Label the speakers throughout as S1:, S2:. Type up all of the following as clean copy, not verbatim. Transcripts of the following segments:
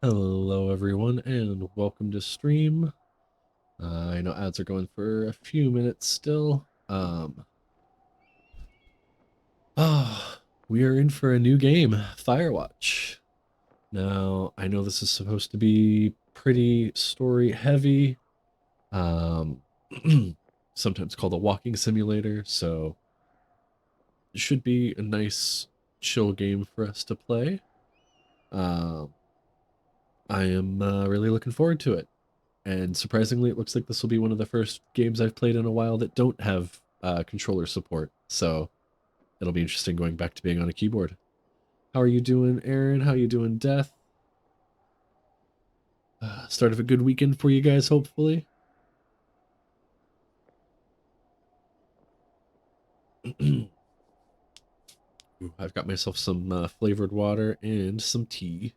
S1: Hello everyone and welcome to stream. I know ads are going for a few minutes still. We are in for a new game, Firewatch. Now, I know this is supposed to be pretty story heavy, um, sometimes called a walking simulator, so it should be a nice chill game for us to play. Um, I am really looking forward to it. And surprisingly, it looks like this will be one of the first games I've played in a while that don't have controller support. So it'll be interesting going back to being on a keyboard. How are you doing, Aaron? How you doing, Death? Start of a good weekend for you guys, hopefully. Ooh, I've got myself some flavored water and some tea.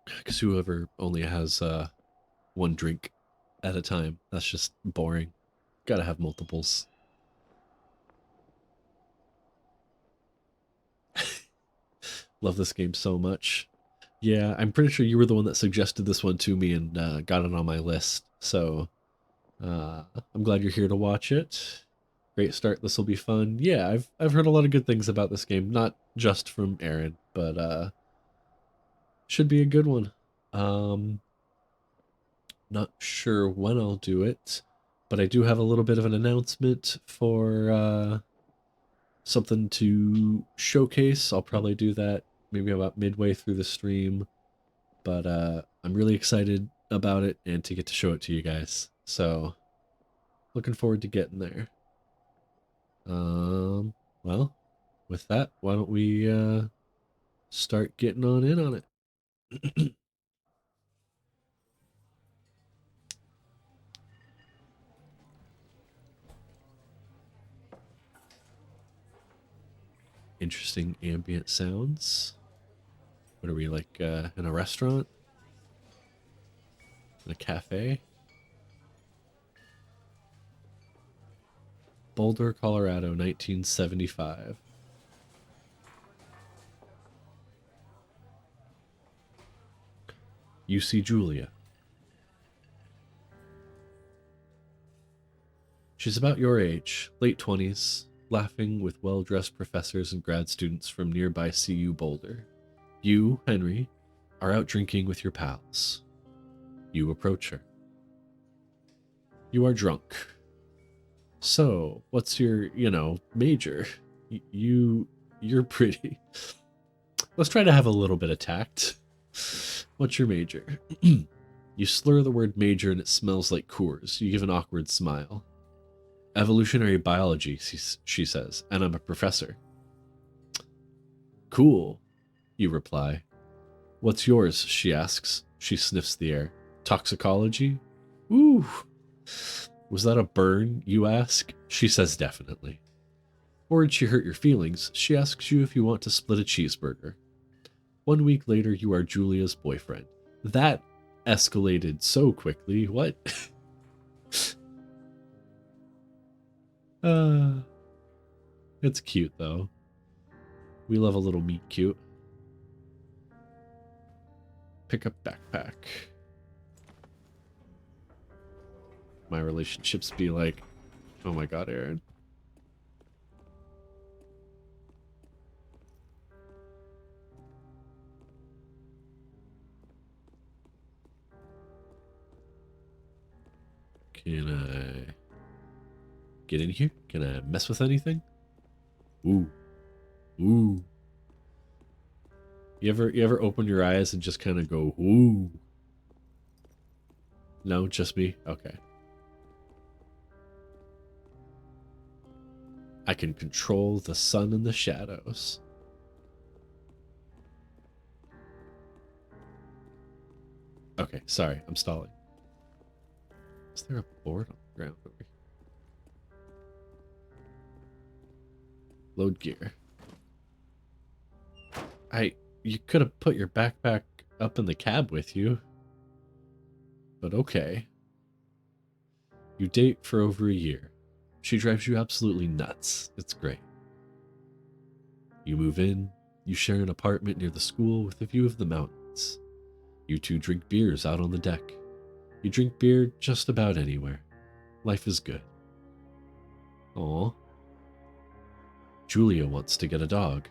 S1: Because whoever only has one drink at a time, that's just boring. Gotta have multiples. Love this game so much. Yeah, I'm pretty sure you were the one that suggested this one to me and got it on my list. So I'm glad you're here to watch it. Great start. This will be fun. Yeah, I've heard a lot of good things about this game, not just from Aaron, but should be a good one. Um, Not sure when I'll do it, but I do have a little bit of an announcement for something to showcase. I'll probably do that maybe about midway through the stream, but I'm really excited about it and to get to show it to you guys. So looking forward to getting there. Well, with that, why don't we start getting on in on it? Interesting ambient sounds. What are we, like in a restaurant? In a cafe? Boulder, Colorado, 1975. You see Julia. She's about your age, late 20s, laughing with well-dressed professors and grad students from nearby CU Boulder. You, Henry, are out drinking with your pals. You approach her. You are drunk. So, what's your, major? You're pretty. Let's try to have a little bit of tact. What's your major? You slur the word major and it smells like Coors. You give an awkward smile. Evolutionary biology, she says, and I'm a professor. Cool, you reply. What's yours? She asks. She sniffs the air. Toxicology? Ooh. Was that a burn, you ask? She says definitely. Worried she hurt your feelings, she asks you if you want to split a cheeseburger. 1 week later, you are Julia's boyfriend. That escalated so quickly. What? uh, it's cute, though. We love a little meet cute. Pick up backpack. My relationships be like, oh my god, Aaron. Can I get in here? Can I mess with anything? Ooh. Ooh. You ever open your eyes and just kind of go, ooh? No, just me? Okay. I can control the sun and the shadows. Okay, sorry, I'm stalling. Is there a board on the ground over here? Load gear. You could have put your backpack up in the cab with you. But okay. You date for over a year. She drives you absolutely nuts. It's great. You move in. You share an apartment near the school with a view of the mountains. You two drink beers out on the deck. You drink beer just about anywhere. Life is good. Aw. Julia wants to get a dog.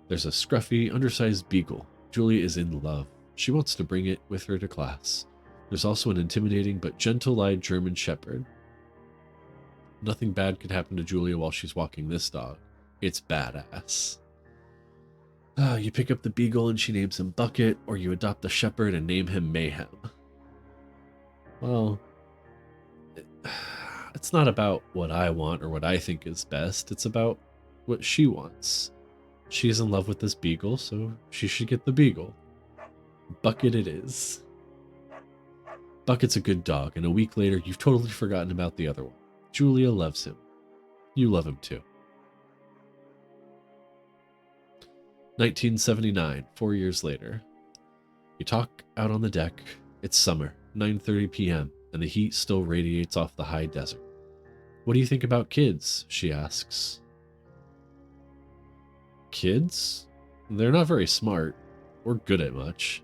S1: There's a scruffy, undersized beagle. Julia is in love. She wants to bring it with her to class. There's also an intimidating but gentle-eyed German shepherd. Nothing bad could happen to Julia while she's walking this dog. It's badass. You pick up the beagle and she names him Bucket, or you adopt the shepherd and name him Mayhem. Well, it's not about what I want or what I think is best. It's about what she wants. She's in love with this beagle, so she should get the beagle. Bucket it is. Bucket's a good dog, and a week later, you've totally forgotten about the other one. Julia loves him. You love him too. 1979, 4 years later. You talk out on the deck. It's summer, 9:30 p.m., and the heat still radiates off the high desert. What do you think about kids? She asks. Kids? They're not very smart or good at much.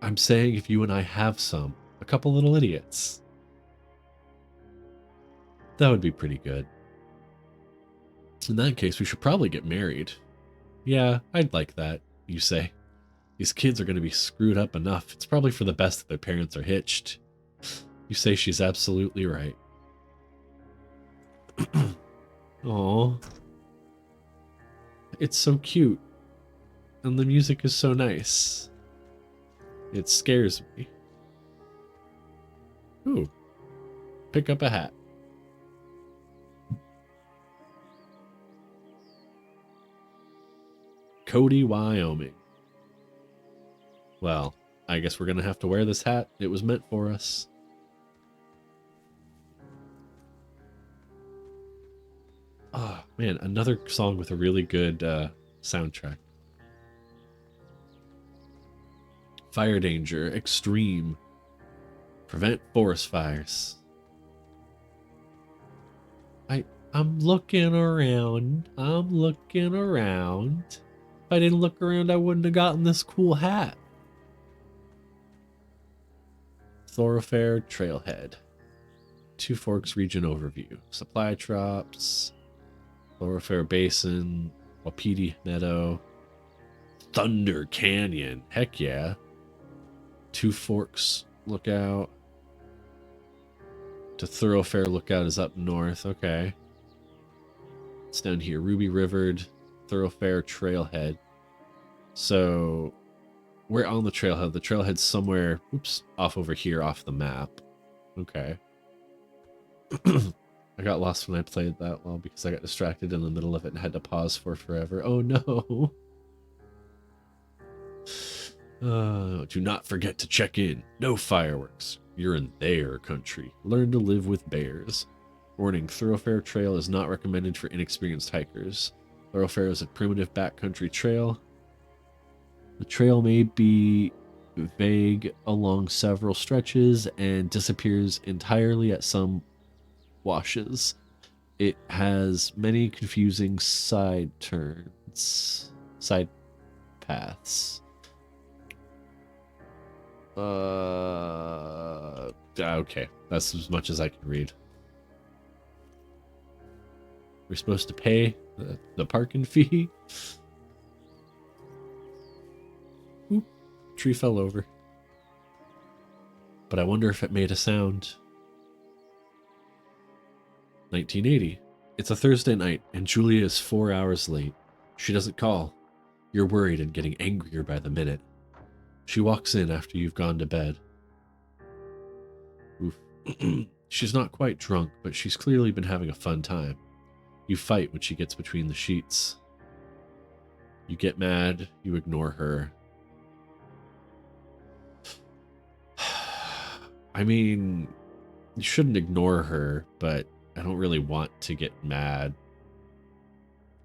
S1: I'm saying if you and I have some, a couple little idiots. That would be pretty good. In that case, we should probably get married. Yeah, I'd like that, you say. These kids are going to be screwed up enough. It's probably for the best that their parents are hitched. You say she's absolutely right. Aw. It's so cute. And the music is so nice. It scares me. Ooh. Pick up a hat. Cody, Wyoming. Well, I guess we're gonna have to wear this hat. It was meant for us. Oh, man, another song with a really good soundtrack. Fire danger, extreme. Prevent forest fires. I'm looking around. I'm looking around. If I didn't look around, I wouldn't have gotten this cool hat. Thoroughfare Trailhead. Two Forks Region Overview. Supply Drops. Thoroughfare Basin. Wapiti Meadow. Thunder Canyon. Heck yeah. Two Forks Lookout. To Thoroughfare Lookout is up north. Okay. It's down here. Ruby River, Thoroughfare Trailhead. So we're on the trailhead. The trailhead's somewhere, oops, off over here off the map. Okay. I got lost when I played that well because I got distracted in the middle of it and had to pause for forever. Oh no. Do not forget to check in. No fireworks. You're in their country. Learn to live with bears. Warning, Thoroughfare Trail is not recommended for inexperienced hikers. Thoroughfare is a primitive backcountry trail. The trail may be vague along several stretches and disappears entirely at some washes. It has many confusing side turns, side paths. Okay, that's as much as I can read. We're supposed to pay the parking fee. Oop, tree fell over. But I wonder if it made a sound. 1980. It's a Thursday night, and Julia is 4 hours late. She doesn't call. You're worried and getting angrier by the minute. She walks in after you've gone to bed. Oof. She's not quite drunk, but she's clearly been having a fun time. You fight when she gets between the sheets. You get mad, you ignore her. I mean, you shouldn't ignore her, but I don't really want to get mad.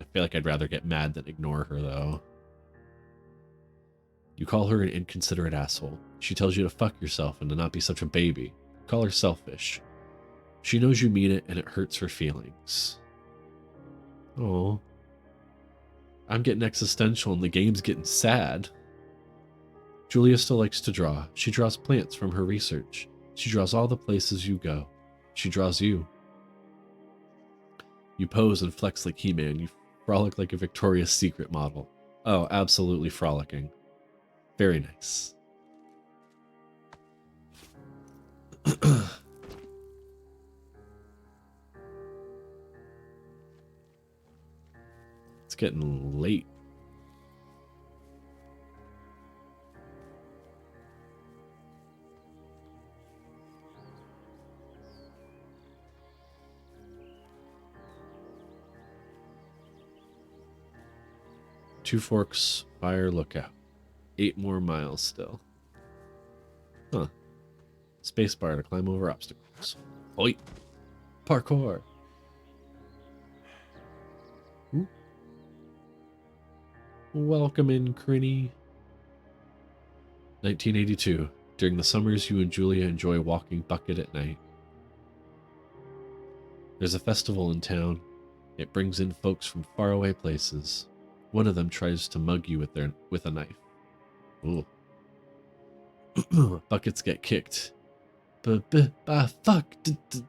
S1: I feel like I'd rather get mad than ignore her, though. You call her an inconsiderate asshole. She tells you to fuck yourself and to not be such a baby. Call her selfish. She knows you mean it, and it hurts her feelings. Oh, I'm getting existential and the game's getting sad. Julia still likes to draw. She draws plants from her research. She draws all the places you go. She draws you. You pose and flex like He-Man. You frolic like a Victoria's Secret model. Oh, absolutely frolicking. Very nice. It's getting late. Two Forks Fire Lookout. 8 more miles still. Huh. Spacebar to climb over obstacles. Oi! Parkour! Ooh. Welcome in, Crinny. 1982. During the summers, you and Julia enjoy walking Bucket at night. There's a festival in town. It brings in folks from faraway places. One of them tries to mug you with a knife. Ooh. Buckets get kicked. Fuck,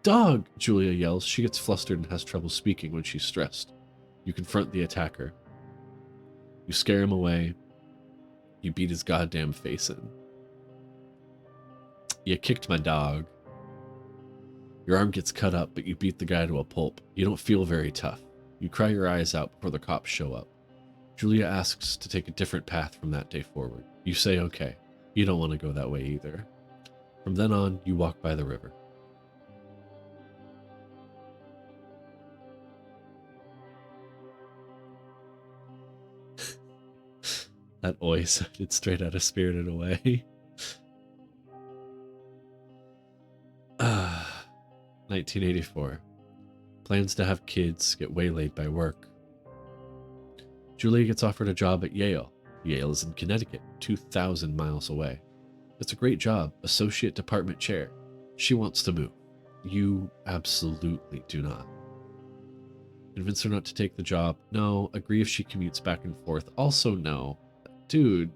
S1: dog, Julia yells. She gets flustered and has trouble speaking when she's stressed. You confront the attacker. You scare him away. You beat his goddamn face in. You kicked my dog. Your arm gets cut up, but you beat the guy to a pulp. You don't feel very tough. You cry your eyes out before the cops show up. Julia asks to take a different path from that day forward. You say okay. You don't want to go that way either. From then on, you walk by the river. That oi sounded straight out of Spirited Away. 1984. Plans to have kids get waylaid by work. Julia gets offered a job at Yale. Yale is in Connecticut, 2,000 miles away. It's a great job, associate department chair. She wants to move. You absolutely do not. Convince her not to take the job. No. Agree if she commutes back and forth. Also no. Dude.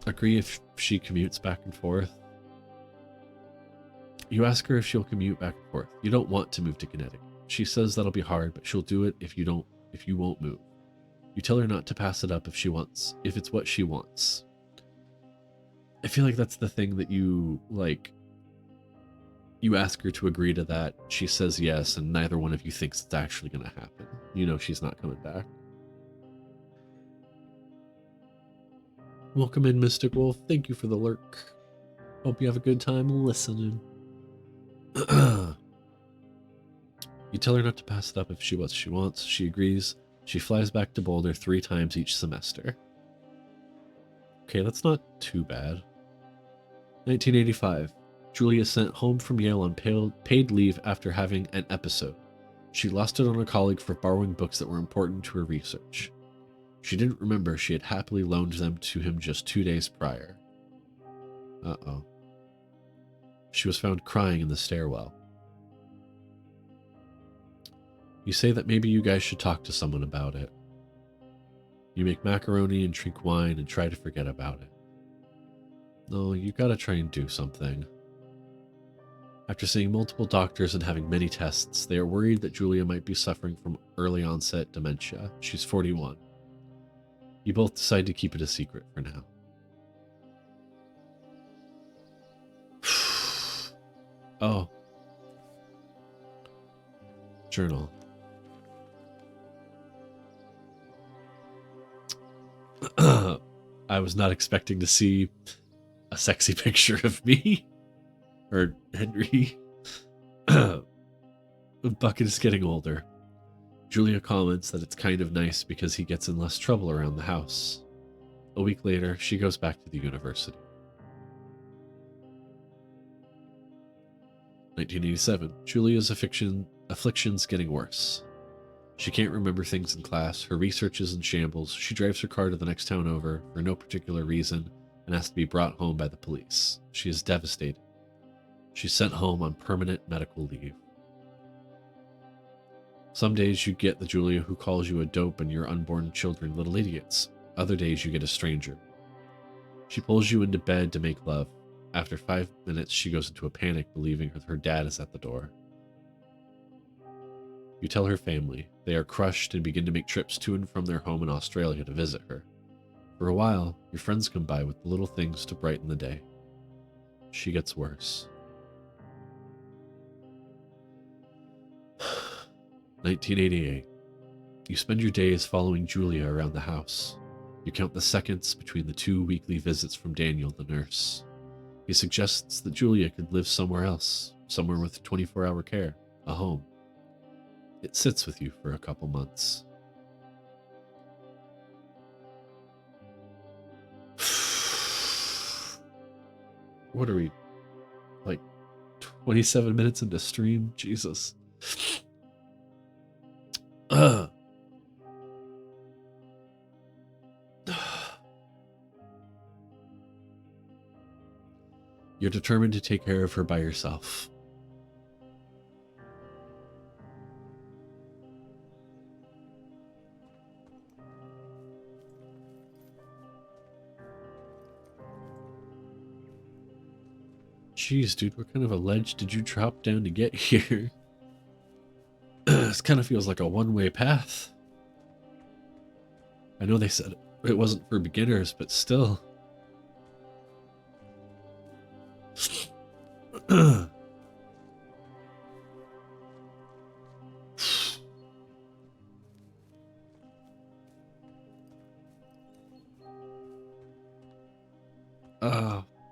S1: Agree if she commutes back and forth. You ask her if she'll commute back and forth. You don't want to move to Connecticut. She says that'll be hard, but she'll do it if you won't move. You tell her not to pass it up if it's what she wants. I feel like that's the thing that you ask her to agree to that. She says yes, and neither one of you thinks it's actually going to happen. You know she's not coming back. Welcome in, Mystic Wolf. Thank you for the lurk. Hope you have a good time listening. You tell her not to pass it up if she wants. She agrees. She flies back to Boulder 3 times each semester. Okay, that's not too bad. 1985. Julia sent home from Yale on paid leave after having an episode. She lost it on a colleague for borrowing books that were important to her research. She didn't remember she had happily loaned them to him just 2 days prior. Uh-oh. She was found crying in the stairwell. You say that maybe you guys should talk to someone about it. You make macaroni and drink wine and try to forget about it. No, you gotta try and do something. After seeing multiple doctors and having many tests, they are worried that Julia might be suffering from early onset dementia. She's 41. You both decide to keep it a secret for now. Oh. Journal. I was not expecting to see a sexy picture of me. Or Henry. Bucket is getting older. Julia comments that it's kind of nice because he gets in less trouble around the house. A week later, she goes back to the university. 1987. Julia's affliction's getting worse. She can't remember things in class, her research is in shambles, she drives her car to the next town over for no particular reason and has to be brought home by the police. She is devastated. She's sent home on permanent medical leave. Some days you get the Julia who calls you a dope and your unborn children little idiots. Other days you get a stranger. She pulls you into bed to make love. After 5 minutes, she goes into a panic, believing her dad is at the door. You tell her family. They are crushed and begin to make trips to and from their home in Australia to visit her. For a while, your friends come by with little things to brighten the day. She gets worse. 1988. You spend your days following Julia around the house. You count the seconds between the 2 weekly visits from Daniel, the nurse. He suggests that Julia could live somewhere else, somewhere with 24-hour care, a home. It sits with you for a couple months. What are we, like 27 minutes into stream? Jesus. You're determined to take care of her by yourself. Jeez, dude, what kind of a ledge did you drop down to get here? This kind of feels like a one-way path. I know they said it wasn't for beginners, but still.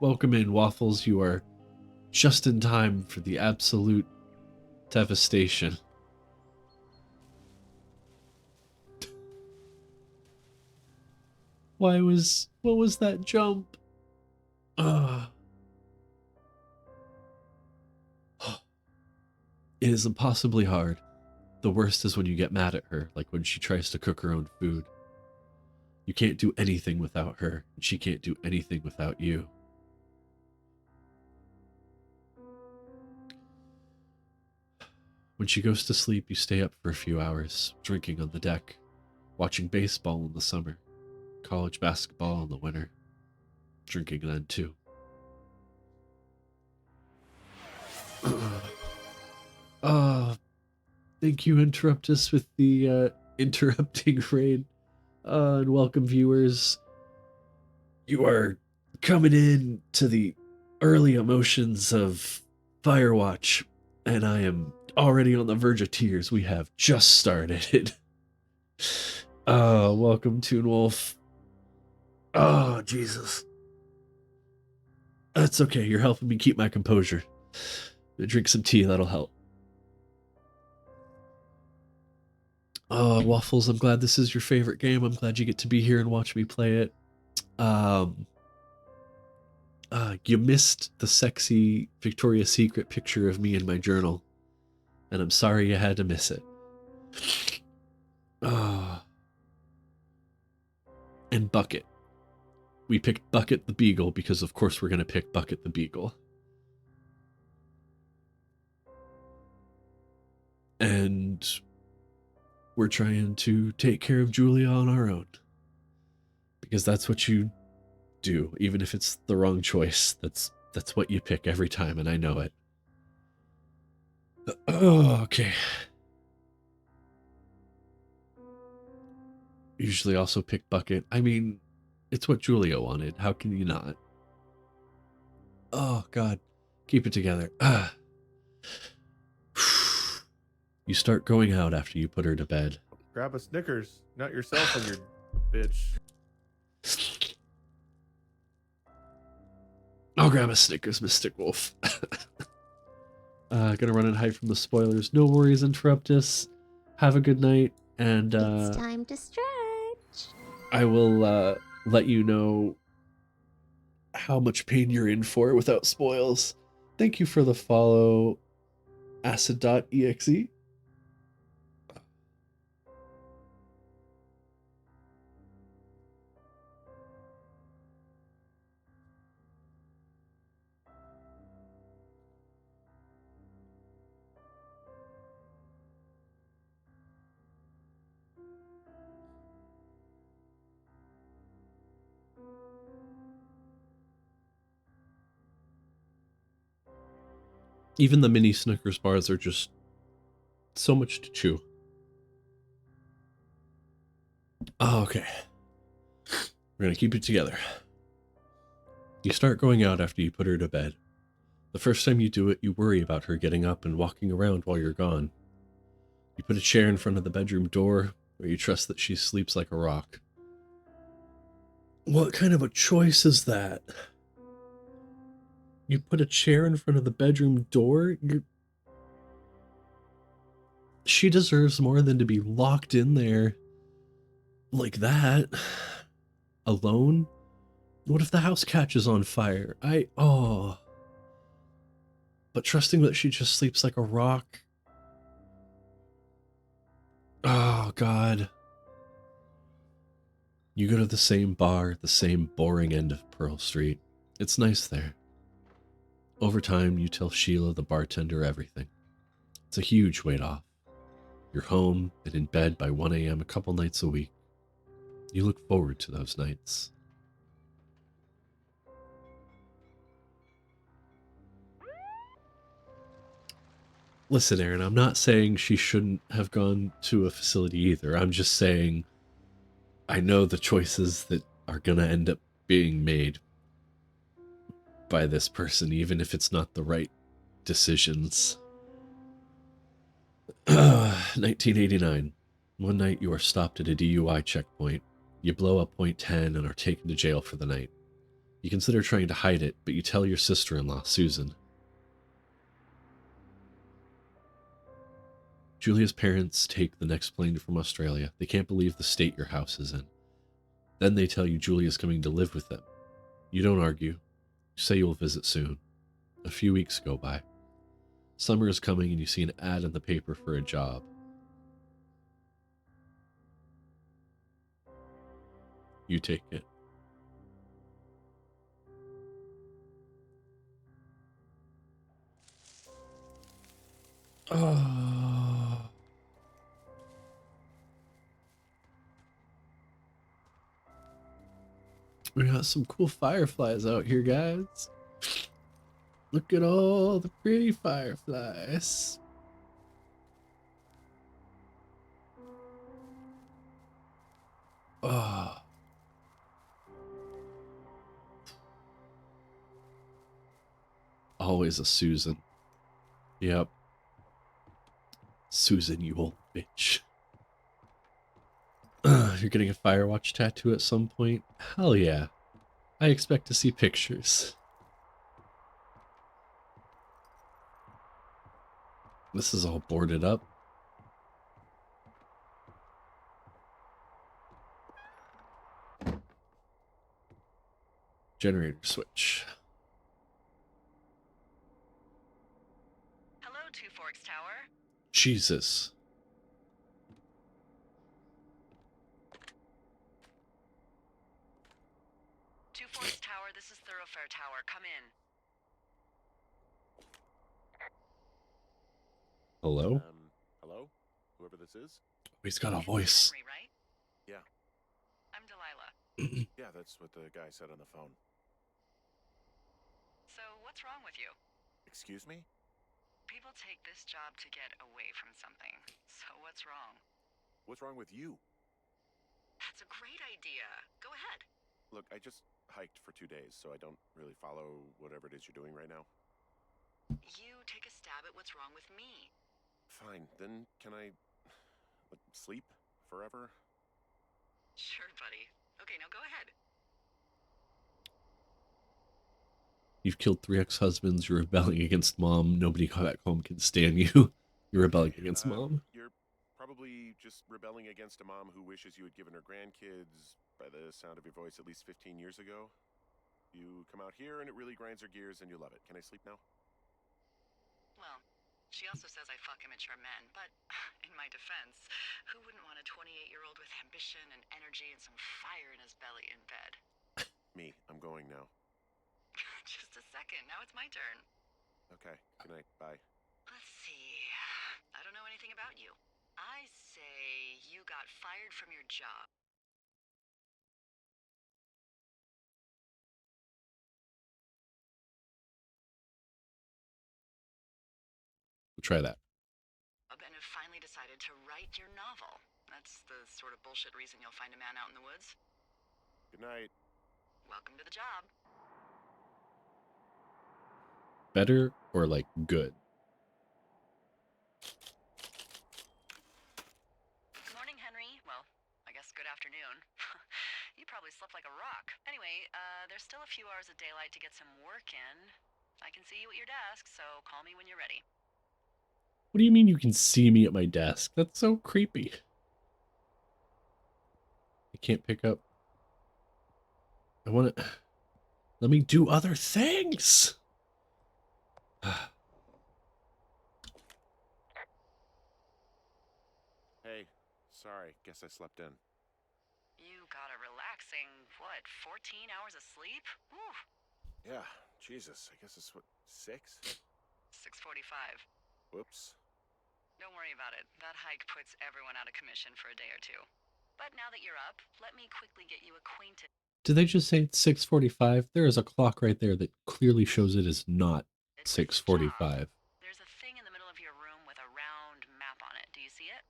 S1: Welcome in, Waffles. You are just in time for the absolute devastation. What was that jump? It is impossibly hard. The worst is when you get mad at her, like when she tries to cook her own food. You can't do anything without her, and she can't do anything without you. When she goes to sleep, you stay up for a few hours, drinking on the deck, watching baseball in the summer, college basketball in the winter, drinking then too. Thank you, interrupt us with the interrupting raid. And welcome, viewers. You are coming in to the early emotions of Firewatch, and I am already on the verge of tears. We have just started. Welcome, Toon Wolf. Oh, Jesus. That's okay. You're helping me keep my composure. Drink some tea. That'll help. Waffles, I'm glad this is your favorite game. I'm glad you get to be here and watch me play it. You missed the sexy Victoria's Secret picture of me in my journal, and I'm sorry you had to miss it. And Bucket. We picked Bucket the Beagle because of course we're going to pick Bucket the Beagle. And we're trying to take care of Julia on our own. Because that's what you do, even if it's the wrong choice. That's what you pick every time, and I know it. Okay. Usually also pick Bucket. I mean, it's what Julia wanted. How can you not? Oh, God. Keep it together. You start going out after you put her to bed.
S2: Grab a Snickers, not yourself and your bitch.
S1: I'll grab a Snickers, Mystic Wolf. Gonna run and hide from the spoilers. No worries, interrupt us. Have a good night, and
S3: it's time to stretch.
S1: I will let you know how much pain you're in for without spoils. Thank you for the follow, acid.exe. Even the mini Snickers bars are just so much to chew. Oh, okay. We're gonna keep it together. You start going out after you put her to bed. The first time you do it, you worry about her getting up and walking around while you're gone. You put a chair in front of the bedroom door, where you trust that she sleeps like a rock. What kind of a choice is that? You put a chair in front of the bedroom door? She deserves more than to be locked in there like that. Alone? What if the house catches on fire? But trusting that she just sleeps like a rock. Oh, God. You go to the same bar, the same boring end of Pearl Street. It's nice there. Over time, you tell Sheila, the bartender, everything. It's a huge weight off. You're home and in bed by 1 a.m. a couple nights a week. You look forward to those nights. Listen, Aaron, I'm not saying she shouldn't have gone to a facility either. I'm just saying I know the choices that are going to end up being made by this person, even if it's not the right decisions. 1989. One night you are stopped at a DUI checkpoint. You blow up .10 and are taken to jail for the night. You consider trying to hide it, but you tell your sister-in-law, Susan. Julia's parents take the next plane from Australia. They can't believe the state your house is in. Then they tell you Julia's coming to live with them. You don't argue. You say you'll visit soon. A few weeks go by. Summer is coming and you see an ad in the paper for a job. You take it. Oh. We got some cool fireflies out here, guys. Look at all the pretty fireflies. Oh. Always a Susan. Yep. Susan, you old bitch. You're getting a Firewatch tattoo at some point? Hell yeah. I expect to see pictures. This is all boarded up. Generator switch.
S4: Hello, Two Forks Tower.
S1: Jesus.
S4: Two Forks Tower, this is Thoroughfare Tower. Come in.
S1: Hello?
S2: Hello? Whoever this is?
S1: He's got a
S4: It's
S1: voice.
S4: Henry, right?
S2: Yeah.
S4: I'm Delilah.
S2: Yeah, that's what the guy said on the phone.
S4: So, what's wrong with you?
S2: Excuse me?
S4: People take this job to get away from something. So, what's wrong?
S2: What's wrong with you?
S4: That's a great idea. Go ahead.
S2: Look, I just hiked for 2 days, so I don't really follow whatever it is you're doing right now.
S4: You take a stab at what's wrong with me.
S2: Fine, then can I sleep forever?
S4: Sure, buddy. Okay, now go ahead.
S1: You've killed 3 ex-husbands. You're rebelling against mom. Nobody back home can stand you. You're rebelling against mom.
S2: You're probably just rebelling against a mom who wishes you had given her grandkids, by the sound of your voice, at least 15 years ago. You come out here and it really grinds her gears and you love it. Can I sleep now?
S4: Well, she also says I fuck immature men, but in my defense, who wouldn't want a 28-year-old with ambition and energy and some fire in his belly in bed?
S2: Me, I'm going now.
S4: Just a second, now it's my turn.
S2: Okay, good night, bye.
S4: Let's see. I don't know anything about you. I say you got fired from your job.
S1: We'll try that.
S4: And have finally decided to write your novel. That's the sort of bullshit reason you'll find a man out in the woods.
S2: Good night.
S4: Welcome to the job.
S1: Better or like good?
S4: Good morning, Henry. Well, I guess good afternoon. You probably slept like a rock. Anyway, there's still a few hours of daylight to get some work in. I can see you at your desk, so call me when you're ready.
S1: What do you mean you can see me at my desk? That's so creepy. I can't pick up. I want to... Let me do other things.
S2: Hey, sorry, guess I slept in.
S4: You got a relaxing, what, 14 hours of sleep? Whew.
S2: Yeah, Jesus, I guess it's what, 6?
S4: 6:45.
S2: Whoops.
S4: Don't worry about it. That hike puts everyone out of commission for a day or two. But now that you're up, let me quickly get you acquainted.
S1: Did they just say it's 6:45? There is a clock right there that clearly shows it is not
S4: With this
S1: 6:45.
S4: job. There's a thing in the middle of your room with a round map on it. Do you see it?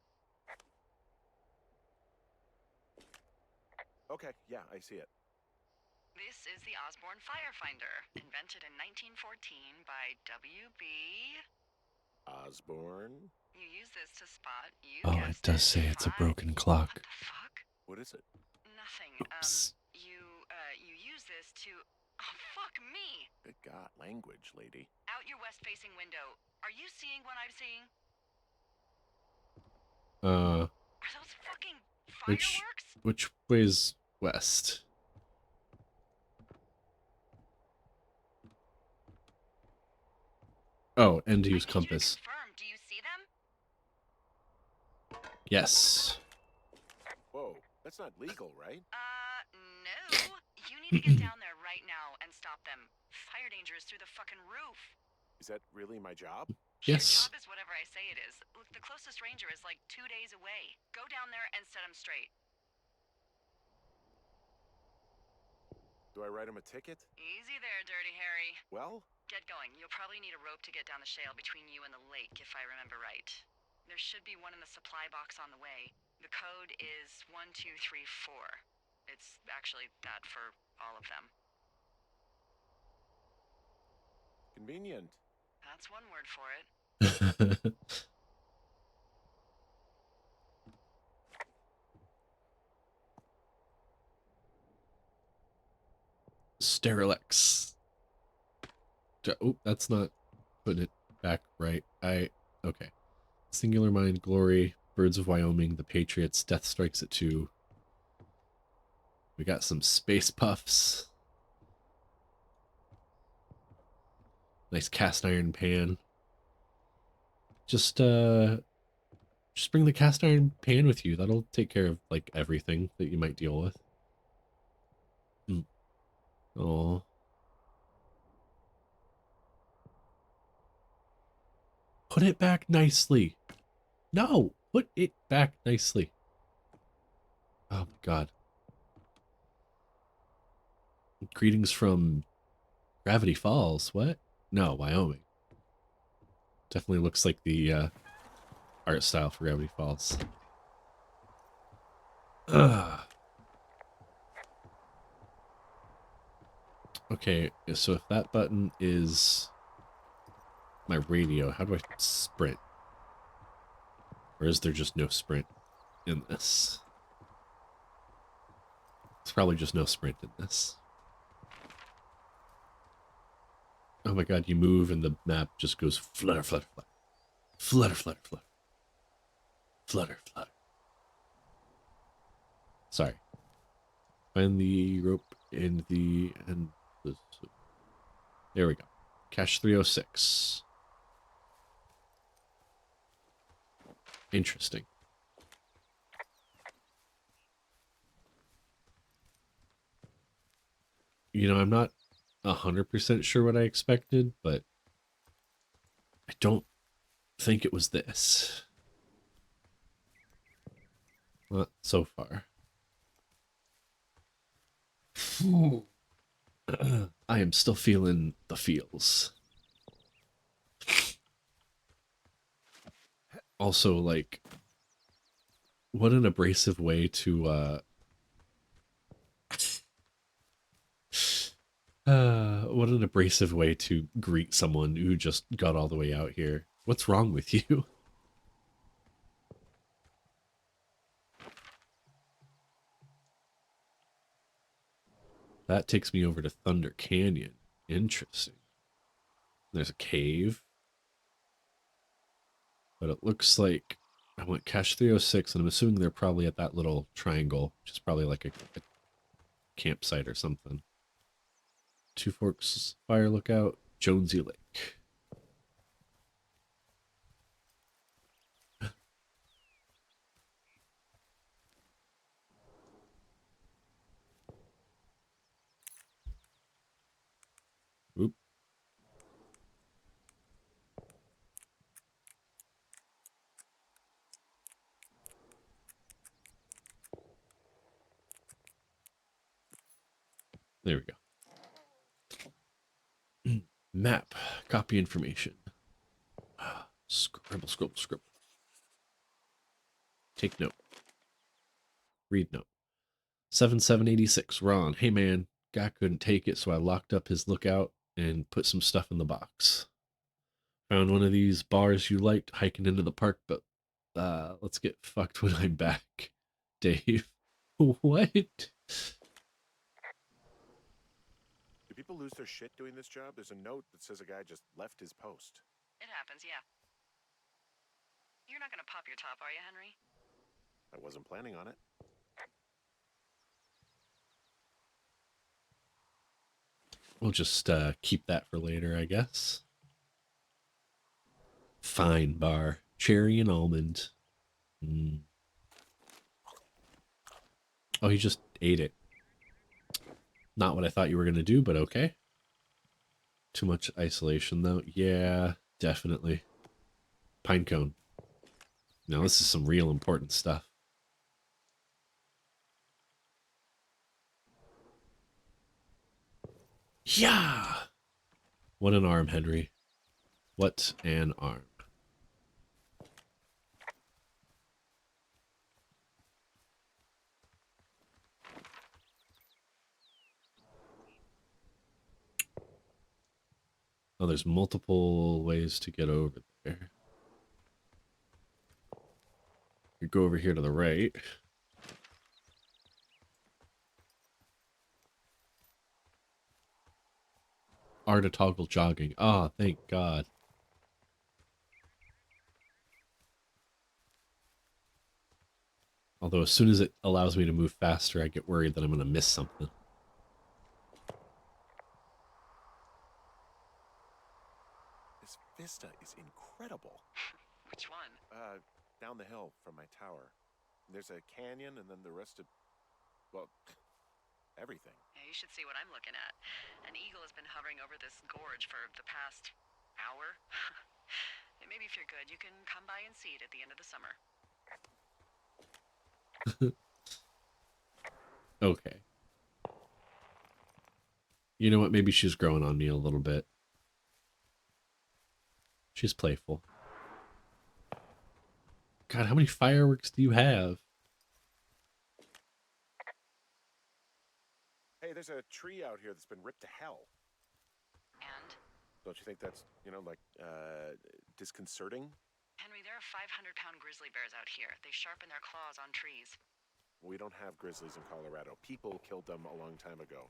S2: Okay, yeah, I see it.
S4: This is the Osborne Firefinder, invented in 1914 by W.B.
S2: Osborne?
S4: You use this to spot, you
S1: Oh, it
S4: guessed
S1: does say it's a broken
S4: What
S1: clock.
S4: the fuck?
S2: What is it?
S4: Nothing.
S1: Oops.
S4: You use this to... Oh, fuck me!
S2: Good God, language, lady.
S4: Out your west-facing window. Are you seeing what I'm seeing? Are those fucking fireworks?
S1: Which way's west? Oh, and to use
S4: I need
S1: compass.
S4: you to confirm. Do you see them?
S1: Yes.
S2: Whoa, that's not legal, right?
S4: No. You need to get down there right now and stop them. Fire danger is through the fucking roof.
S2: Is that really my job?
S4: Your
S1: Yes.
S4: job is whatever I say it is. Look, the closest ranger is like 2 days away. Go down there and set him straight.
S2: Do I write him a ticket?
S4: Easy there, Dirty Harry.
S2: Well,
S4: Get going. You'll probably need a rope to get down the shale between you and the lake, if I remember right. There should be one in the supply box on the way. The code is 1234. It's actually that for all of them.
S2: convenient.
S4: That's one word for it.
S1: Sterilex. Oh, that's not putting it back right. Okay. Singular Mind, Glory, Birds of Wyoming, The Patriots, Death Strikes at 2. We got some Space Puffs. Nice cast iron pan. Just bring the cast iron pan with you. That'll take care of like everything that you might deal with. Oh. Put it back nicely. No, put it back nicely. Oh my god. Greetings from Gravity Falls. What? No, Wyoming. Definitely looks like the art style for Gravity Falls. Ugh. Okay, so if that button is my radio, how do I sprint? Or is there just no sprint in this? It's probably just no sprint in this. Oh my god, you move and the map just goes flutter, flutter, flutter. Flutter, flutter, flutter. Flutter, flutter. Sorry. Find the rope in the... and there we go. Cache 306. Interesting. You know, I'm not 100% sure what I expected, but I don't think it was this. Not so far. I am still feeling the feels. Also, like, what an abrasive way to, what an abrasive way to greet someone who just got all the way out here. What's wrong with you? That takes me over to Thunder Canyon. Interesting. There's a cave. But it looks like I went cache 306, and I'm assuming they're probably at that little triangle, which is probably like a campsite or something. Two Forks Fire Lookout, Jonesy Lake. Oop, There we go. Map. Copy information. Scribble, scribble, scribble. Take note. Read note. 7786. Ron. Hey man, guy couldn't take it, so I locked up his lookout and put some stuff in the box. Found one of these bars you liked hiking into the park, but let's get fucked when I'm back. Dave. What?
S2: Do people lose their shit doing this job? There's a note that says a guy just left his post.
S4: It happens, yeah. You're not gonna pop your top, are you, Henry?
S2: I wasn't planning on it.
S1: We'll just keep that for later, I guess. Fine bar. Cherry and almond. Mm. Oh, he just ate it. Not what I thought you were going to do, but okay. Too much isolation, though. Yeah, definitely. Pine cone. Now, this is some real important stuff. Yeah! What an arm, Henry. What an arm. Oh, there's multiple ways to get over there. You go over here to the right. R to toggle jogging. Ah, thank God. Although as soon as it allows me to move faster, I get worried that I'm going to miss something.
S2: This vista is incredible.
S4: Which one?
S2: Down the hill from my tower. There's a canyon and then the rest of, well, everything.
S4: Yeah, you should see what I'm looking at. An eagle has been hovering over this gorge for the past hour. And maybe if you're good, you can come by and see it at the end of the summer.
S1: Okay. You know what? Maybe she's growing on me a little bit. She's playful. God, how many fireworks do you have?
S2: Hey, there's a tree out here that's been ripped to hell.
S4: And?
S2: Don't you think that's, disconcerting?
S4: Henry, there are 500-pound grizzly bears out here. They sharpen their claws on trees.
S2: We don't have grizzlies in Colorado. People killed them a long time ago.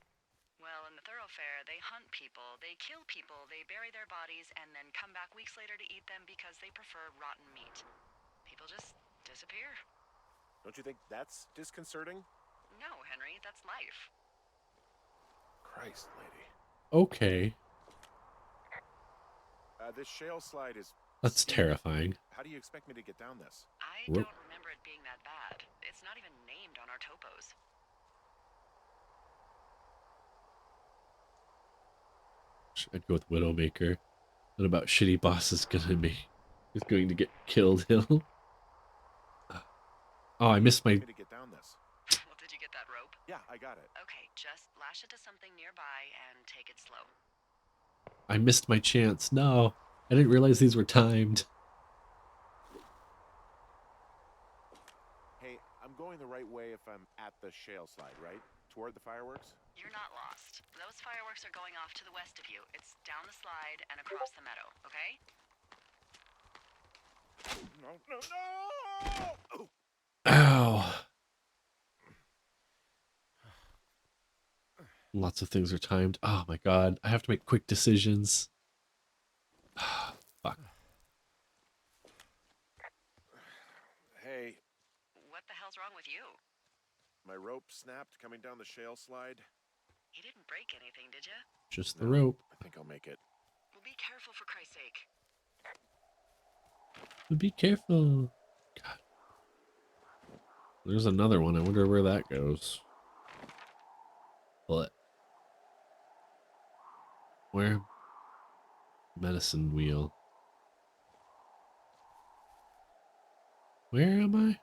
S4: Well, in the thoroughfare, they hunt people, they kill people, they bury their bodies, and then come back weeks later to eat them because they prefer rotten meat. People just disappear.
S2: Don't you think that's disconcerting?
S4: No, Henry, that's life.
S2: Christ, lady.
S1: Okay.
S2: This shale slide is...
S1: That's terrifying.
S2: How do you expect me to get down this?
S4: I don't remember it being that bad. It's not even named on our topos.
S1: I'd go with Widowmaker. What about shitty boss is going to get killed, Hill? Oh, I missed my...
S2: To get down this.
S4: Well, did you get that rope?
S2: Yeah, I got it.
S4: Okay, just lash it to something nearby and take it slow.
S1: I missed my chance. No, I didn't realize these were timed.
S2: Hey, I'm going the right way if I'm at the shale slide, right? Toward the fireworks?
S4: You're not lost. Those fireworks are going off to the west of you. It's down the slide and across the meadow, okay?
S2: No, no, no! Oh.
S1: Ow. Lots of things are timed. Oh my God. I have to make quick decisions. Fuck.
S2: Hey,
S4: What the hell's wrong with you?
S2: my rope snapped coming down the shale slide.
S4: You didn't break anything, did you?
S1: Just the rope.
S2: I think I'll make it.
S4: Well, be careful for Christ's sake.
S1: Be careful. God. There's another one. I wonder where that goes. What? Where? Medicine wheel. Where am I?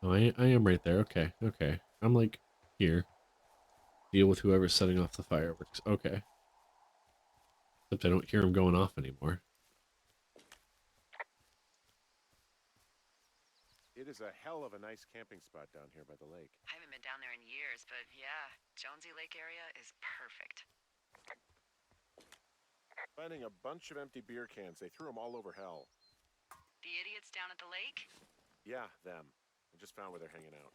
S1: Oh, I am right there. Okay, okay. I'm like here. Deal with whoever's setting off the fireworks. Okay. Except I don't hear them going off anymore.
S2: It is a hell of a nice camping spot down here by the lake.
S4: I haven't been down there in years, but yeah, Jonesy Lake area is perfect.
S2: Finding a bunch of empty beer cans. They threw them all over hell.
S4: The idiots down at the lake?
S2: Yeah, them. I just found where they're hanging out.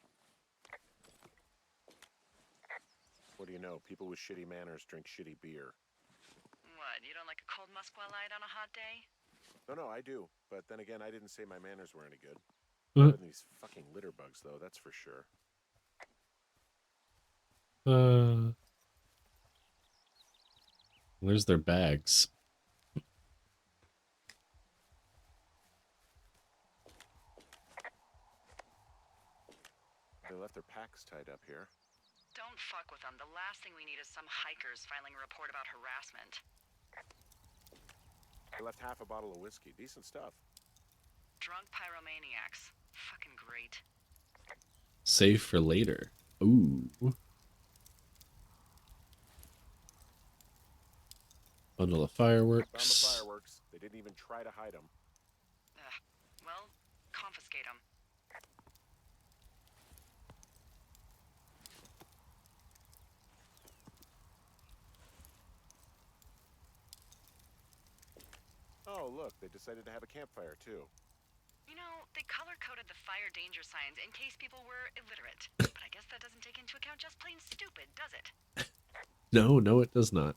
S2: What do you know? People with shitty manners drink shitty beer.
S4: What, you don't like a cold Musqua Light on a hot day?
S2: No, I do. But then again, I didn't say my manners were any good.
S1: Uh,
S2: Better than these fucking litter bugs, though, that's for sure.
S1: Where's their bags?
S2: They left their packs tied up here.
S4: Don't fuck with them. The last thing we need is some hikers filing a report about harassment.
S2: They left half a bottle of whiskey. Decent stuff.
S4: Drunk pyromaniacs. Fucking great.
S1: Save for later. Ooh. Bundle of fireworks.
S2: Found the fireworks. They didn't even try to hide them.
S4: Well, confiscate them.
S2: Oh, look, they decided to have a campfire, too.
S4: You know, they color-coded the fire danger signs in case people were illiterate. But I guess that doesn't take into account just plain stupid, does it?
S1: No, it does not.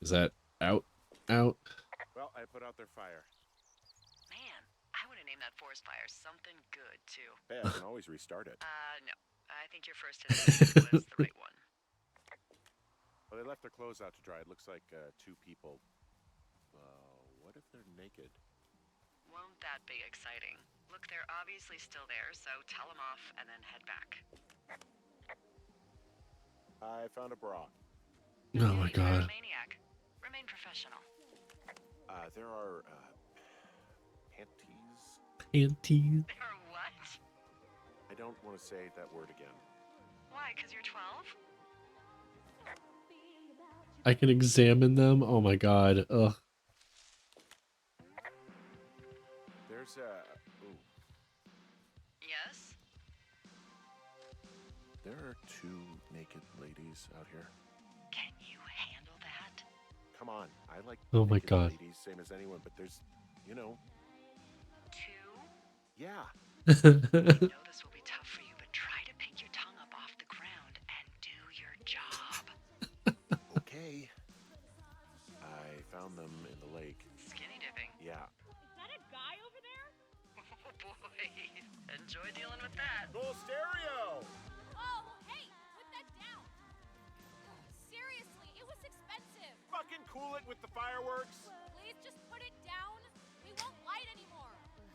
S1: Is that out? Out?
S2: Well, I put out their fire.
S4: Man, I would have named that forest fire something good, too.
S2: Hey, I can always restart it.
S4: No. I think your first hit was the right one.
S2: Well, they left their clothes out to dry. It looks like two people. What if they're naked?
S4: Won't that be exciting? Look, they're obviously still there, so tell them off and then head back.
S2: I found a bra.
S1: Oh my god.
S4: Maniac. Remain professional.
S2: There are panties.
S1: Panties.
S4: There are what?
S2: I don't want to say that word again.
S4: Why, because you're 12?
S1: I can examine them. Oh my god. Ugh.
S2: There's a... Ooh.
S4: Yes?
S2: There are two naked ladies out here.
S4: Can you handle that?
S2: Come on, I like
S1: Oh my
S2: naked
S1: god.
S2: ladies, same as anyone, but there's, you know...
S4: Two?
S2: Yeah.
S4: I know this will be tough for you, but try to pick your tongue up off the ground and do your job.
S2: Okay. I found them in the lake.
S4: Skinny dipping.
S2: Yeah.
S5: Is that a guy over there?
S4: Oh boy. Enjoy dealing with that.
S2: Cool stereo!
S5: Oh, hey, put that down. Seriously, it was expensive.
S2: Fucking cool it with the fireworks!
S5: Please just put it down. We won't light anymore.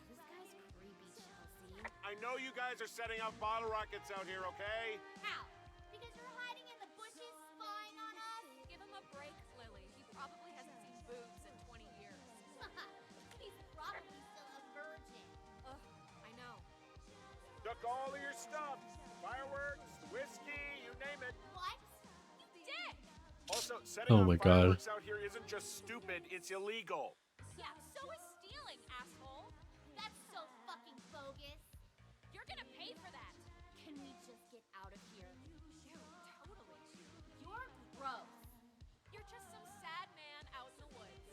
S3: This guy's creepy, Chelsea.
S2: I know you guys are setting off bottle rockets out here, okay?
S3: How? Because you're hiding in the bushes spying on us?
S5: Give him a break, Lily. He probably hasn't seen boobs in 20 years.
S3: He's probably still a virgin.
S5: Ugh, I know.
S2: Took all of your stuff. Fireworks, whiskey, you name it.
S3: What?
S5: You did!
S2: Also, setting
S1: Oh
S2: off
S1: my God.
S2: fireworks out here isn't just stupid, it's illegal.
S5: Yeah, so is stealing, asshole.
S3: That's so fucking bogus.
S5: You're gonna pay for that.
S3: Can we just get out of here?
S5: Ew, totally.
S3: You're gross.
S5: You're just some sad man out in the woods.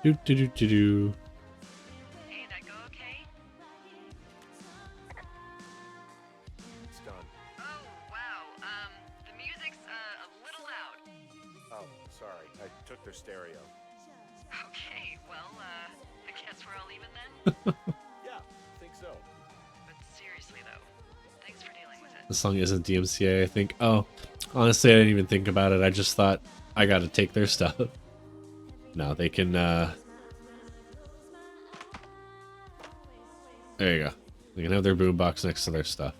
S1: Do do do do do.
S4: Hey, that go okay?
S2: It's done.
S4: Oh, wow. The music's a little loud.
S2: Oh, sorry. I took their stereo.
S4: Okay, well, I guess we're all even then?
S2: Yeah, I think so.
S4: But seriously, though, thanks for dealing with it.
S1: The song isn't DMCA, I think. Oh, honestly, I didn't even think about it. I just thought I gotta take their stuff. No, they can, there you go. They can have their boombox next to their stuff.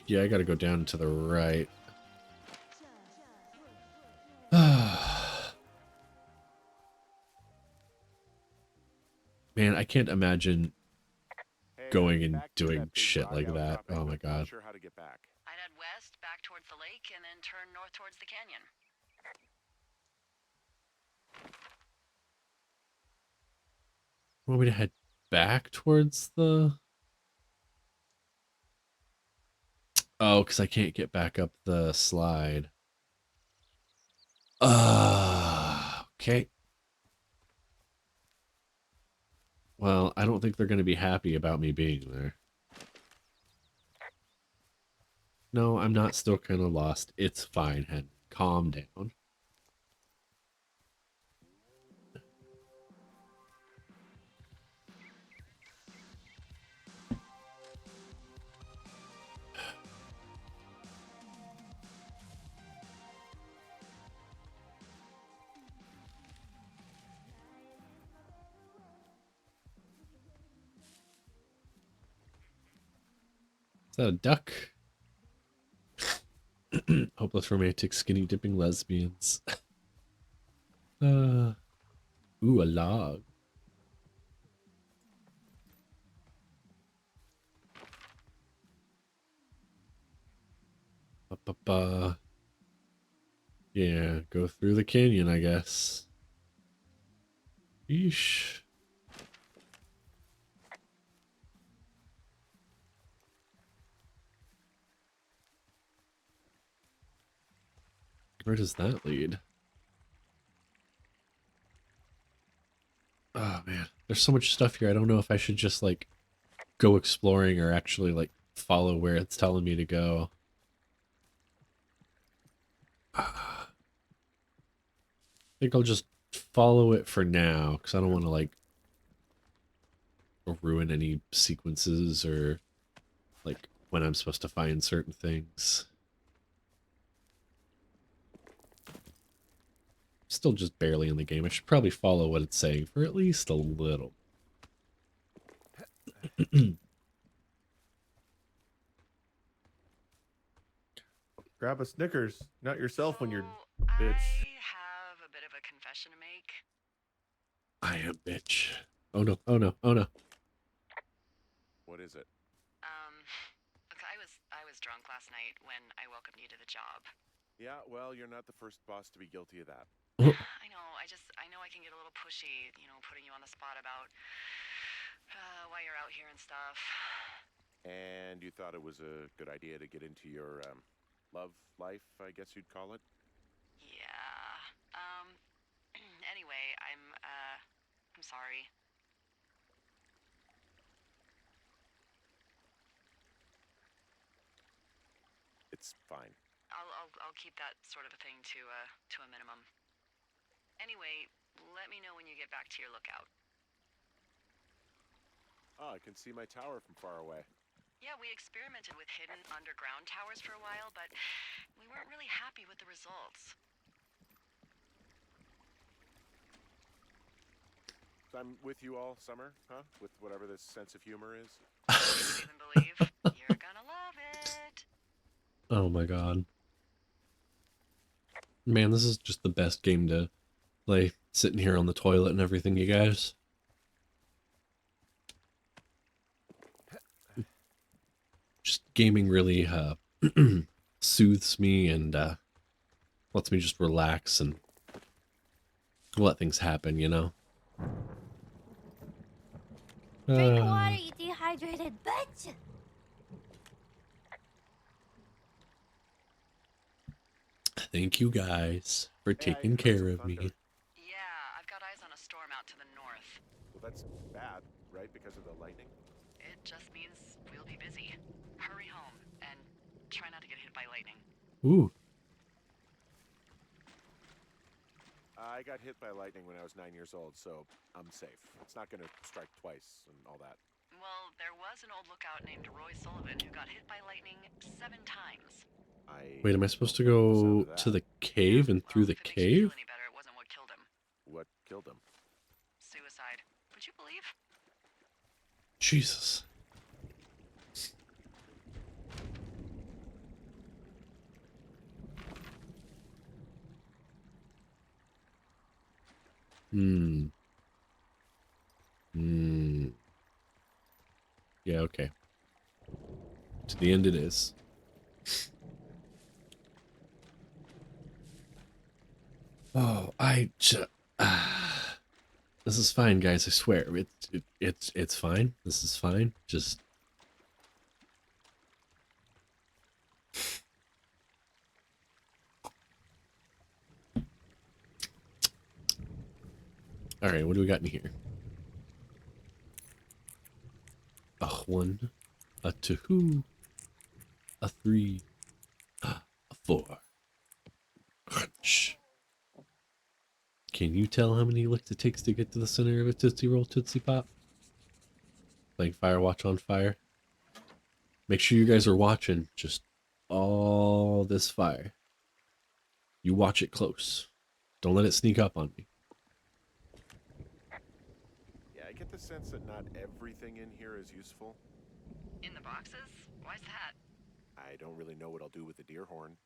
S1: Yeah, I gotta go down to the right. Man, I can't imagine
S2: Hey,
S1: going
S2: I'm
S1: and
S2: back near
S1: doing
S2: that big
S1: shit
S2: bog
S1: like that.
S2: outcropping,
S1: Oh my
S2: but not
S1: god.
S2: sure how to get back.
S4: I'd head west, back towards the lake, and then turn north towards the canyon.
S1: Want me to head back towards the... Oh, because I can't get back up the slide. Okay. Well, I don't think they're going to be happy about me being there. No, I'm not still kind of lost. It's fine, Hen. Calm down. Is that a duck? Hopeless romantic skinny dipping lesbians. Ooh, a log. Ba-ba-ba. Yeah, go through the canyon, I guess. Yeesh. Where does that lead? Oh man, there's so much stuff here. I don't know if I should just like go exploring or actually like follow where it's telling me to go. I think I'll just follow it for now because I don't want to like ruin any sequences or like when I'm supposed to find certain things. Still just barely in the game. I should probably follow what it's saying for at least a little.
S6: Grab a Snickers, not yourself when you're
S4: So,
S6: bitch.
S4: I have a bit of a confession to make.
S1: I am bitch. Oh no, oh no, oh no.
S2: What is it?
S4: Look, I was drunk last night when I welcomed you to the job.
S2: Yeah, well, you're not the first boss to be guilty of that.
S4: I know, I know I can get a little pushy, putting you on the spot about why you're out here and stuff.
S2: And you thought it was a good idea to get into your love life, I guess you'd call it?
S4: Yeah. Anyway, I'm sorry.
S2: It's fine.
S4: I'll keep that sort of a thing to a minimum. Anyway, let me know when you get back to your lookout.
S2: Oh, I can see my tower from far away.
S4: Yeah, we experimented with hidden underground towers for a while, but we weren't really happy with the results.
S2: So I'm with you all summer, huh? With whatever this sense of humor is.
S4: You even believe? You're gonna love it.
S1: Oh my god. Man, this is just the best game to play. Sitting here on the toilet and everything, you guys. Just gaming really soothes me and lets me just relax and let things happen, you know?
S3: Drink water, you dehydrated bitch!
S1: Thank you guys for
S2: Hey, I
S1: taking
S2: heard
S1: care
S2: some
S1: of me.
S2: thunder.
S4: Yeah, I've got eyes on a storm out to the north.
S2: Well, that's bad, right? Because of the lightning?
S4: It just means we'll be busy. Hurry home and try not to get hit by lightning.
S1: Ooh.
S2: I got hit by lightning when I was 9 years old, so I'm safe. It's not gonna strike twice and all that.
S4: Well, there was an old lookout named Roy Sullivan who got hit by lightning 7 times.
S1: Wait, am I supposed to
S2: don't like the sound
S1: go
S2: of
S1: to the
S2: that.
S1: cave
S4: Yeah,
S1: and through
S4: well,
S1: the
S4: if it makes you feel
S1: cave?
S4: any better, it wasn't what killed him.
S2: What killed him?
S4: Suicide. Would you believe?
S1: Jesus. Hmm. Hmm. Yeah, okay. To the end it is. Oh, this is fine, guys. I swear, it's fine. This is fine. Just all right. What do we got in here? A 1, a 2, a 3, a 4. Crunch. Can you tell how many licks it takes to get to the center of a Tootsie Roll Tootsie Pop? Playing Firewatch on fire. Make sure you guys are watching just all this fire. You watch it close. Don't let it sneak up on me.
S2: Yeah, I get the sense that not everything in here is useful.
S4: In the boxes? Why's that?
S2: I don't really know what I'll do with the deer horn.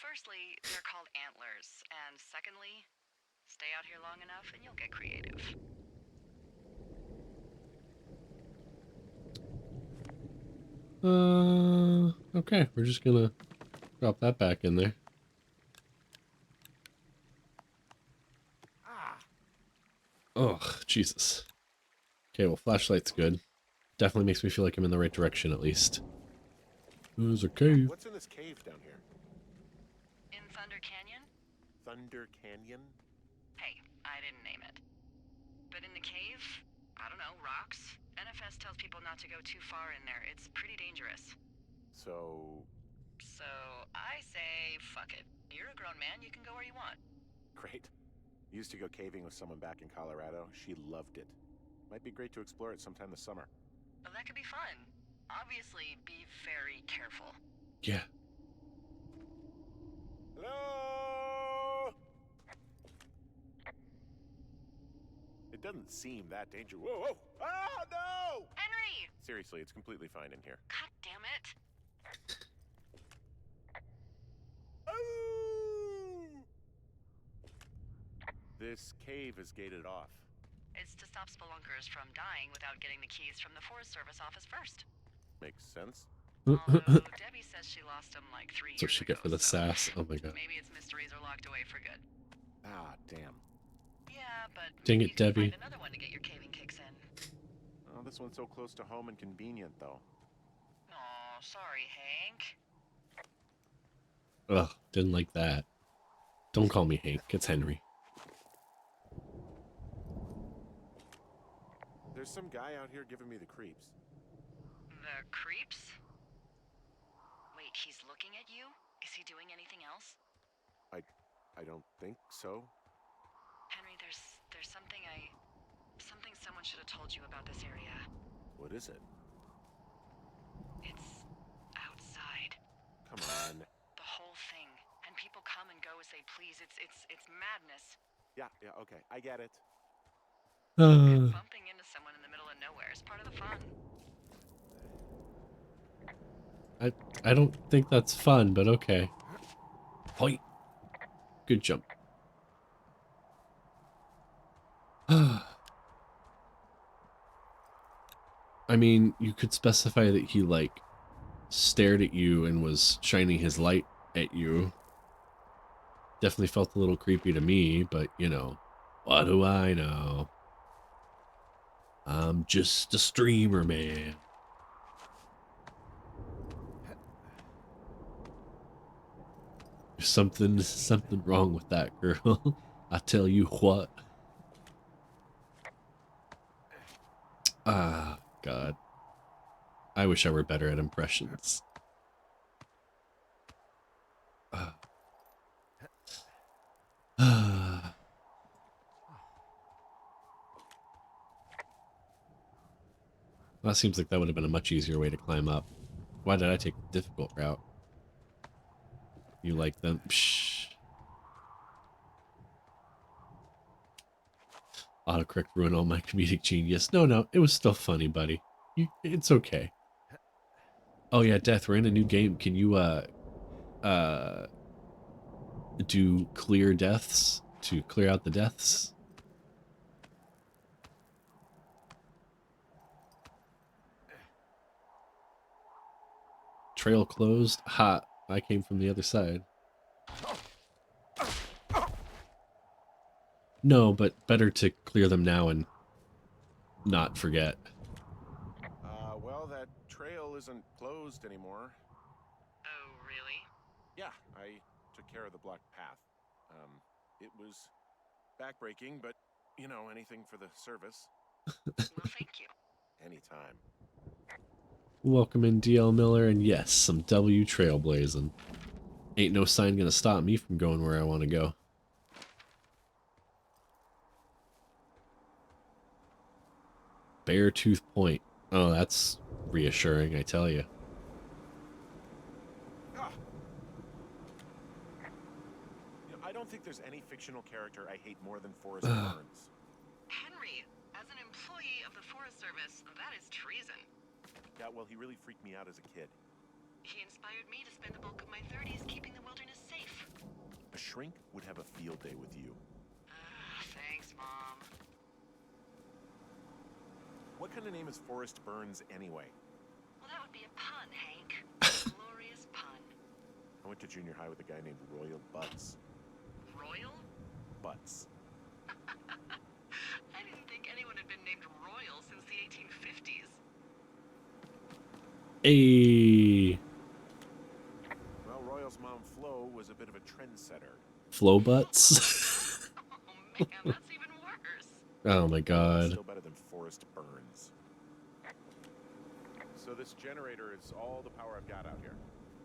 S4: Firstly, they're called antlers, and secondly, stay out here long enough and you'll get creative.
S1: Okay, we're just gonna drop that back in there. Oh, Jesus. Okay, well, flashlight's good. Definitely makes me feel like I'm in the right direction, at least. There's a cave.
S2: What's in this cave down here?
S4: In Thunder Canyon?
S2: Thunder Canyon?
S4: Hey, I didn't name it. But in the cave, I don't know, rocks. NFS tells people not to go too far in there. It's pretty dangerous.
S2: So,
S4: So I say, fuck it. You're a grown man, you can go where you want.
S2: great. Used to go caving with someone back in Colorado. She loved it. Might be great to explore it sometime this summer.
S4: Well, that could be fun. Obviously, be very careful.
S1: Yeah.
S2: Hello? It doesn't seem that dangerous. Whoa, whoa! Ah, no!
S4: Henry!
S2: Seriously, it's completely fine in here.
S4: God damn it.
S2: Oh! This cave is gated off.
S4: It's to stop spelunkers from dying without getting the keys from the Forest Service office first.
S2: Makes sense.
S4: Although Debbie says she lost them like 3
S1: That's what
S4: years
S1: she
S4: ago.
S1: get for the sass. Oh my god.
S4: Maybe its mysteries are locked away for good.
S2: Ah, damn.
S4: Yeah, but
S1: Dang
S4: maybe
S1: it,
S4: you can
S1: Debbie.
S4: find another one to get your caving kicks in.
S2: Oh, this one's so close to home and convenient, though.
S4: Aw, sorry, Hank.
S1: Ugh, didn't like that. Don't call me Hank. It's Henry.
S2: There's some guy out here giving me the creeps.
S4: The creeps? Wait, he's looking at you? Is he doing anything else?
S2: I don't think so.
S4: Henry, there's something someone should have told you about this area.
S2: What is it?
S4: It's outside.
S2: Come on.
S4: The whole thing. And people come and go as they please. It's madness.
S2: Yeah, okay. I get it.
S4: Bumping into someone in the middle of nowhere is part of the fun.
S1: I don't think that's fun, but okay. Hoi. Good jump. I mean, you could specify that he, like, stared at you and was shining his light at you. Definitely felt a little creepy to me, but, you know, what do I know? I'm just a streamer, man. There's something wrong with that girl. I tell you what. Ah, God. I wish I were better at impressions. That seems like that would have been a much easier way to climb up. Why did I take the difficult route? You like them? Psh. Autocorrect ruined all my comedic genius. No, it was still funny, buddy. It's okay. Oh yeah, Death, we're in a new game. Can you do clear deaths to clear out the deaths? trail closed. Ha! I came from the other side. No, but better to clear them now and not forget.
S2: Well, that trail isn't closed anymore.
S4: Oh, really?
S2: Yeah, I took care of the blocked path. It was backbreaking, but, you know, anything for the service.
S4: Well, thank you.
S2: Anytime.
S1: Welcome in, DL Miller, and yes, some W trailblazing. Ain't no sign gonna stop me from going where I want to go. Beartooth Point. Oh, that's reassuring, I tell you.
S2: Ah. You know, I don't think there's any fictional character I hate more than Forrest Burns.
S4: Henry, as an employee of the Forest Service, that is treason.
S2: Yeah, well, he really freaked me out as a kid.
S4: He inspired me to spend the bulk of my 30s keeping the wilderness safe.
S2: A shrink would have a field day with you.
S4: Thanks, Mom.
S2: What kind of name is Forrest Burns anyway?
S4: Well, that would be a pun, Hank. Glorious pun.
S2: I went to junior high with a guy named Royal Butts.
S4: Royal?
S2: Butts.
S4: I didn't think anyone had been named Royal since the 1850s.
S1: Hey,
S2: Well, Royal's mom, Flo, was a bit of a trendsetter.
S1: Flow Butts.
S4: Oh, man, that's even worse.
S1: Oh my god.
S2: Still better than Forrest Burns. So this generator is all the power I've got out here.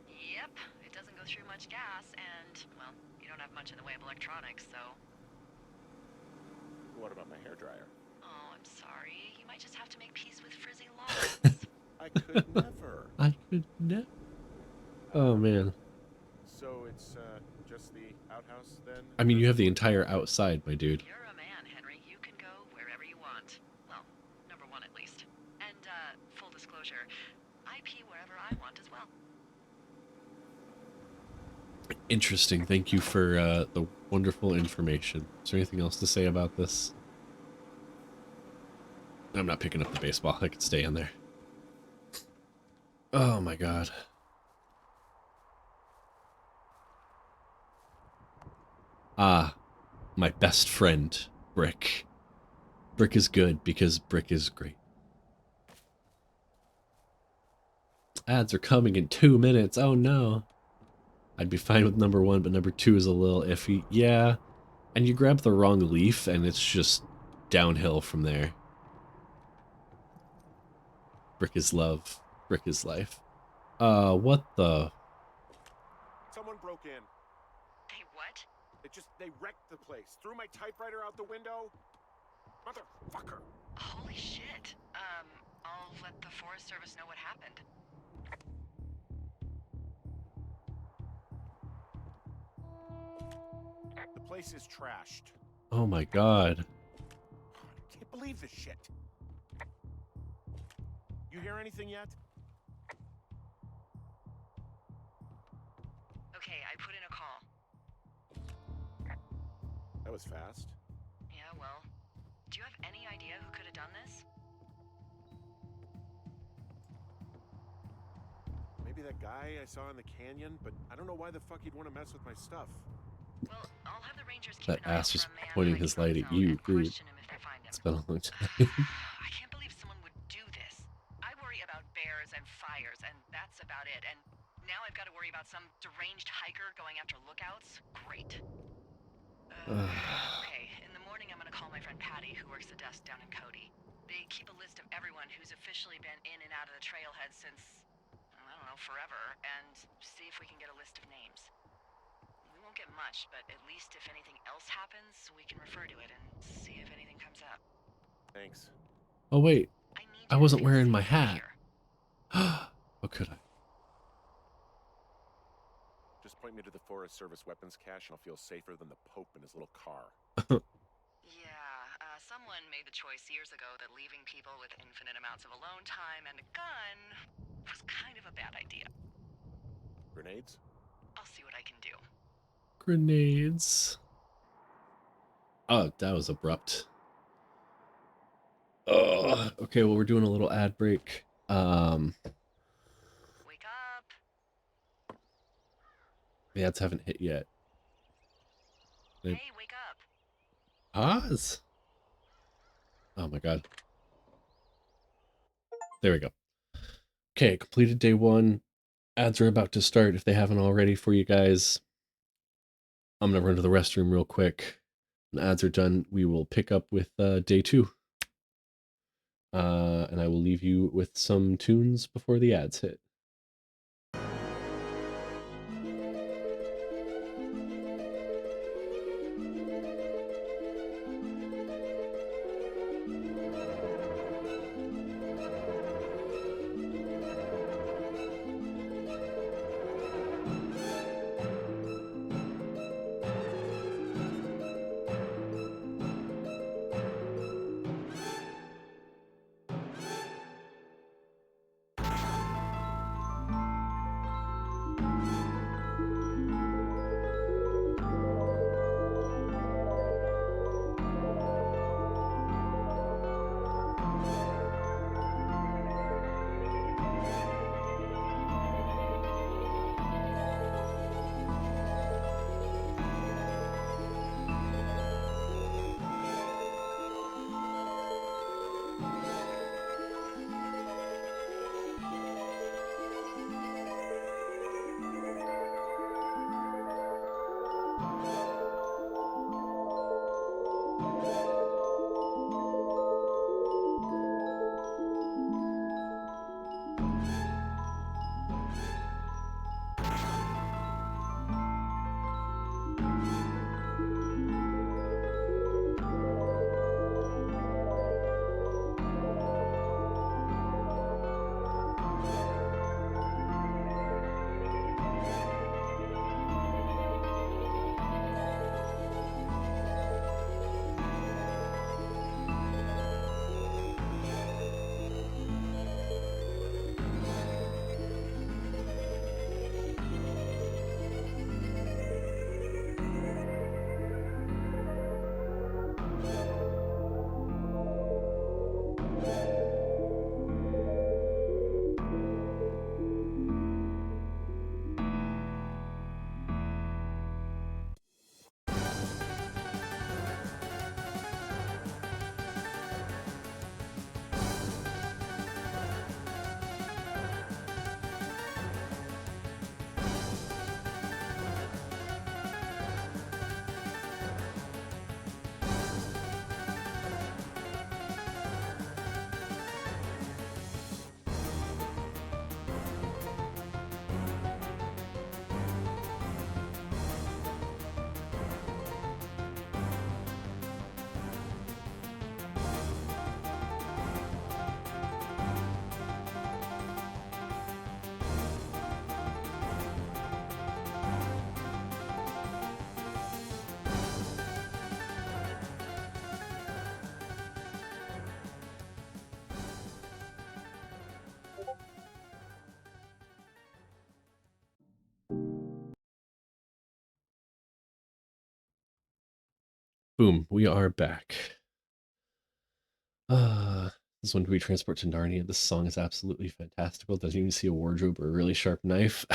S4: Yep, it doesn't go through much gas, and, well, you don't have much in the way of electronics, so...
S2: What about my hairdryer?
S4: Oh, I'm sorry. You might just have to make peace with frizzy lawns.
S2: I could never.
S1: I could never. Oh man.
S2: So it's just the outhouse then?
S1: I mean, you have the entire outside, my dude.
S4: You're a man, Henry. You can go wherever you want. Well, number one at least. And, full disclosure, I pee wherever I want as well.
S1: Interesting. Thank you for the wonderful information. Is there anything else to say about this? I'm not picking up the baseball. I could stay in there. Oh my god. Ah, my best friend, Brick. Brick is good because Brick is great. Ads are coming in 2 minutes. Oh no. I'd be fine with number 1, but number 2 is a little iffy. Yeah, and you grab the wrong leaf and it's just downhill from there. Brick is love. Brick is life. What the?
S2: Someone broke in.
S4: Hey, what?
S2: They wrecked the place. Threw my typewriter out the window. Motherfucker.
S4: Holy shit. I'll let the Forest Service know what happened.
S2: The place is trashed.
S1: Oh my god.
S2: I can't believe this shit. You hear anything yet?
S4: Okay, I put in a call.
S2: That was fast.
S4: Yeah, well, do you have any idea who could have done this?
S2: Maybe that guy I saw in the canyon, but I don't know why the fuck he'd want to mess with my stuff.
S4: Well, I'll have the Rangers keep
S1: That
S4: an eye out
S1: ass
S4: for
S1: just
S4: a man
S1: pointing
S4: hiking
S1: his
S4: on
S1: light
S4: his
S1: at
S4: own
S1: you,
S4: and
S1: dude.
S4: question him if they find him.
S1: It's been a long time.
S4: I can't believe someone would do this. I worry about bears and fires, and that's about it. And now I've got to worry about some deranged hiker going after lookouts? Great. Okay, in the morning I'm gonna call my friend Patty, who works the desk down in Cody. They keep a list of everyone who's officially been in and out of the trailhead since, I don't know, forever, and see if we can get a list of names. We won't get much, but at least if anything else happens, we can refer to it and see if anything comes up.
S2: Thanks.
S1: Oh wait,
S4: I need
S1: I
S4: you to
S1: wasn't
S4: feel
S1: wearing
S4: safe
S1: my
S4: out
S1: hat.
S4: here.
S1: What could I?
S2: Just point me to the Forest Service weapons cache and I'll feel safer than the Pope in his little car.
S4: Yeah, someone made the choice years ago that leaving people with infinite amounts of alone time and a gun was kind of a bad idea.
S2: Grenades?
S4: I'll see what I can do.
S1: Grenades. Oh, that was abrupt. Oh, okay, well, we're doing a little ad break.
S4: Wake up.
S1: The ads haven't hit yet. They
S4: Hey, wake up.
S1: pause. Oh my god. There we go. Okay, completed day 1. Ads are about to start if they haven't already for you guys. I'm gonna run to the restroom real quick. When ads are done, we will pick up with day 2. And I will leave you with some tunes before the ads hit. Boom, we are back. This one, Do We Transport to Narnia? This song is absolutely fantastical. Doesn't even see a wardrobe or a really sharp knife.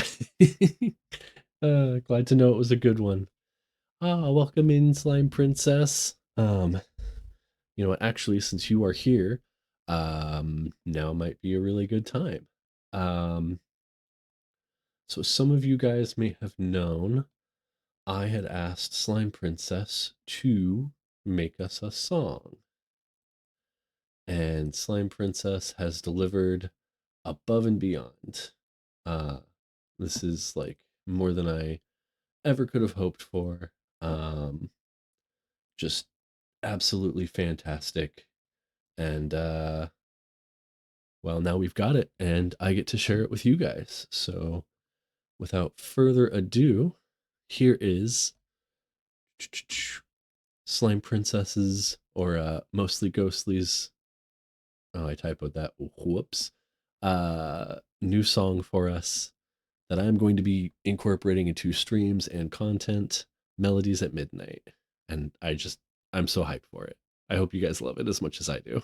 S1: Glad to know it was a good one. Welcome in, Slime Princess. You know what? Actually, since you are here, now might be a really good time. So some of you guys may have known I had asked Slime Princess to make us a song. And Slime Princess has delivered above and beyond. Uh, this is like more than I ever could have hoped for. Just absolutely fantastic. And well, now we've got it, and I get to share it with you guys. So without further ado, here is Slime Princess's, or mostly Ghostly's, oh, I typoed that, whoops, new song for us that I'm going to be incorporating into streams and content, Melodies at Midnight. And I'm so hyped for it. I hope you guys love it as much as I do.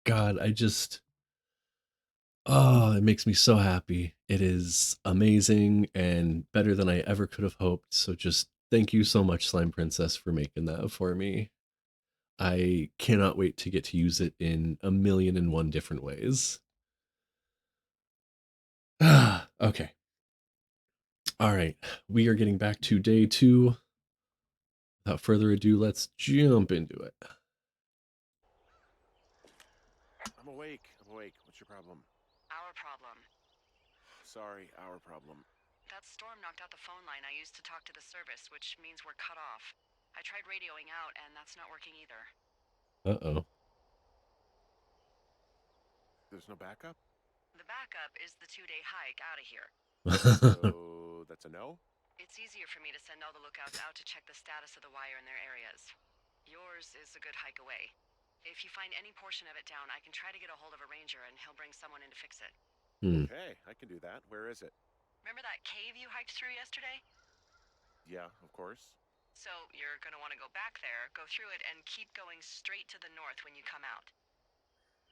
S1: God, oh, it makes me so happy. It is amazing and better than I ever could have hoped. So just thank you so much, Slime Princess, for making that for me. I cannot wait to get to use it in a million and one different ways. Okay. All right. We are getting back to day 2. Without further ado, let's jump into it.
S2: I'm awake. I'm awake. What's your problem?
S4: Our problem.
S2: Sorry, our problem.
S4: That storm knocked out the phone line I used to talk to the service, which means we're cut off. I tried radioing out, and that's not working either.
S1: Uh-oh.
S2: There's no backup?
S4: The backup is the 2-day hike out of here.
S2: So that's a no?
S4: It's easier for me to send all the lookouts out to check the status of the wire in their areas. Yours is a good hike away. If you find any portion of it down, I can try to get a hold of a ranger and he'll bring someone in to fix it.
S2: Okay, I can do that. Where is it?
S4: Remember that cave you hiked through yesterday?
S2: Yeah, of course.
S4: So you're gonna want to go back there, go through it, and keep going straight to the north when you come out.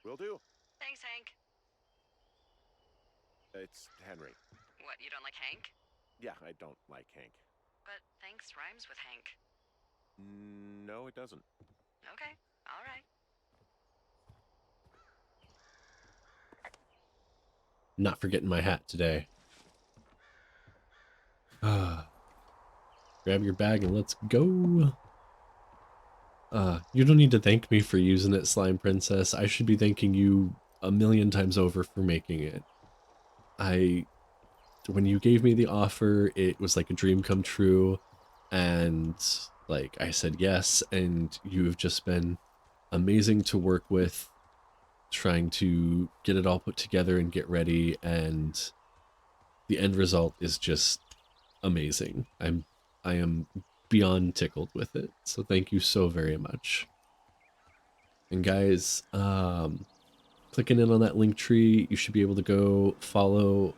S2: Will do.
S4: Thanks, Hank.
S2: It's Henry.
S4: What, you don't like Hank?
S2: Yeah, I don't like Hank.
S4: But thanks rhymes with Hank.
S2: No, it doesn't.
S4: Okay, all right.
S1: Not forgetting my hat today. Grab your bag and let's go. You don't need to thank me for using it, Slime Princess. I should be thanking you a million times over for making it. When you gave me the offer, it was like a dream come true. And like I said yes, and you have just been amazing to work with, trying to get it all put together and get ready, and the end result is just amazing. I am beyond tickled with it. So thank you so very much. And guys, clicking in on that link tree, you should be able to go follow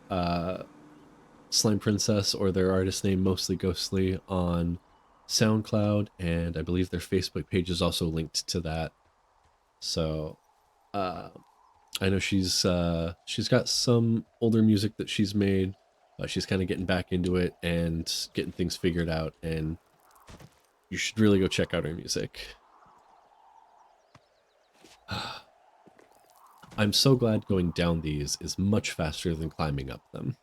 S1: Slime Princess or their artist name Mostly Ghostly on SoundCloud, and I believe their Facebook page is also linked to that. So I know she's got some older music that she's made. She's kind of getting back into it and getting things figured out, and you should really go check out her music. I'm so glad going down these is much faster than climbing up them.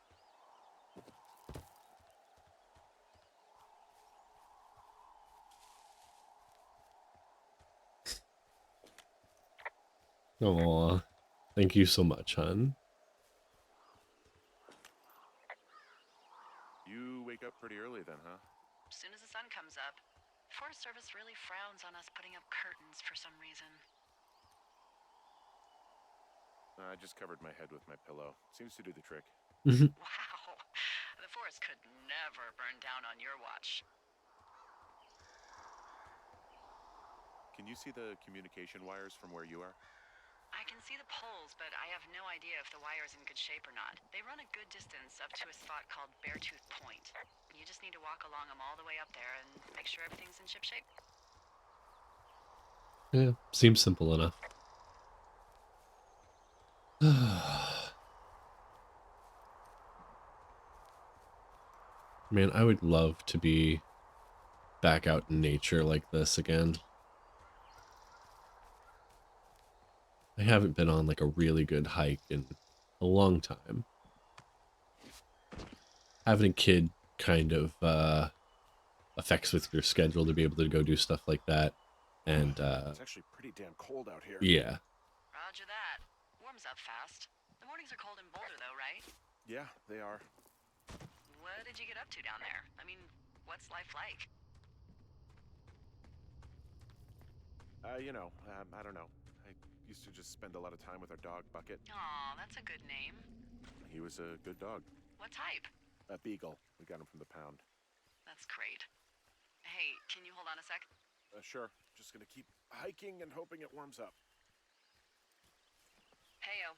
S1: Aw, thank you so much, hon.
S2: You wake up pretty early then, huh?
S4: As soon as the sun comes up. Forest Service really frowns on us putting up curtains for some reason.
S2: I just covered my head with my pillow. Seems to do the trick.
S4: Wow. The forest could never burn down on your watch.
S2: Can you see the communication wires from where you are?
S4: I can see the poles, but I have no idea if the wire's in good shape or not. They run a good distance up to a spot called Beartooth Point. You just need to walk along them all the way up there and make sure everything's in ship shape.
S1: Yeah, seems simple enough. Man, I would love to be back out in nature like this again. I haven't been on like a really good hike in a long time. Having a kid kind of affects with your schedule to be able to go do stuff like that. And
S2: it's actually pretty damn cold out here.
S1: yeah.
S4: Roger that. Warms up fast. The mornings are cold in Boulder though, right?
S2: Yeah, they are.
S4: What did you get up to down there? I mean, what's life like?
S2: I don't know. I used to just spend a lot of time with our dog, Bucket.
S4: Aw, that's a good name.
S2: He was a good dog.
S4: What type?
S2: A beagle. We got him from the pound.
S4: That's great. Hey, can you hold on a sec?
S2: Sure. Just gonna keep hiking and hoping it warms up.
S4: Heyo.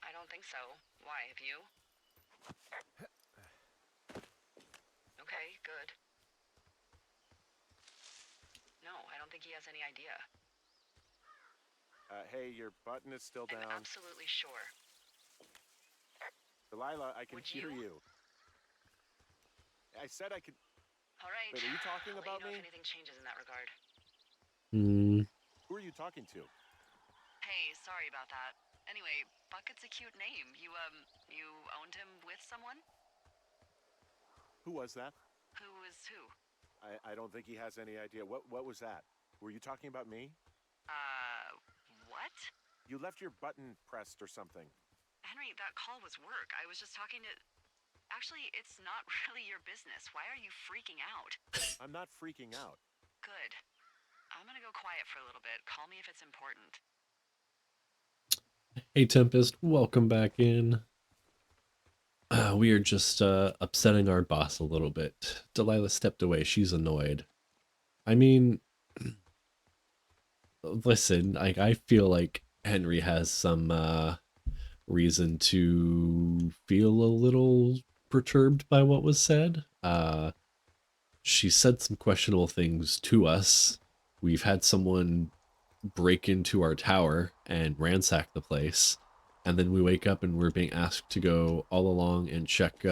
S4: I don't think so. Why, have you? Okay, good. No, I don't think he has any idea.
S2: Hey, your button is still
S4: I'm
S2: down.
S4: absolutely sure.
S2: Delilah, I can
S4: Would
S2: hear
S4: you?
S2: you. I said I could.
S4: All right.
S2: Wait, are you talking
S4: I'll let
S2: about
S4: you know if
S2: me?
S4: anything changes in that regard.
S1: Hmm.
S2: Who are you talking to?
S4: Hey, sorry about that. Anyway, Bucket's a cute name. You owned him with someone?
S2: Who was that?
S4: Who is who?
S2: I don't think he has any idea. What was that? Were you talking about me?
S4: What?
S2: You left your button pressed or something.
S4: Henry, that call was work. I was just talking to. Actually, it's not really your business. Why are you freaking out?
S2: I'm not freaking out.
S4: Good. I'm gonna go quiet for a little bit. Call me if it's important.
S1: Hey, Tempest, welcome back in. We are just upsetting our boss a little bit. Delilah stepped away. She's annoyed. I mean, listen, like I feel like Henry has some reason to feel a little perturbed by what was said. She said some questionable things to us. We've had someone break into our tower and ransack the place. And then we wake up and we're being asked to go all along and check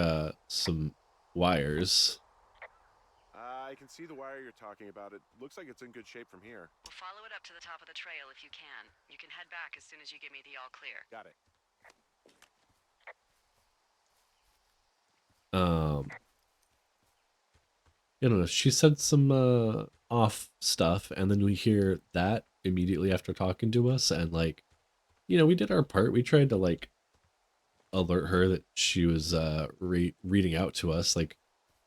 S1: some wires.
S2: I can see the wire you're talking about. It looks like it's in good shape from here.
S4: We'll follow it up to the top of the trail if you can. You can head back as soon as you give me the all clear.
S2: Got it.
S1: I don't know. She said some off stuff, and then we hear that immediately after talking to us, and like, we did our part. We tried to like alert her that she was reading out to us. Like,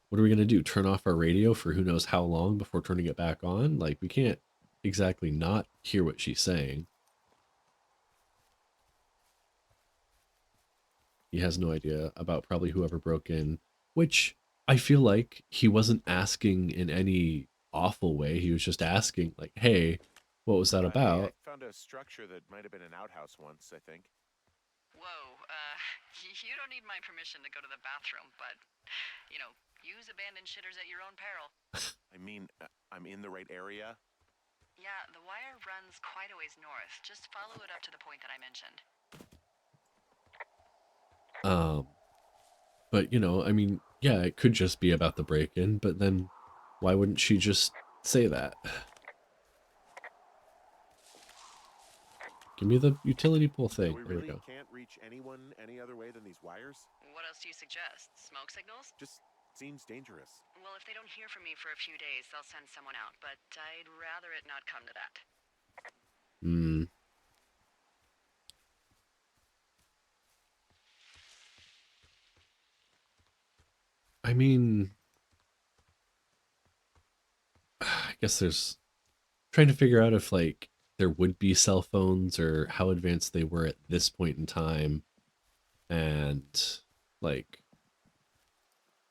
S1: what are we gonna do? Turn off our radio for who knows how long before turning it back on? Like, we can't exactly not hear what she's saying. He has no idea about probably whoever broke in, which I feel like he wasn't asking in any awful way. He was just asking, like, hey, what was that
S2: Hey, I
S1: about?
S2: found a structure that might have been an outhouse once, I think.
S4: Whoa, you don't need my permission to go to the bathroom, but, use abandoned shitters at your own peril.
S2: I mean, I'm in the right area.
S4: Yeah, the wire runs quite a ways north. Just follow it up to the point that I mentioned.
S1: But I mean, yeah, it could just be about the break-in, but then why wouldn't she just say that? Give me the utility pole
S2: So
S1: thing.
S2: we
S1: There we
S2: really
S1: go.
S2: can't reach anyone any other way than these wires?
S4: What else do you suggest? Smoke signals?
S2: Just seems dangerous.
S4: Well, if they don't hear from me for a few days, they'll send someone out, but I'd rather it not come to that.
S1: I mean, I guess there's trying to figure out if like there would be cell phones or how advanced they were at this point in time, and like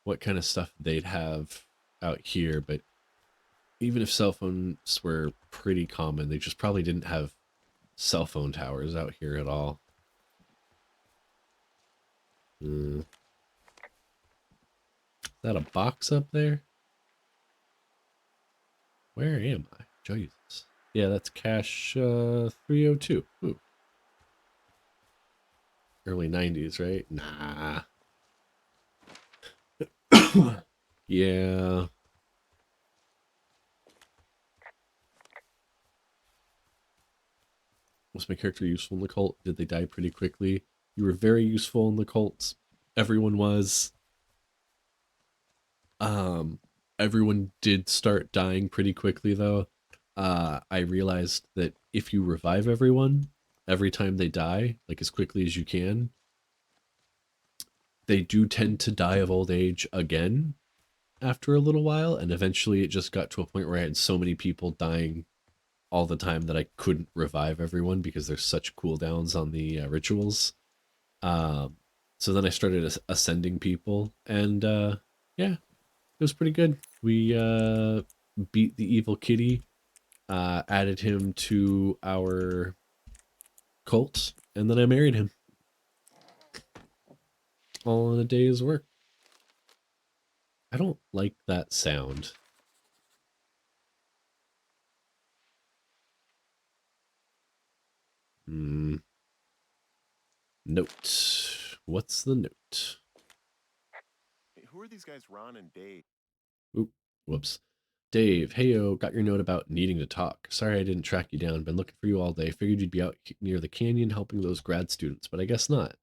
S1: what kind of stuff they'd have out here. But even if cell phones were pretty common, they just probably didn't have cell phone towers out here at all. Is that a box up there? Where am I? Jesus. Yeah, that's cache 302. Ooh. Early 90s, right? Nah. Yeah. Was my character useful in the cult? Did they die pretty quickly? You were very useful in the cult. Everyone was. Um, Everyone did start dying pretty quickly though. I realized that if you revive everyone every time they die, like as quickly as you can, they do tend to die of old age again after a little while, and eventually it just got to a point where I had so many people dying all the time that I couldn't revive everyone because there's such cooldowns on the rituals. Um, so then I started ascending people, and yeah, it was pretty good. We beat the evil kitty, added him to our cult, and then I married him. All in a day's work. I don't like that sound. Hmm. Note. What's the note?
S2: Hey, who are these guys, Ron and Dave?
S1: Oop. Whoops. Dave, heyo, got your note about needing to talk. Sorry I didn't track you down. Been looking for you all day. Figured you'd be out near the canyon helping those grad students, but I guess not.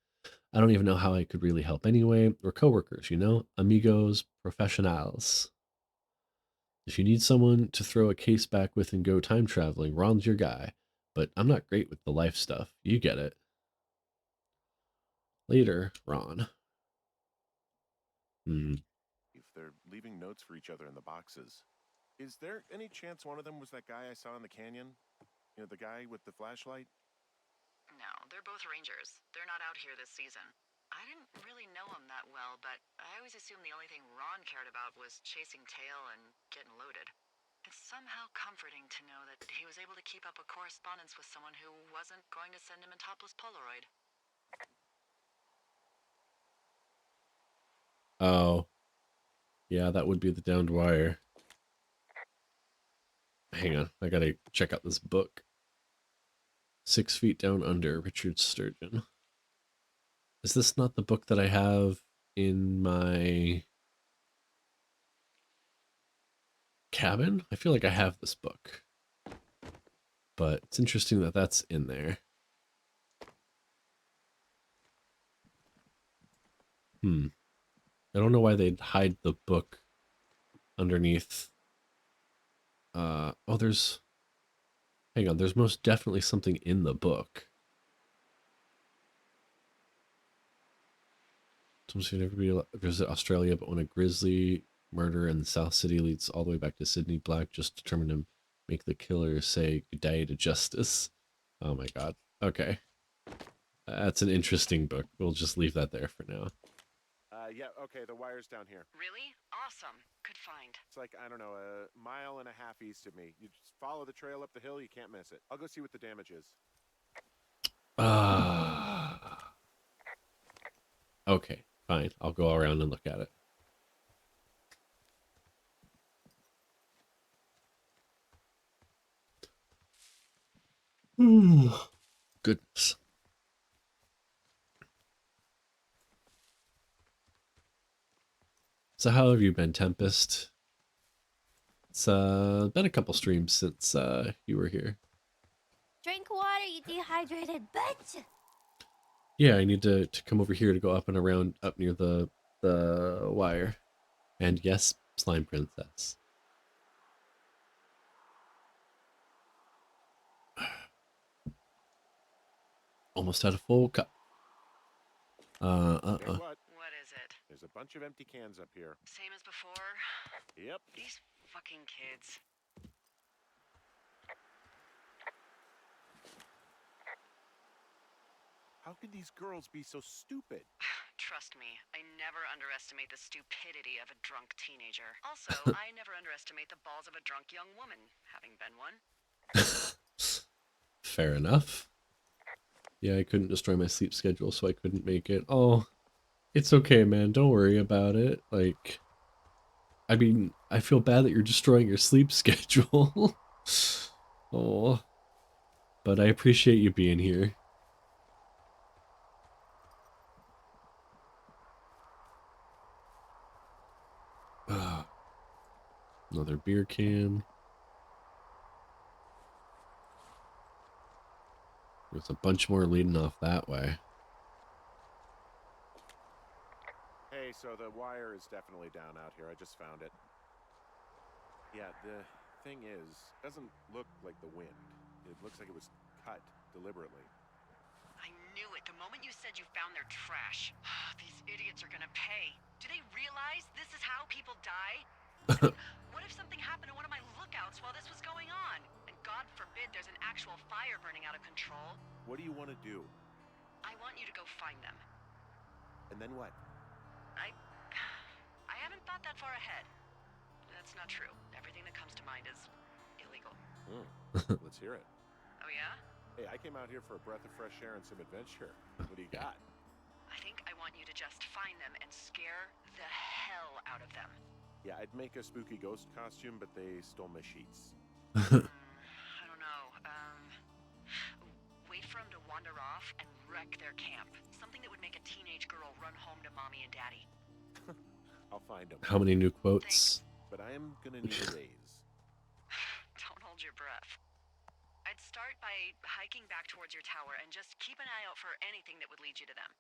S1: I don't even know how I could really help anyway. We're coworkers, you know? Amigos, professionals. If you need someone to throw a case back with and go time traveling, Ron's your guy. But I'm not great with the life stuff. You get it. Later, Ron. Hmm.
S2: If they're leaving notes for each other in the boxes. Is there any chance one of them was that guy I saw in the canyon? You know, the guy with the flashlight?
S4: No, they're both rangers. They're not out here this season. I didn't really know him that well, but I always assumed the only thing Ron cared about was chasing tail and getting loaded. It's somehow comforting to know that he was able to keep up a correspondence with someone who wasn't going to send him a topless Polaroid.
S1: Oh. Yeah, that would be the downed wire. Hang on, I gotta check out this book. 6 Feet Down Under, Richard Sturgeon. Is this not the book that I have in my cabin? I feel like I have this book. But it's interesting that that's in there. I don't know why they'd hide the book underneath. Oh, hang on, there's most definitely something in the book. Everybody visit Australia, but when a grisly murder in the South City leads all the way back to Sydney, Black just determined to make the killer say good day to justice. Oh my god. Okay. That's an interesting book. We'll just leave that there for now.
S2: Yeah, okay, the wire's down here.
S4: Really? Awesome. Good find.
S2: It's like, I don't know, a mile and a half east of me. You just follow the trail up the hill, you can't miss it. I'll go see what the damage is.
S1: Okay, fine. I'll go around and look at it. Goodness. So how have you been, Tempest? It's been a couple streams since you were here.
S3: Drink water, you dehydrated bitch.
S1: Yeah, I need to come over here to go up and around up near the wire. And yes, Slime Princess. Almost had a full cup.
S2: Guess what?
S4: What is it?
S2: There's a bunch of empty cans up here.
S4: Same as before?
S2: Yep.
S4: These fucking kids.
S2: How could these girls be so stupid?
S4: Trust me, I never underestimate the stupidity of a drunk teenager. Also, I never underestimate the balls of a drunk young woman, having been one.
S1: Fair enough. Yeah, I couldn't destroy my sleep schedule, so I couldn't make it. Oh, it's okay, man. Don't worry about it. Like, I mean, I feel bad that you're destroying your sleep schedule. Oh, but I appreciate you being here. Another beer can. There's a bunch more leading off that way.
S2: Hey, so the wire is definitely down out here. I just found it. Yeah, the thing is, it doesn't look like the wind. It looks like it was cut deliberately.
S4: I knew it the moment you said you found their trash. These idiots are gonna pay. Do they realize this is how people die? I mean, what if something happened to one of my lookouts while this was going on? And God forbid there's an actual fire burning out of control.
S2: What do you want to do?
S4: I want you to go find them.
S2: And then what?
S4: I haven't thought that far ahead. That's not true. Everything that comes to mind is illegal.
S2: Let's hear it.
S4: Oh yeah?
S2: Hey, I came out here for a breath of fresh air and some adventure. What do you got?
S4: I think I want you to just find them and scare the hell out of them.
S2: Yeah, I'd make a spooky ghost costume, but they stole my sheets.
S4: I don't know. Wait for them to wreck their camp. Something that would make a teenage girl run home to mommy and daddy.
S2: I'll find them.
S1: How many new
S4: Thanks.
S1: quotes?
S2: But I am gonna need a raise.
S4: Don't hold your breath. I'd start by hiking back towards your tower and just keep an eye out for anything that would lead you to them.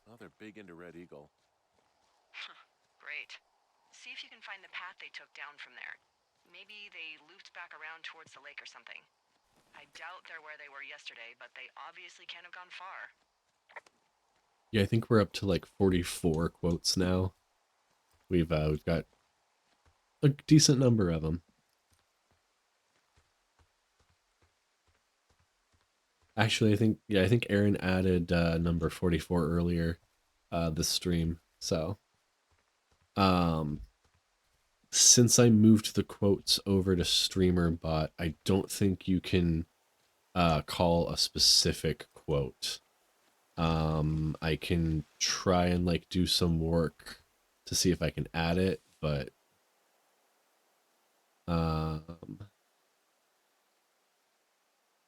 S2: Oh, they're big into Red Eagle.
S4: Great. See if you can find the path they took down from there. Maybe they looped back around towards the lake or something. I doubt they're where they were yesterday, but they obviously can't have gone far.
S1: Yeah, I think we're up to like 44 quotes now. We've got a decent number of them. Actually, I think Aaron added number 44 earlier this stream. So, since I moved the quotes over to StreamerBot, I don't think you can call a specific quote. I can try and like do some work to see if I can add it, but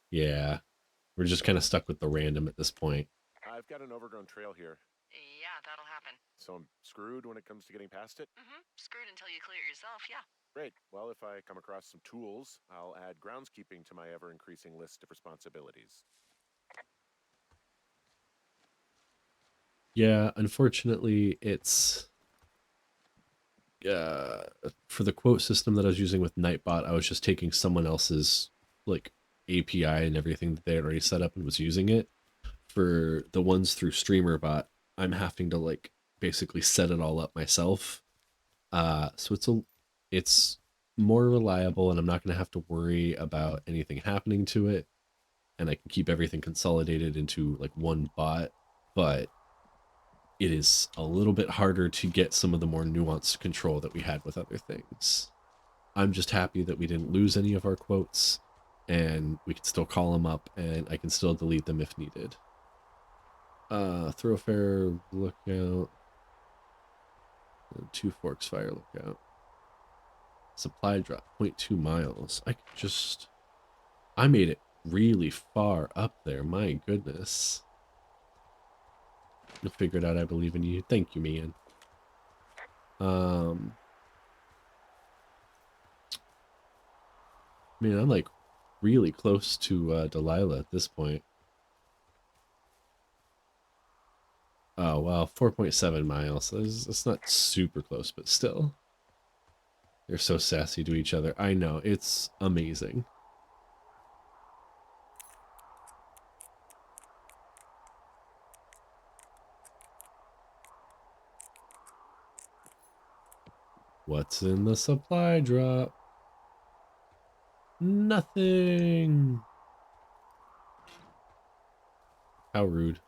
S1: yeah, we're just kind of stuck with the random at this point.
S2: I've got an overgrown trail here,
S4: Yeah, that'll happen.
S2: so I'm screwed when it comes to getting past it.
S4: Screwed until you clear it yourself, yeah.
S2: Great. Well, if I come across some tools, I'll add groundskeeping to my ever-increasing list of responsibilities.
S1: Yeah, unfortunately, it's for the quote system that I was using with Nightbot, I was just taking someone else's like API and everything that they had already set up and was using it. For the ones through StreamerBot, I'm having to like basically set it all up myself. So it's more reliable, and I'm not going to have to worry about anything happening to it, and I can keep everything consolidated into like one bot. But it is a little bit harder to get some of the more nuanced control that we had with other things. I'm just happy that we didn't lose any of our quotes, and we can still call them up, and I can still delete them if needed. Thoroughfare lookout, Two Forks fire lookout, supply drop 0.2 miles. I made it really far up there. My goodness. You'll figure it out. I believe in you. Thank you, man. Man, I'm like really close to Delilah at this point. Oh, wow, 4.7 miles. That's not super close, but still. They're so sassy to each other. I know, it's amazing. What's in the supply drop? Nothing. How rude.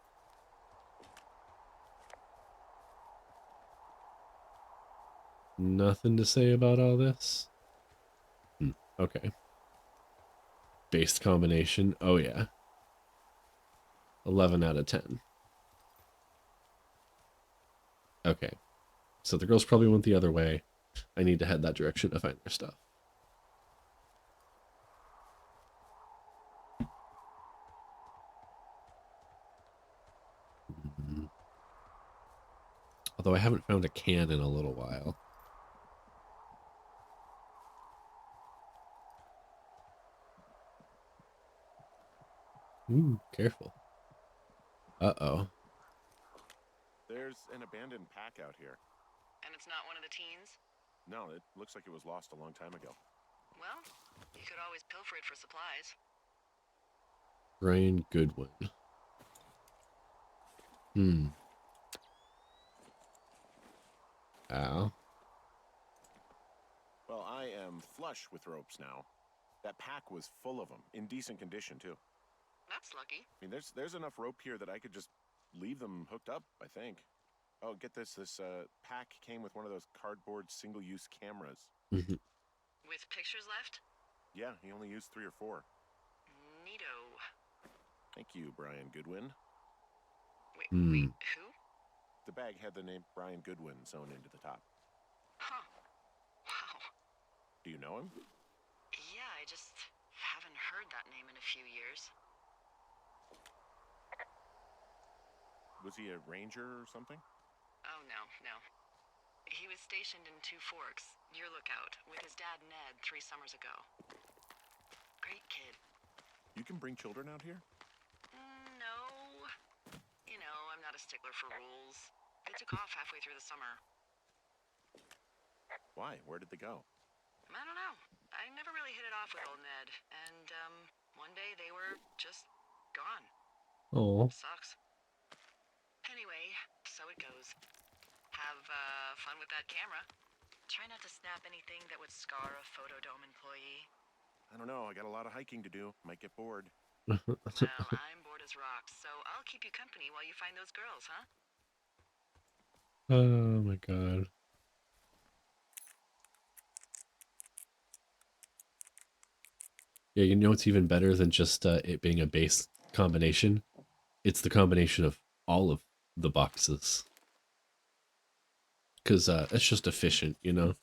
S1: Nothing to say about all this? Okay. Based combination. Oh, yeah. 11 out of 10. Okay. So the girls probably went the other way. I need to head that direction to find their stuff. Although I haven't found a can in a little while. Ooh, careful. Uh-oh.
S2: There's an abandoned pack out here.
S4: And it's not one of the teens?
S2: No, it looks like it was lost a long time ago.
S4: Well, you could always pilfer it for supplies.
S1: Brian Goodwin. Ow.
S2: Well, I am flush with ropes now. That pack was full of them, in decent condition too.
S4: That's lucky.
S2: I mean, there's enough rope here that I could just leave them hooked up, I think. Oh, get this. This pack came with one of those cardboard single-use cameras.
S4: With pictures left?
S2: Yeah, he only used 3 or 4.
S4: Neato.
S2: Thank you, Brian Goodwin.
S4: Wait, who?
S2: The bag had the name Brian Goodwin sewn into the top.
S4: Huh. Wow.
S2: Do you know him?
S4: Yeah, I just haven't heard that name in a few years.
S2: Was he a ranger or something?
S4: Oh, no. He was stationed in Two Forks, your lookout, with his dad Ned 3 summers ago. Great kid.
S2: You can bring children out here?
S4: No. You know, I'm not a stickler for rules. They took off halfway through the summer.
S2: Why? Where did they go?
S4: I don't know. I never really hit it off with old Ned. And, one day they were just gone.
S1: Oh,
S4: Sucks. Anyway, so it goes. Have, fun with that camera. Try not to snap anything that would scar a Photodome employee.
S2: I don't know. I got a lot of hiking to do. Might get bored.
S4: Well, I'm bored as rocks, so I'll keep you company while you find those girls, huh?
S1: oh my god. Yeah, you know what's even better than just it being a base combination? It's the combination of all of the boxes. Because it's just efficient, you know?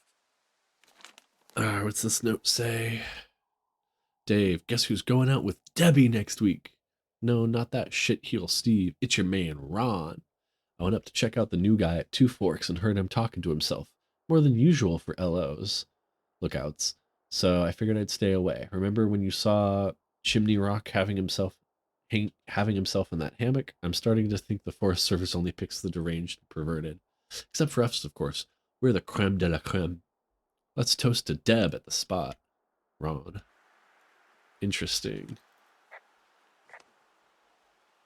S1: What's this note say? Dave, guess who's going out with Debbie next week? No, not that shitheel Steve. It's your man, Ron. I went up to check out the new guy at Two Forks and heard him talking to himself. More than usual for LOs. Lookouts. So I figured I'd stay away. Remember when you saw Chimney Rock having himself in that hammock? I'm starting to think the Forest Service only picks the deranged and perverted. Except for us, of course. We're the creme de la creme. Let's toast to Deb at the spot. Ron. Interesting.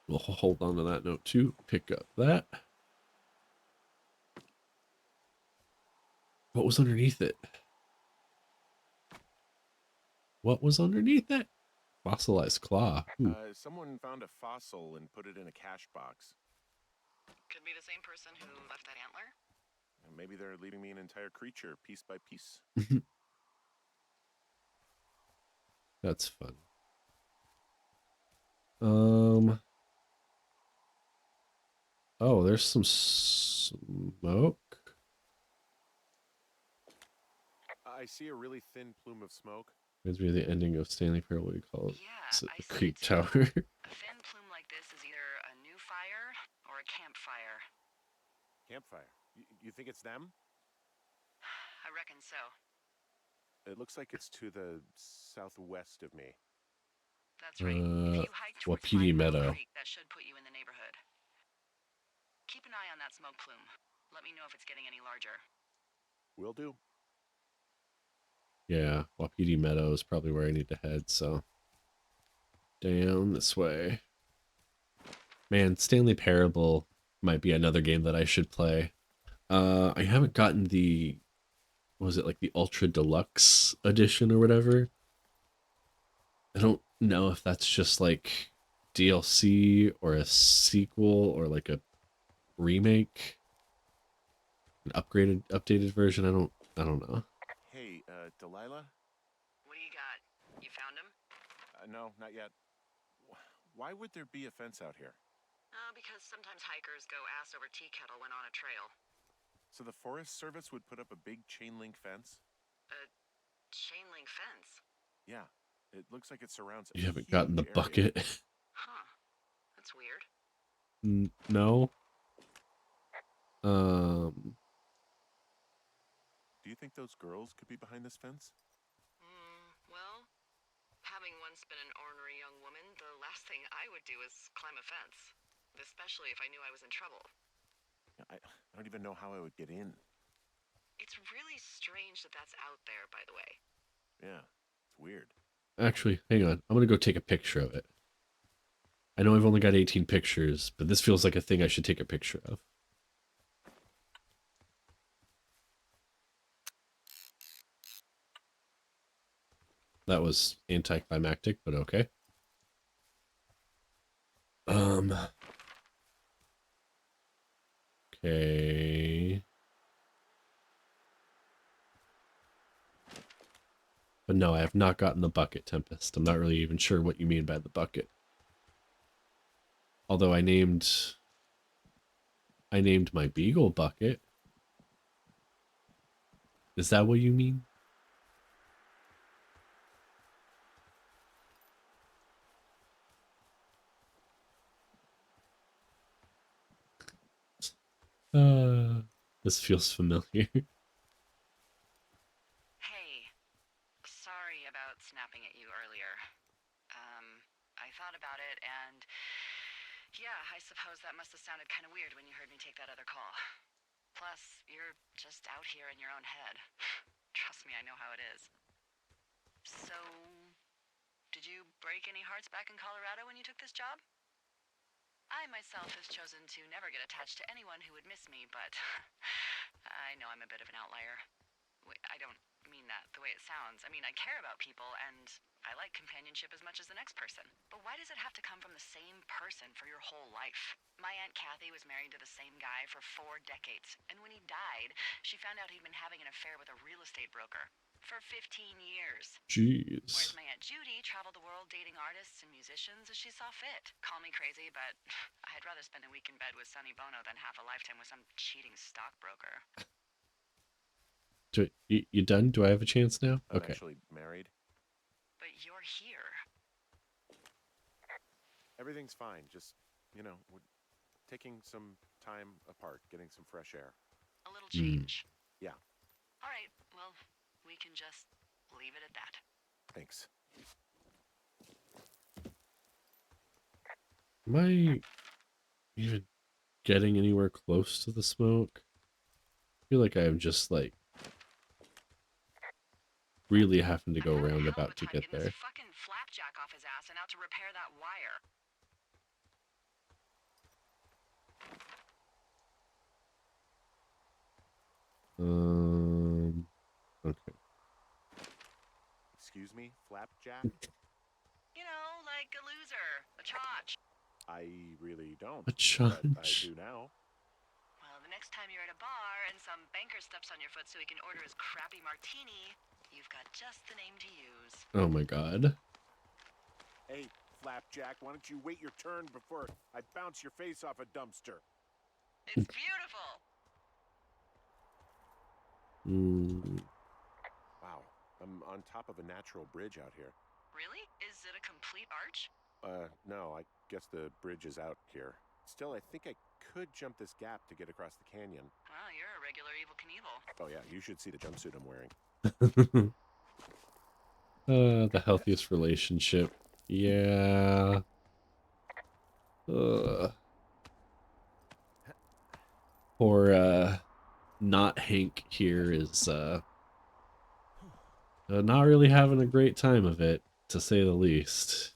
S1: We'll hold on to that note too. Pick up that. What was underneath it? What was underneath it? Fossilized claw. Ooh.
S2: Someone found a fossil and put it in a cash box.
S4: Could be the same person who left that antler.
S2: Maybe they're leaving me an entire creature, piece by piece.
S1: That's fun. Oh, there's some smoke.
S2: I see a really thin plume of smoke.
S1: Reminds me of the ending of Stanley Parable. What do you call it?
S4: Yeah,
S1: Is it
S4: I
S1: the
S4: see
S1: Creep
S4: it too.
S1: Tower?
S4: A thin plume like this is either a new fire or a campfire.
S2: Campfire. You think it's them?
S4: I reckon so.
S2: It looks like it's to the southwest of me.
S4: That's right. If you hike towards
S1: Wapiti
S4: Pine Mountain
S1: Meadow.
S4: Creek, that should put you in the neighborhood. Keep an eye on that smoke plume. Let me know if it's getting any larger.
S2: Will do.
S1: Yeah, Wapiti Meadow is probably where I need to head, so down this way. Man, Stanley Parable might be another game that I should play. I haven't gotten the, was it like the Ultra Deluxe edition or whatever? I don't know if that's just like DLC or a sequel or like a remake, an updated version. I don't know.
S2: Hey, Delilah?
S4: What do you got? You found him?
S2: No, not yet. Why would there be a fence out here?
S4: Because sometimes hikers go ass over tea kettle when on a trail.
S2: So the Forest Service would put up a big chain link fence?
S4: A chain link fence?
S2: Yeah. It looks like it surrounds a
S1: You haven't gotten the
S2: huge area.
S1: bucket.
S4: Huh. That's weird.
S1: No.
S2: Do you think those girls could be behind this fence?
S4: Well, having once been an ornery young woman, the last thing I would do is climb a fence. Especially if I knew I was in trouble.
S2: I don't even know how I would get in.
S4: It's really strange that that's out there, by the way.
S2: Yeah, it's weird.
S1: Actually, hang on. I'm gonna go take a picture of it. I know I've only got 18 pictures, but this feels like a thing I should take a picture of. That was anticlimactic, but okay. Okay. But no, I have not gotten the bucket, Tempest. I'm not really even sure what you mean by the bucket. Although I named my beagle bucket. Is that what you mean? This feels familiar.
S4: Hey, sorry about snapping at you earlier. I thought about it, and yeah, I suppose that must have sounded kind of weird when you heard me take that other call. Plus, you're just out here in your own head. Trust me, I know how it is. So, did you break any hearts back in Colorado when you took this job? I myself have chosen to never get attached to anyone who would miss me, but I know I'm a bit of an outlier. I don't mean that the way it sounds. I mean, I care about people, and I like companionship as much as the next person. But why does it have to come from the same person for your whole life? My Aunt Kathy was married to the same guy for 4 decades, and when he died, she found out he'd been having an affair with a real estate broker for 15 years. Whereas
S1: Jeez.
S4: my Aunt Judy traveled the world dating artists and musicians as she saw fit. Call me crazy, but I'd rather spend a week in bed with Sonny Bono than half a lifetime with some cheating stockbroker.
S1: You done? Do I have a chance now?
S2: I'm
S1: Okay.
S2: actually married.
S4: But you're here.
S2: Everything's fine. Just, we're taking some time apart, getting some fresh air.
S4: A little change.
S2: Yeah,
S4: All right, well, we can just leave it at that.
S2: thanks.
S1: Am I even getting anywhere close to the smoke? I feel like I'm just like really having to go
S4: I'm having a hell of
S1: roundabout
S4: a
S1: to
S4: time
S1: get
S4: getting
S1: there.
S4: this fucking flapjack off his ass and out to repair that wire.
S1: Okay.
S2: Excuse me, Flapjack?
S4: You know, like a loser, a chotch.
S2: I really don't.
S1: A
S2: But I
S1: chunch.
S2: do now.
S4: Well, the next time you're at a bar and some banker steps on your foot so he can order his crappy martini, you've got just the name to use.
S1: Oh my god.
S2: Hey, Flapjack, why don't you wait your turn before I bounce your face off a dumpster?
S4: It's beautiful.
S2: Wow, I'm on top of a natural bridge out here.
S4: Really? Is it a complete arch?
S2: No, I guess the bridge is out here. Still, I think I could jump this gap to get across the canyon.
S4: Well, you're a regular Evel Knievel.
S2: Oh yeah, you should see the jumpsuit I'm wearing.
S1: The healthiest relationship. Yeah. Poor not Hank here is not really having a great time of it, to say the least.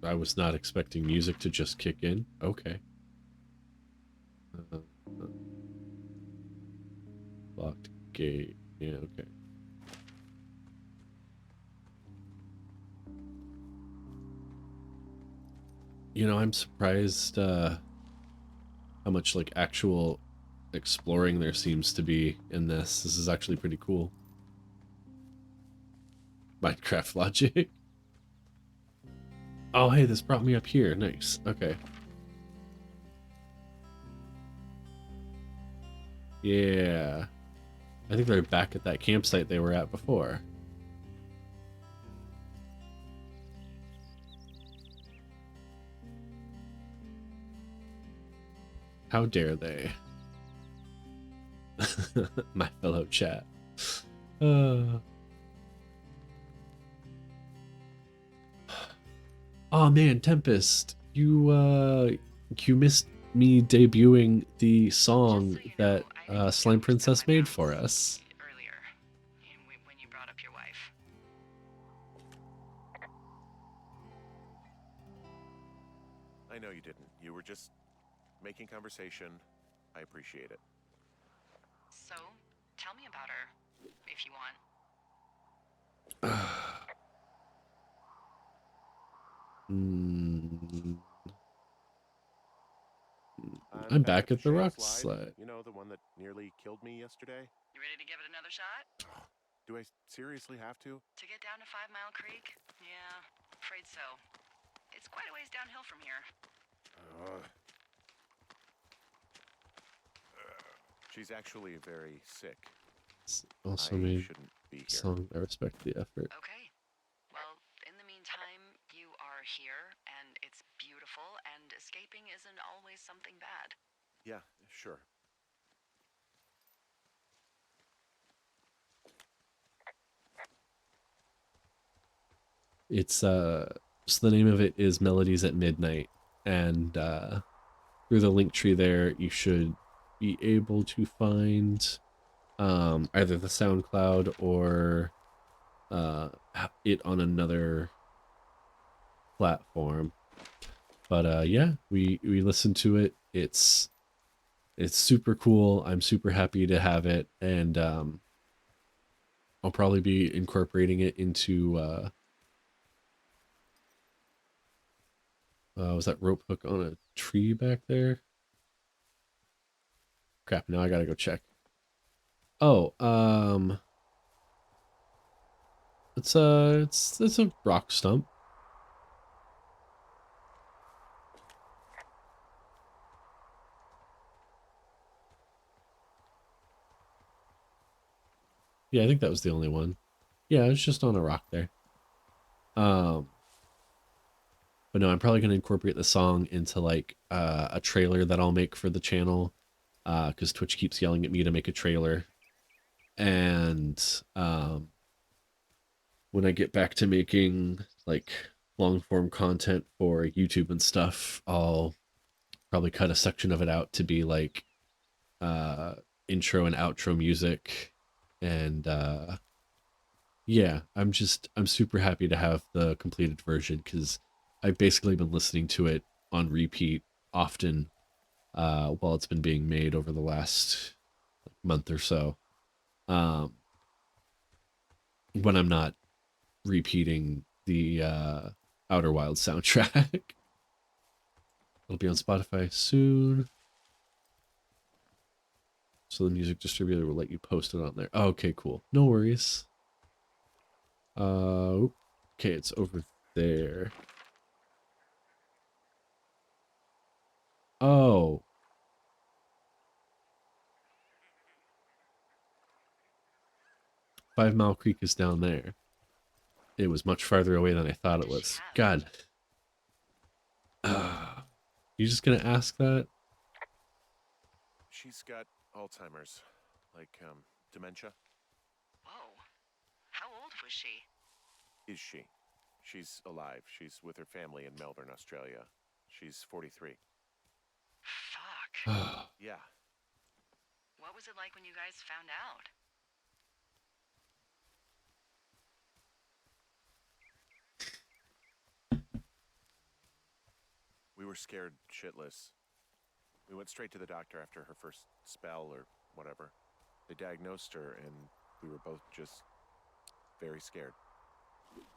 S1: I was not expecting music to just kick in. Okay. Locked gate. Yeah, okay. You know, I'm surprised how much like actual exploring there seems to be in this. This is actually pretty cool. Minecraft logic. Oh, hey, this brought me up here. Nice. Okay. Yeah. I think they're back at that campsite they were at before. How dare they? My fellow chat. Oh man, Tempest, you missed me debuting the song
S4: Just so you know,
S1: that
S4: I didn't
S1: Slime
S4: get
S1: Princess
S4: my
S1: made
S4: mouse
S1: for us.
S4: earlier when you brought up your wife.
S2: I know you didn't. You were just making conversation. I appreciate it.
S4: So, tell me about her, if you want.
S1: I'm back at the
S2: shale
S1: rock slide.
S2: You know, the one that nearly killed me yesterday?
S4: You ready to give it another shot?
S2: Do I seriously have to?
S4: To get down to 5 Mile Creek? Yeah, afraid so. It's quite a ways downhill from here.
S2: She's actually very sick.
S1: Also
S2: I
S1: made
S2: shouldn't be here.
S1: song. I respect the effort.
S4: Okay. Well, in the meantime, you are here, and it's beautiful, and escaping isn't always something bad.
S2: Yeah, sure.
S1: It's so the name of it is Melodies at Midnight, and through the link tree there, you should be able to find either the SoundCloud or it on another platform. But yeah, we listened to it. It's super cool. I'm super happy to have it, and I'll probably be incorporating it into was that rope hook on a tree back there? Crap, now I gotta go check. Oh, it's a rock stump. Yeah, I think that was the only one. Yeah, it's just on a rock there. Um, but no, I'm probably gonna incorporate the song into like a trailer that I'll make for the channel, because Twitch keeps yelling at me to make a trailer, and when I get back to making like long form content for YouTube and stuff, I'll probably cut a section of it out to be like uh intro and outro music. And yeah, I'm super happy to have the completed version because I've basically been listening to it on repeat often while it's been being made over the last month or so. Um when I'm not repeating the Outer Wilds soundtrack. It'll be on Spotify soon. So the music distributor will let you post it on there. Oh, okay, cool. No worries. Okay, it's over there. Oh. 5 Mile Creek is down there. It was much farther away than I thought it
S4: What does she
S1: was.
S4: have?
S1: God. You just gonna ask that?
S2: She's got Alzheimer's, like dementia.
S4: Whoa. How old was she?
S2: Is she? She's alive. She's with her family in Melbourne, Australia. She's 43.
S4: Fuck.
S2: Yeah.
S4: What was it like when you guys found out?
S2: We were scared shitless. We went straight to the doctor after her first spell or whatever. They diagnosed her, and we were both just very scared.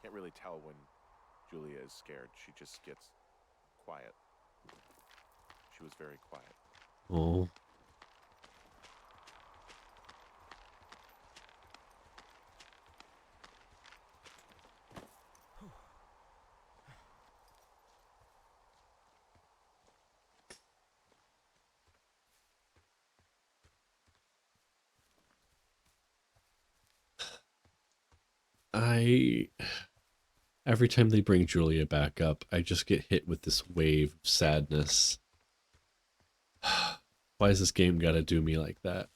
S2: Can't really tell when Julia is scared. She just gets quiet. She was very quiet.
S1: Oh. I every time they bring Julia back up, I just get hit with this wave of sadness. Why has this game gotta do me like that?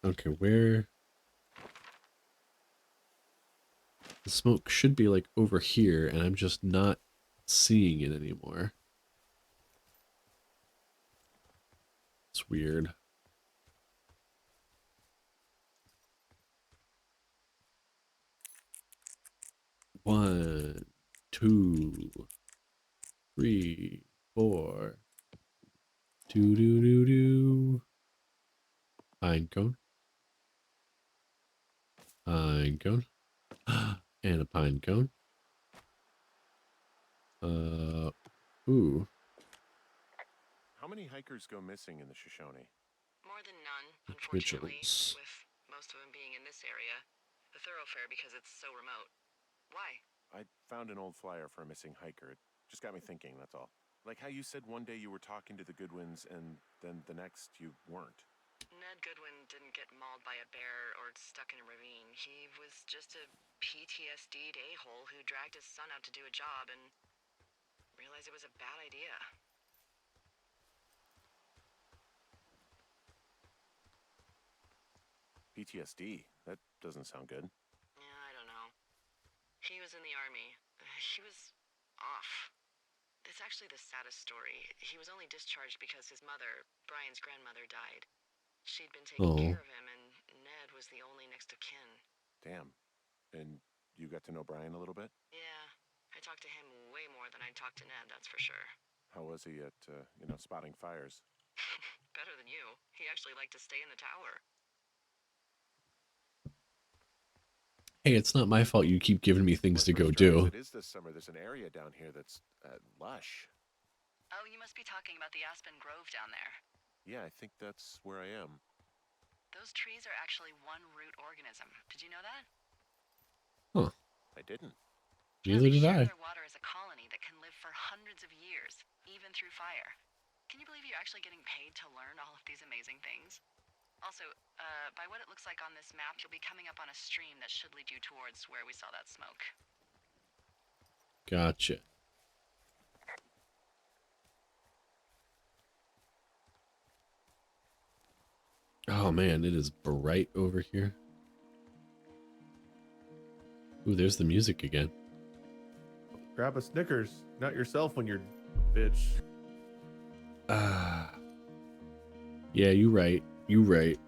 S1: Okay, where? The smoke should be like over here, and I'm just not seeing it anymore. It's weird. One, two, three, four. Do do do do. Pine cone. Pine cone. And a pine cone. Ooh.
S2: How many hikers go missing in the Shoshone?
S4: More than none, unfortunately,
S1: Individuals.
S4: with most of them being in this area. The thoroughfare because it's so remote. Why?
S2: I found an old flyer for a missing hiker. It just got me thinking, that's all. Like how you said one day you were talking to the Goodwins and then the next you weren't.
S4: Ned Goodwin didn't get mauled by a bear or stuck in a ravine. He was just a PTSD'd a-hole who dragged his son out to do a job and realized it was a bad idea.
S2: PTSD? That doesn't sound good.
S4: Yeah, I don't know. He was in the army. He was off. It's actually the saddest story. He was only discharged because his mother, Brian's grandmother, died. She'd been taking
S1: Oh.
S4: care of him, and Ned was the only next of kin.
S2: Damn. And you got to know Brian a little bit?
S4: Yeah, I talked to him way more than I'd talked to Ned, that's for sure.
S2: How was he at, spotting fires?
S4: Better than you. He actually liked to stay in the tower.
S1: Hey, it's not my fault you keep giving me things to go
S2: As dry as
S1: do.
S2: it is this summer, there's an area down here that's lush.
S4: Oh, you must be talking about the Aspen Grove down there.
S2: Yeah, I think that's where I am.
S4: Those trees are actually one root organism. Did you know that?
S1: Huh.
S2: I didn't.
S1: Neither
S4: They
S1: did
S4: share
S1: I.
S4: their water as a colony that can live for hundreds of years, even through fire. Can you believe you're actually getting paid to learn all of these amazing things? Also, by what it looks like on this map, you'll be coming up on a stream that should lead you towards where we saw that smoke.
S1: Gotcha. Oh man, it is bright over here. Ooh, there's the music again.
S6: Grab a Snickers, not yourself when you're a bitch.
S1: Ah. Yeah, you right. You right.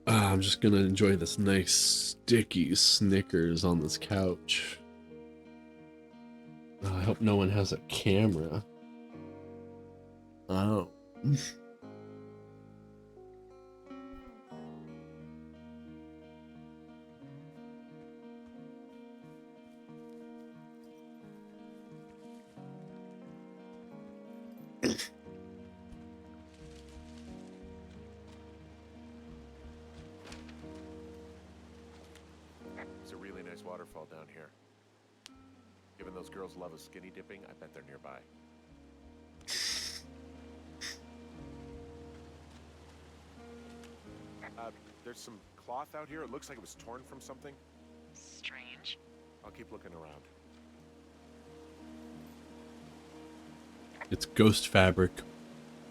S1: I'm just gonna enjoy this nice sticky Snickers on this couch. I hope no one has a camera. Oh.
S2: It's a really nice waterfall down here. Given those girls love a skinny dipping, I bet they're nearby. There's some cloth out here. It looks like it was torn from something.
S4: Strange.
S2: I'll keep looking around.
S1: It's ghost fabric,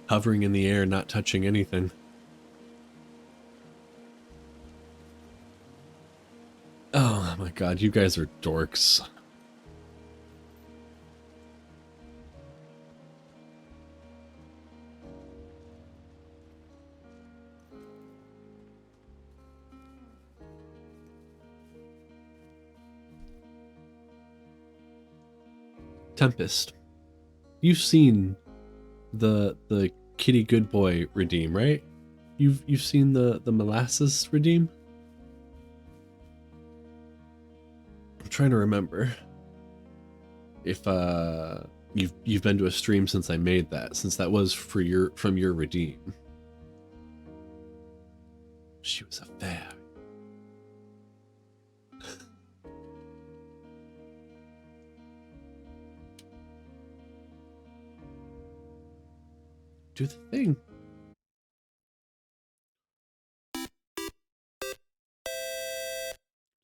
S1: hovering in the air, not touching anything. Oh my god, you guys are dorks. Tempest, you've seen the Kitty Good Boy redeem, right? You've seen the molasses redeem? I'm trying to remember if you've been to a stream since I made that, since that was for from your redeem. She was a fag. Do the thing.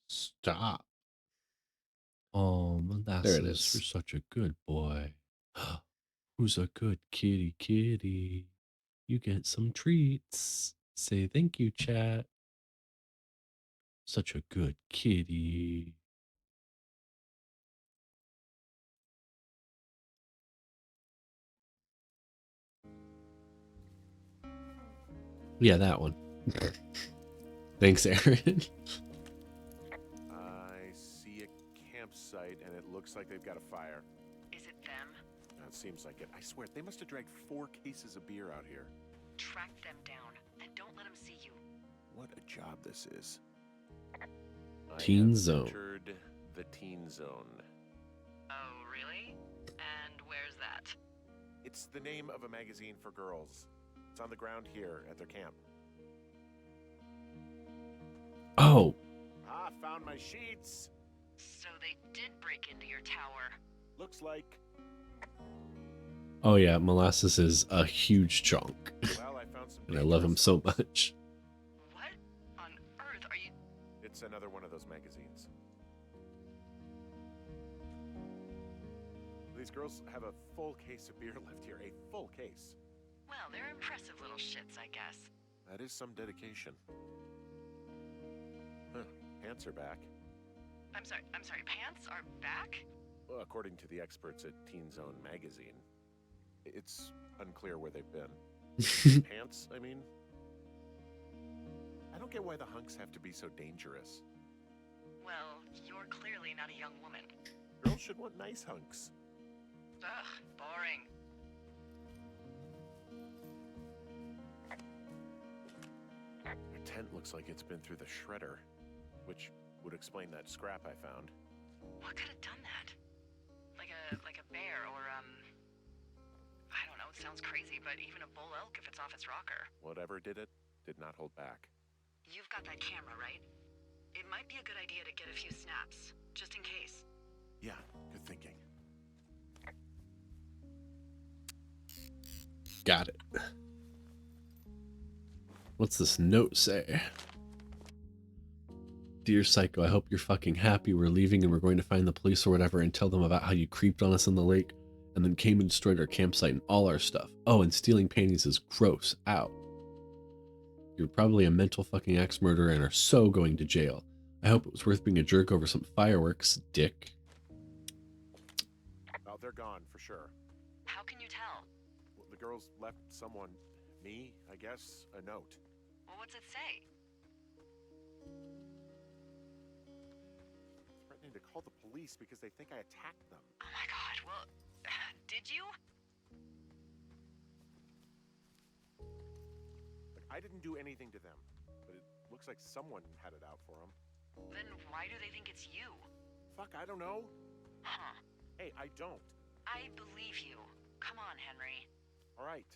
S1: Stop. Oh, molasses,
S6: There it is.
S1: you're such a good boy. Who's a good kitty? You get some treats. Say thank you, chat. Such a good kitty. Yeah, that one. Thanks, Aaron.
S2: I see a campsite, and it looks like they've got a fire.
S4: Is it them?
S2: It seems like it. I swear, they must have dragged 4 cases of beer out here.
S4: Track them down, and don't let them see you.
S2: What a job this is.
S1: Teen
S2: I have
S1: Zone.
S2: entered the Teen Zone.
S4: Oh, really? And where's that?
S2: It's the name of a magazine for girls. It's on the ground here at their camp.
S1: Oh,
S2: Ah, found my sheets.
S4: So they did break into your tower.
S2: Looks like.
S1: Oh yeah, Molasses is a huge chunk,
S2: Well, I found some.
S1: and I love him
S2: dangerous
S1: so
S2: hunks.
S1: much.
S4: What on earth are you?
S2: It's another one of those magazines. These girls have a full case of beer left here. A full case.
S4: Well, they're impressive little shits, I guess.
S2: That is some dedication. Huh. Pants are back.
S4: I'm sorry. Pants are back?
S2: Well, according to the experts at Teen Zone magazine, it's unclear where they've been. Pants, I mean? I don't get why the hunks have to be so dangerous.
S4: Well, you're clearly not a young woman.
S2: Girls should want nice hunks.
S4: Ugh, boring.
S2: Their tent looks like it's been through the shredder, which would explain that scrap I found.
S4: What could have done that? Like a bear or I don't know, it sounds crazy, but even a bull elk if it's off its rocker.
S2: Whatever did it, did not hold back.
S4: You've got that camera, right? It might be a good idea to get a few snaps, just in case.
S2: Yeah, good thinking.
S1: Got it. What's this note say? Dear Psycho, I hope you're fucking happy we're leaving and we're going to find the police or whatever and tell them about how you creeped on us in the lake and then came and destroyed our campsite and all our stuff. Oh, and stealing panties is gross. Ow. You're probably a mental fucking axe murderer and are so going to jail. I hope it was worth being a jerk over some fireworks, dick.
S2: Oh, they're gone for sure.
S4: How can you tell?
S2: Well, the girls left someone, me, I guess, a note.
S4: Well, what's it say?
S2: Threatening to call the police because they think I attacked them.
S4: Oh my god, well, did you?
S2: Like, I didn't do anything to them, but it looks like someone had it out for them.
S4: Then why do they think it's you?
S2: Fuck, I don't know.
S4: Huh.
S2: Hey, I don't.
S4: I believe you. Come on, Henry.
S2: All right.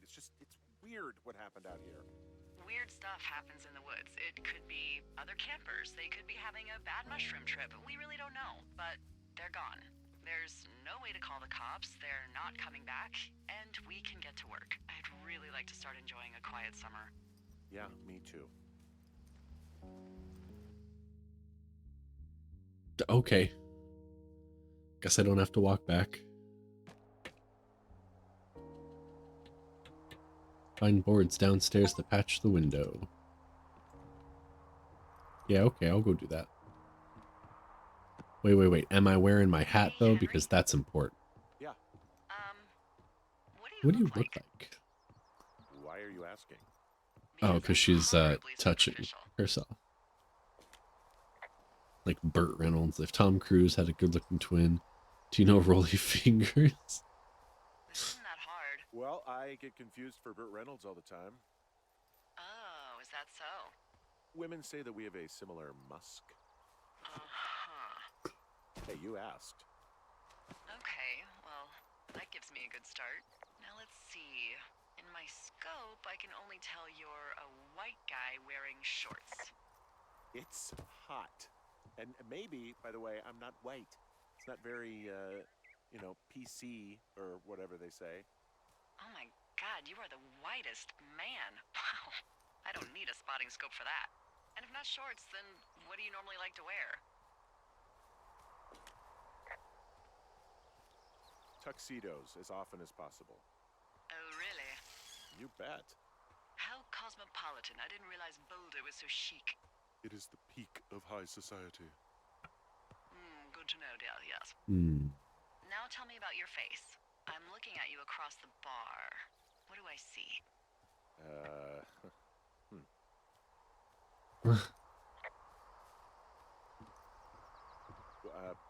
S2: It's weird what happened out here.
S4: Weird stuff happens in the woods. It could be other campers. They could be having a bad mushroom trip. We really don't know, but they're gone. There's no way to call the cops. They're not coming back, and we can get to work. I'd really like to start enjoying a quiet summer.
S2: Yeah, me too.
S1: Okay. Guess I don't have to walk back. Find boards downstairs to patch the window. Yeah, okay, I'll go do that. Wait. Am I wearing my hat, though? Because that's important.
S2: Yeah.
S1: What do you look like?
S2: Why are you asking?
S1: Oh, because she's touching herself. Like Burt Reynolds. If Tom Cruise had a good-looking twin, do you know Rolly Fingers?
S4: Isn't that hard?
S2: Well, I get confused for Burt Reynolds all the time.
S4: Oh, is that so?
S2: Women say that we have a similar musk.
S4: Uh-huh.
S2: Hey, you asked.
S4: Okay, well, that gives me a good start. Now let's see. In my scope, I can only tell you're a white guy wearing shorts.
S2: It's hot. And maybe, by the way, I'm not white. It's not very, PC or whatever they say.
S4: Oh my god, you are the whitest man. Wow. I don't need a spotting scope for that. And if not shorts, then what do you normally like to wear?
S2: Tuxedos as often as possible.
S4: Oh, really?
S2: You bet.
S4: How cosmopolitan. I didn't realize Boulder was so chic.
S2: It is the peak of high society.
S4: Good to know, dear, yes. Now tell me about your face. I'm looking at you across the bar. What do I see?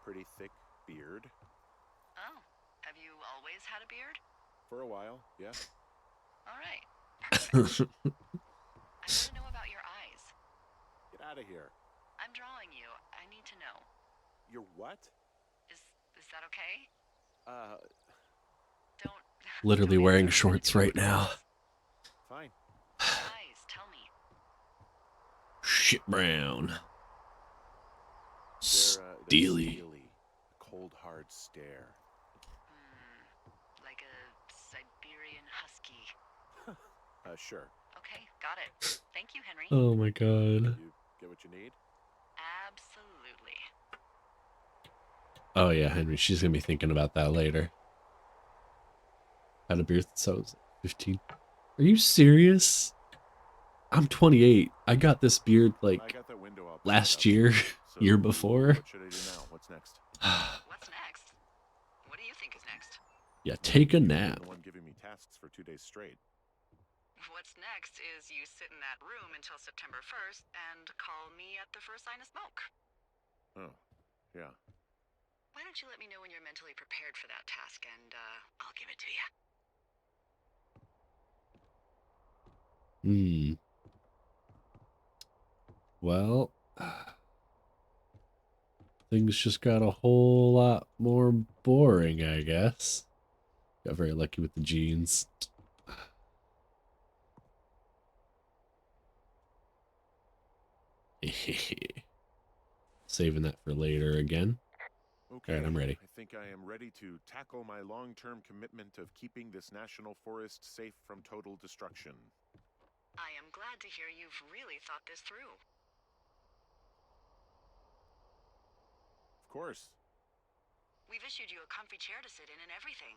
S2: Pretty thick beard.
S4: Oh, have you always had a beard?
S2: For a while, yeah.
S4: All right. Perfect. I want to know about your eyes.
S2: Get out of here.
S4: I'm drawing you. I need to know.
S2: You're what?
S4: Is that okay? Don't.
S1: Literally
S4: don't
S1: wearing
S4: answer.
S1: shorts right now.
S2: Fine.
S4: Eyes, tell me.
S1: Shit brown.
S2: They're
S1: Steely.
S2: steely. Cold, hard stare.
S4: Like a Siberian husky.
S2: Sure.
S4: Okay, got it. Thank you, Henry.
S1: Oh my god.
S2: You get what you need?
S4: Absolutely.
S1: Oh yeah, Henry, she's gonna be thinking about that later. Had a beard since I was 15. Are you serious? I'm 28. I got this beard
S2: I
S1: like
S2: got that window all packed
S1: last
S2: up.
S1: year,
S2: So,
S1: year before.
S2: what should I do now? What's next?
S4: What's next? What do you think is next?
S1: Yeah, take a
S2: You've
S1: nap.
S2: been the one giving me tasks for 2 days straight.
S4: What's next is you sit in that room until September 1st and call me at the first sign of smoke.
S2: Oh, yeah.
S4: Why don't you let me know when you're mentally prepared for that task and I'll give it to you.
S1: Hmm. Well, things just got a whole lot more boring, I guess. Got very lucky with the jeans. Saving that for later again.
S2: Okay,
S1: All right, I'm ready.
S2: I think I am ready to tackle my long-term commitment of keeping this national forest safe from total destruction.
S4: I am glad to hear you've really thought this through.
S2: Of course.
S4: We've issued you a comfy chair to sit in and everything.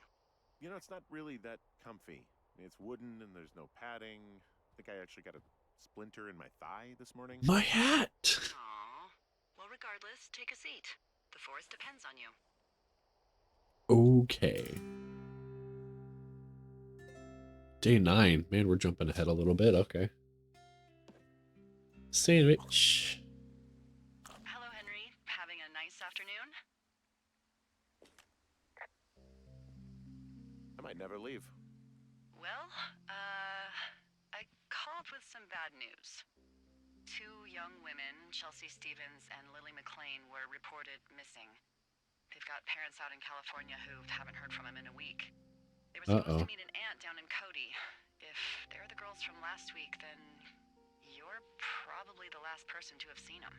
S2: You know, it's not really that comfy. It's wooden and there's no padding. I think I actually got a splinter in my thigh this morning.
S1: My hat!
S4: Aww. Well, regardless, take a seat. The forest depends on you.
S1: Okay. Day 9. Man, we're jumping ahead a little bit. Okay. Sandwich.
S4: Hello, Henry. Having a nice afternoon?
S2: I might never leave.
S4: Well, I called with some bad news. 2 young women, Chelsea Stevens and Lily McLean, were reported missing. They've got parents out in California who haven't heard from them in a week. They were supposed to meet an aunt down in Cody. If they're the girls from last week, then you're probably the last person to have seen them.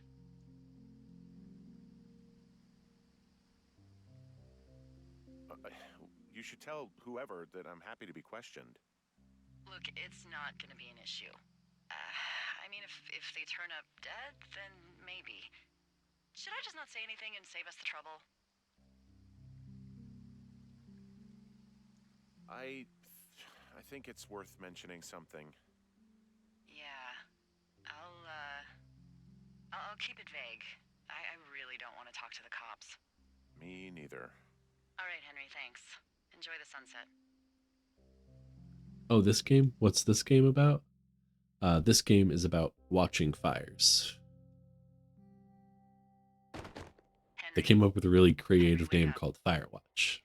S2: You should tell whoever that I'm happy to be questioned.
S4: Look, it's not gonna be an issue. I mean, if they turn up dead, then maybe. Should I just not say anything and save us the trouble?
S2: I think it's worth mentioning something.
S4: Yeah. I'll keep it vague. I really don't want to talk to the cops.
S2: Me neither.
S4: All right, Henry, thanks. Enjoy the sunset.
S1: Oh, this game? What's this game about? This game is about watching fires.
S4: Henry,
S1: They came up with a really creative
S4: Henry,
S1: name
S4: wake up.
S1: called Firewatch.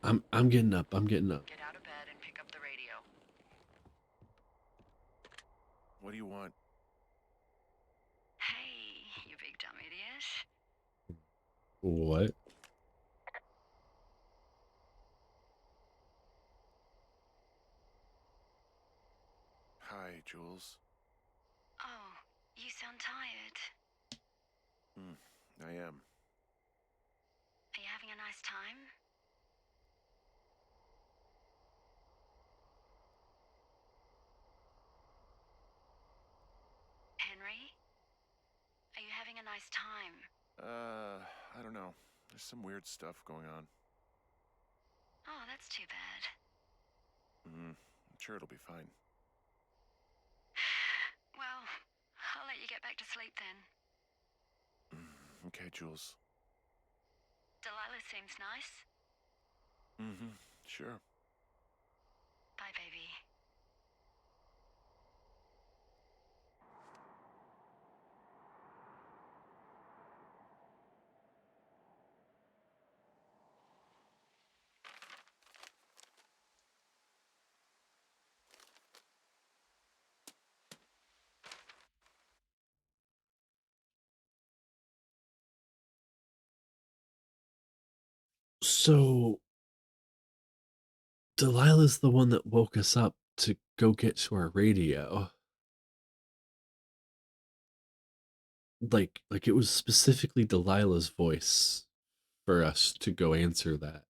S1: I'm getting up. I'm getting up.
S4: Get out of bed and pick up the radio.
S2: What do you want?
S4: Hey, you big dumb idiot.
S1: What?
S2: Hi, Jules.
S4: Oh, you sound tired.
S2: I am.
S4: Are you having a nice time? Henry? Are you having a nice time?
S2: I don't know. There's some weird stuff going on.
S4: Oh, that's too bad.
S2: I'm sure it'll be fine.
S4: Well, I'll let you get back to sleep then.
S2: Okay, Jules.
S4: Delilah seems nice.
S2: Sure.
S4: Bye, baby.
S1: So Delilah's the one that woke us up to go get to our radio. like it was specifically Delilah's voice for us to go answer that.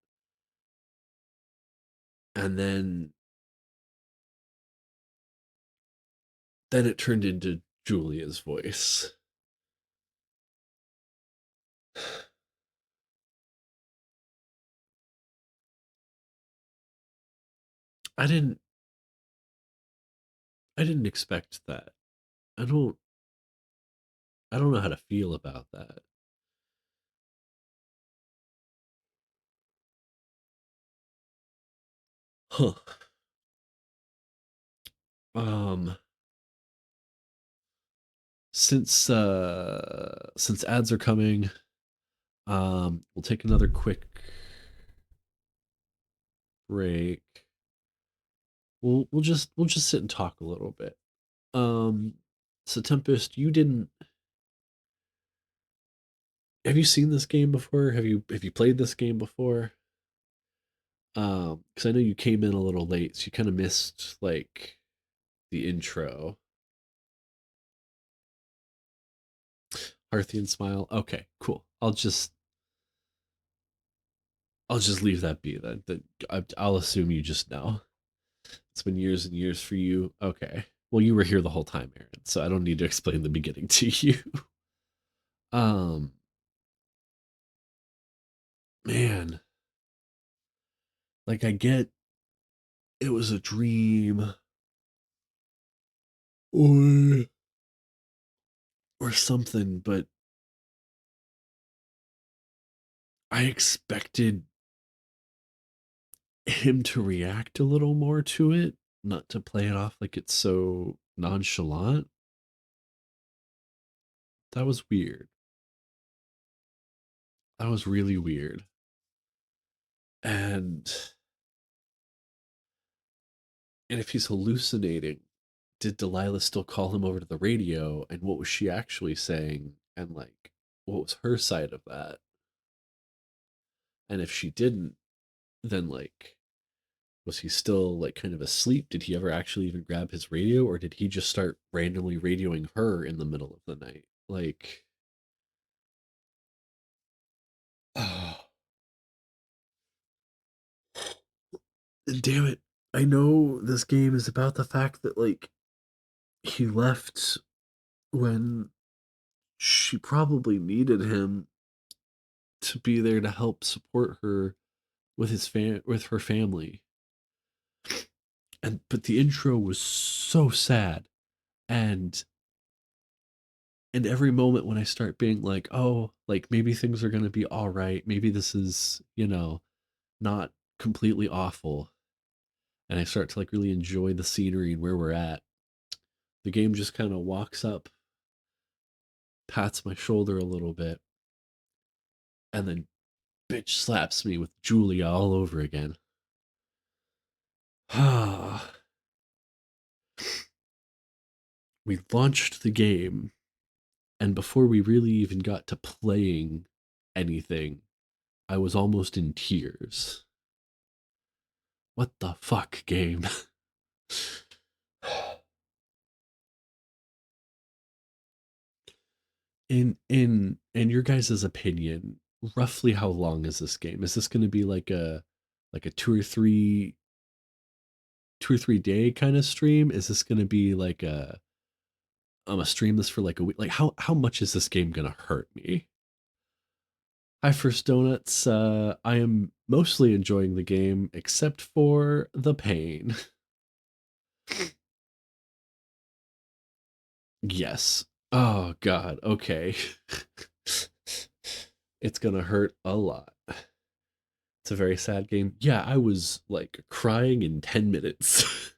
S1: And then it turned into Julia's voice. I didn't I didn't expect that. I don't I don't know how to feel about that. Huh. Um since ads are coming, we'll take another quick break. We'll just sit and talk a little bit. Um so Tempest, you didn't have you seen this game before? Have you played this game before? Because I know you came in a little late, so you kind of missed like the intro. Parthian smile. Okay, cool. I'll just leave that be then. I'll assume you just know. It's been years and years for you. Okay. Well, you were here the whole time, Aaron, so I don't need to explain the beginning to you. Um, man, like I get it was a dream or or something, but I expected him to react a little more to it, not to play it off like it's so nonchalant. That was weird. That was really weird. And if he's hallucinating, did Delilah still call him over to the radio? And what was she actually saying? And like, what was her side of that? And if she didn't, then like, was he still like kind of asleep? Did he ever actually even grab his radio, or did he just start randomly radioing her in the middle of the night? Like, oh, damn it. I know this game is about the fact that like he left when she probably needed him to be there to help support her with with her family. And but the intro was so sad, and every moment when I start being like, oh, like maybe things are going to be all right, maybe this is, not completely awful, and I start to like really enjoy the scenery and where we're at, the game just kind of walks up, pats my shoulder a little bit, and then bitch slaps me with Julia all over again. We launched the game, and before we really even got to playing anything, I was almost in tears. What the fuck, game? In your guys' opinion, roughly how long is this game? Is this going to be like a 2 or 3 day kind of stream? Is this going to be like I'm gonna stream this for like a week? Like how much is this game going to hurt me? Hi, First Donuts. I am mostly enjoying the game, except for the pain. Yes. Oh God. Okay. It's gonna hurt a lot. It's a very sad game. Yeah, I was like crying in 10 minutes.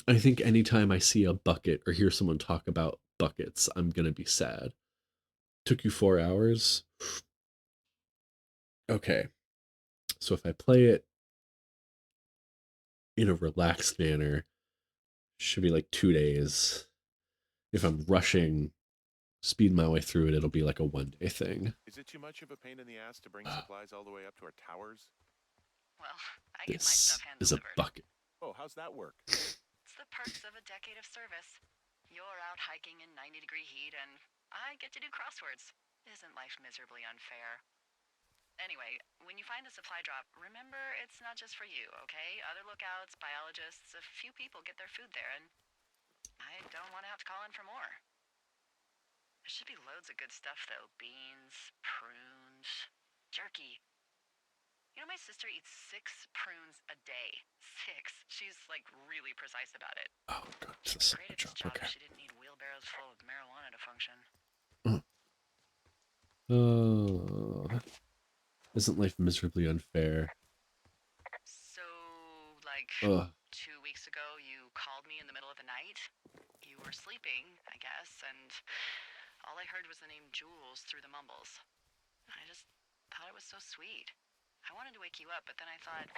S1: I think anytime I see a bucket or hear someone talk about buckets, I'm gonna be sad. Took you 4 hours? Okay. So if I play it in a relaxed manner, should be like 2 days. If I'm rushing, speed my way through it, it'll be like a 1 day thing.
S2: Is it too much of a pain in the ass to bring supplies all the way up to our towers?
S4: Well, I get my
S1: This
S4: stuff hand
S1: is a
S4: delivered.
S1: bucket.
S2: Oh, how's that work?
S4: It's the perks of a decade of service. You're out hiking in 90-degree heat, and I get to do crosswords. Isn't life miserably unfair? Anyway, when you find the supply drop, remember it's not just for you, okay? Other lookouts, biologists, a few people get their food there, and I don't want to have to call in for more. There should be loads of good stuff, though. Beans, prunes, jerky. You know, my sister eats 6 prunes a day. 6. She's, like, really precise about it.
S1: Oh, God,
S4: She'd
S1: it's
S4: be great at this job if she didn't need wheelbarrows full of marijuana to function.
S1: Isn't life miserably unfair?
S4: So, like,
S1: Ugh.
S4: 2 weeks ago, you called me in the middle of the night. You were sleeping, I guess, and all I heard was the name Jules through the mumbles. I just thought it was so sweet. I wanted to wake you up, but then I thought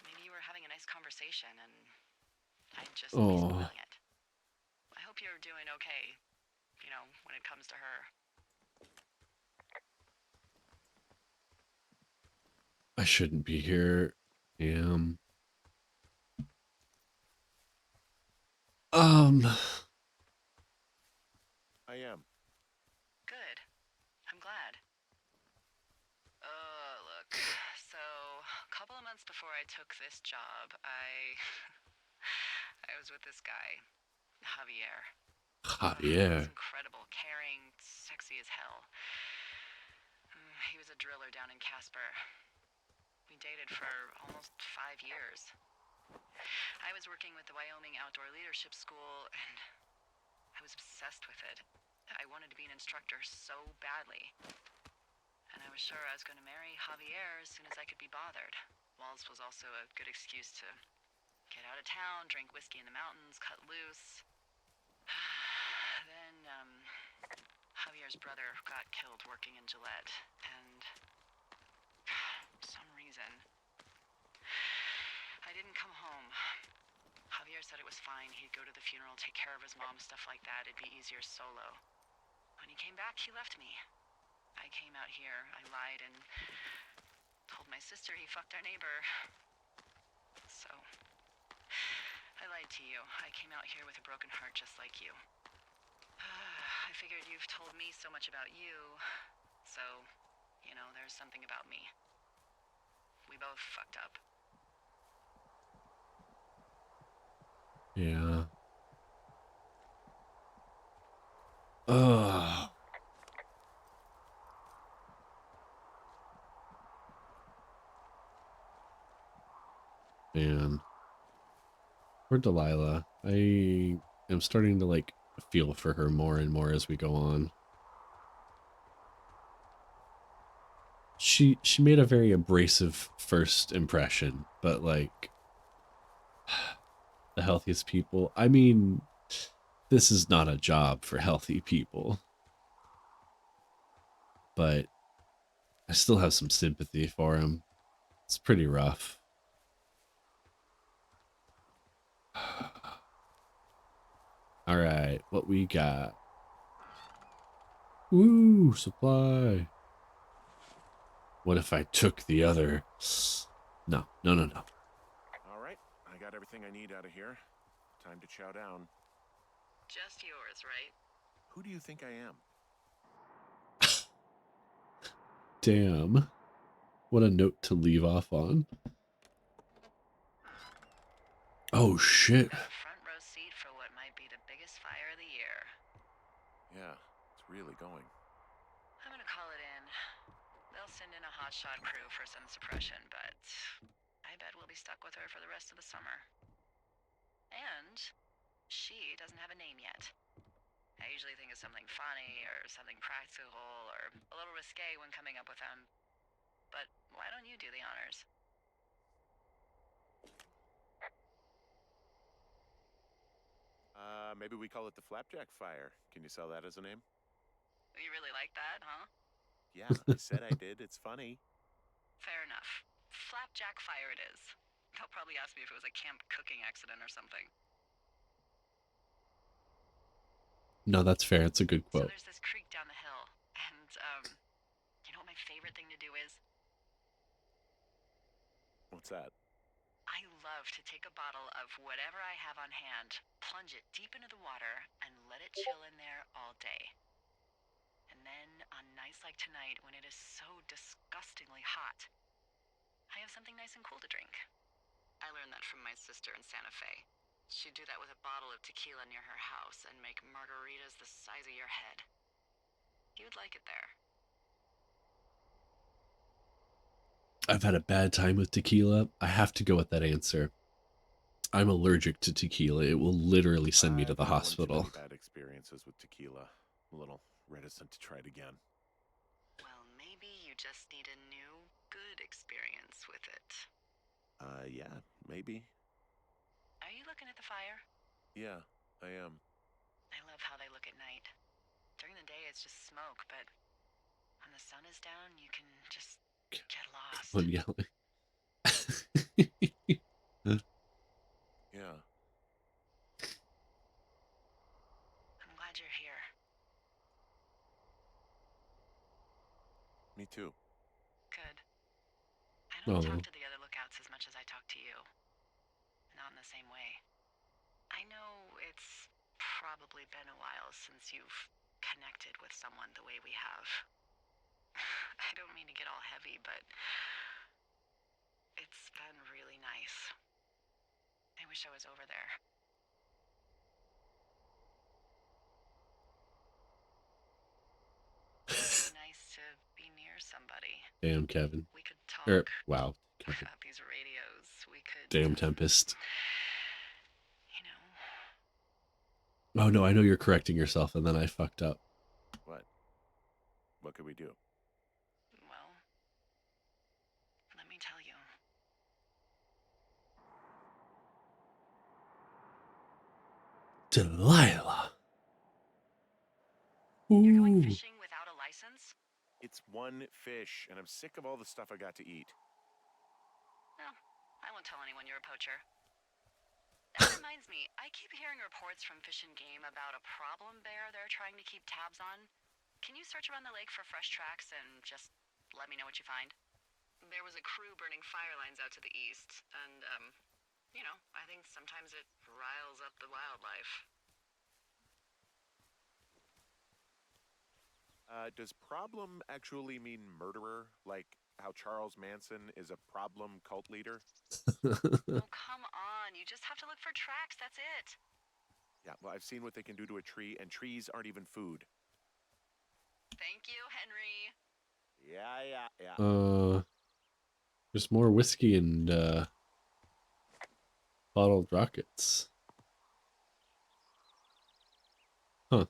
S4: maybe you were having a nice conversation and I'd just be spoiling it. I hope you're doing okay, you know, when it comes to her.
S1: I shouldn't be here.
S2: I am.
S4: Good. I'm glad. Look. So, a couple of months before I took this job, I was with this guy, Javier.
S1: Javier.
S4: He's incredible, caring, sexy as hell. He was a driller down in Casper. We dated for almost 5 years. I was working with the Wyoming Outdoor Leadership School, and I was obsessed with it. I wanted to be an instructor so badly. And I was sure I was going to marry Javier as soon as I could be bothered. Walls was also a good excuse to get out of town, drink whiskey in the mountains, cut loose. Then, Javier's brother got killed working in Gillette, and for some reason, I didn't come home. Javier said it was fine. He'd go to the funeral, take care of his mom, stuff like that. It'd be easier solo. When he came back, he left me. I came out here, I lied, and told my sister he fucked our neighbor. So, I lied to you. I came out here with a broken heart just like you. I figured you've told me so much about you, so, you know, there's something about me. We both fucked up.
S1: Yeah. Man. Poor Delilah. I am starting to, like, feel for her more and more as we go on. She made a very abrasive first impression, but, like, the healthiest people. I mean, this is not a job for healthy people. But I still have some sympathy for him. It's pretty rough. All right, what we got? Woo, supply. What if I took the other? No.
S2: All right, I got everything I need out of here. Time to chow down.
S4: Just yours, right?
S2: Who do you think I am?
S1: Damn. What a note to leave off on. Oh, shit.
S4: Got a front row seat for what might be the biggest fire of the year.
S2: Yeah, it's really going.
S4: I'm gonna call it in. They'll send in a hotshot crew for some suppression, but I bet we'll be stuck with her for the rest of the summer. And she doesn't have a name yet. I usually think of something funny or something practical or a little risque when coming up with them. But why don't you do the honors?
S2: Maybe we call it the Flapjack Fire. Can you sell that as a name?
S4: You really like that, huh?
S2: Yeah, I said I did. It's funny.
S4: Fair enough. Flapjack Fire it is. They'll probably ask me if it was a camp cooking accident or something.
S1: No, that's fair. It's a good
S4: So
S1: quote.
S4: there's this creek down the hill, and, you know what my favorite thing to do is?
S2: What's that?
S4: I love to take a bottle of whatever I have on hand, plunge it deep into the water, and let it chill in there all day. And then, on nights like tonight, when it is so disgustingly hot, I have something nice and cool to drink. I learned that from my sister in Santa Fe. She'd do that with a bottle of tequila near her house and make margaritas the size of your head. You'd like it there.
S1: I've had a bad time with tequila. I have to go with that answer. I'm allergic to tequila. It will literally send me to
S2: I've
S1: the
S2: had one too
S1: hospital.
S2: many bad experiences with tequila. I'm a little reticent to try it again.
S4: Well, maybe you just need a new, good experience with it.
S2: Yeah, maybe.
S4: Are you looking at the fire?
S2: Yeah, I am.
S4: I love how they look at night. During the day, it's just smoke, but when the sun is down, you can just get lost.
S1: I'm yelling.
S2: Yeah.
S4: I'm glad you're here.
S2: Me too.
S4: Good. I don't
S1: Oh,
S4: talk to the other lookouts as much as I talk to you. Not in the same way. I know it's probably been a while since you've connected with someone the way we have. I don't mean to get all heavy, but it's been really nice. I wish I was over there. It'd be nice to be near somebody.
S1: damn, Kevin.
S4: We could talk
S1: Wow, Kevin.
S4: about these radios. We could.
S1: Damn, Tempest.
S4: You know.
S1: Oh no, I know you're correcting yourself, and then I fucked up.
S2: What? What could we do?
S4: Well, let me tell you.
S1: Delilah.
S4: You're going
S1: Ooh.
S4: fishing without a license?
S2: It's one fish, and I'm sick of all the stuff I got to eat.
S4: No, I won't tell anyone you're a poacher. That reminds me, I keep hearing reports from Fish and Game about a problem bear they're trying to keep tabs on. Can you search around the lake for fresh tracks and just let me know what you find? There was a crew burning fire lines out to the east, and, you know, I think sometimes it riles up the wildlife.
S2: Does problem actually mean murderer? Like how Charles Manson is a problem cult leader?
S4: Oh, come on. You just have to look for tracks, that's it.
S2: Yeah, well, I've seen what they can do to a tree, and trees aren't even food.
S4: Thank you, Henry.
S2: Yeah.
S1: There's more whiskey and bottled rockets. Huh.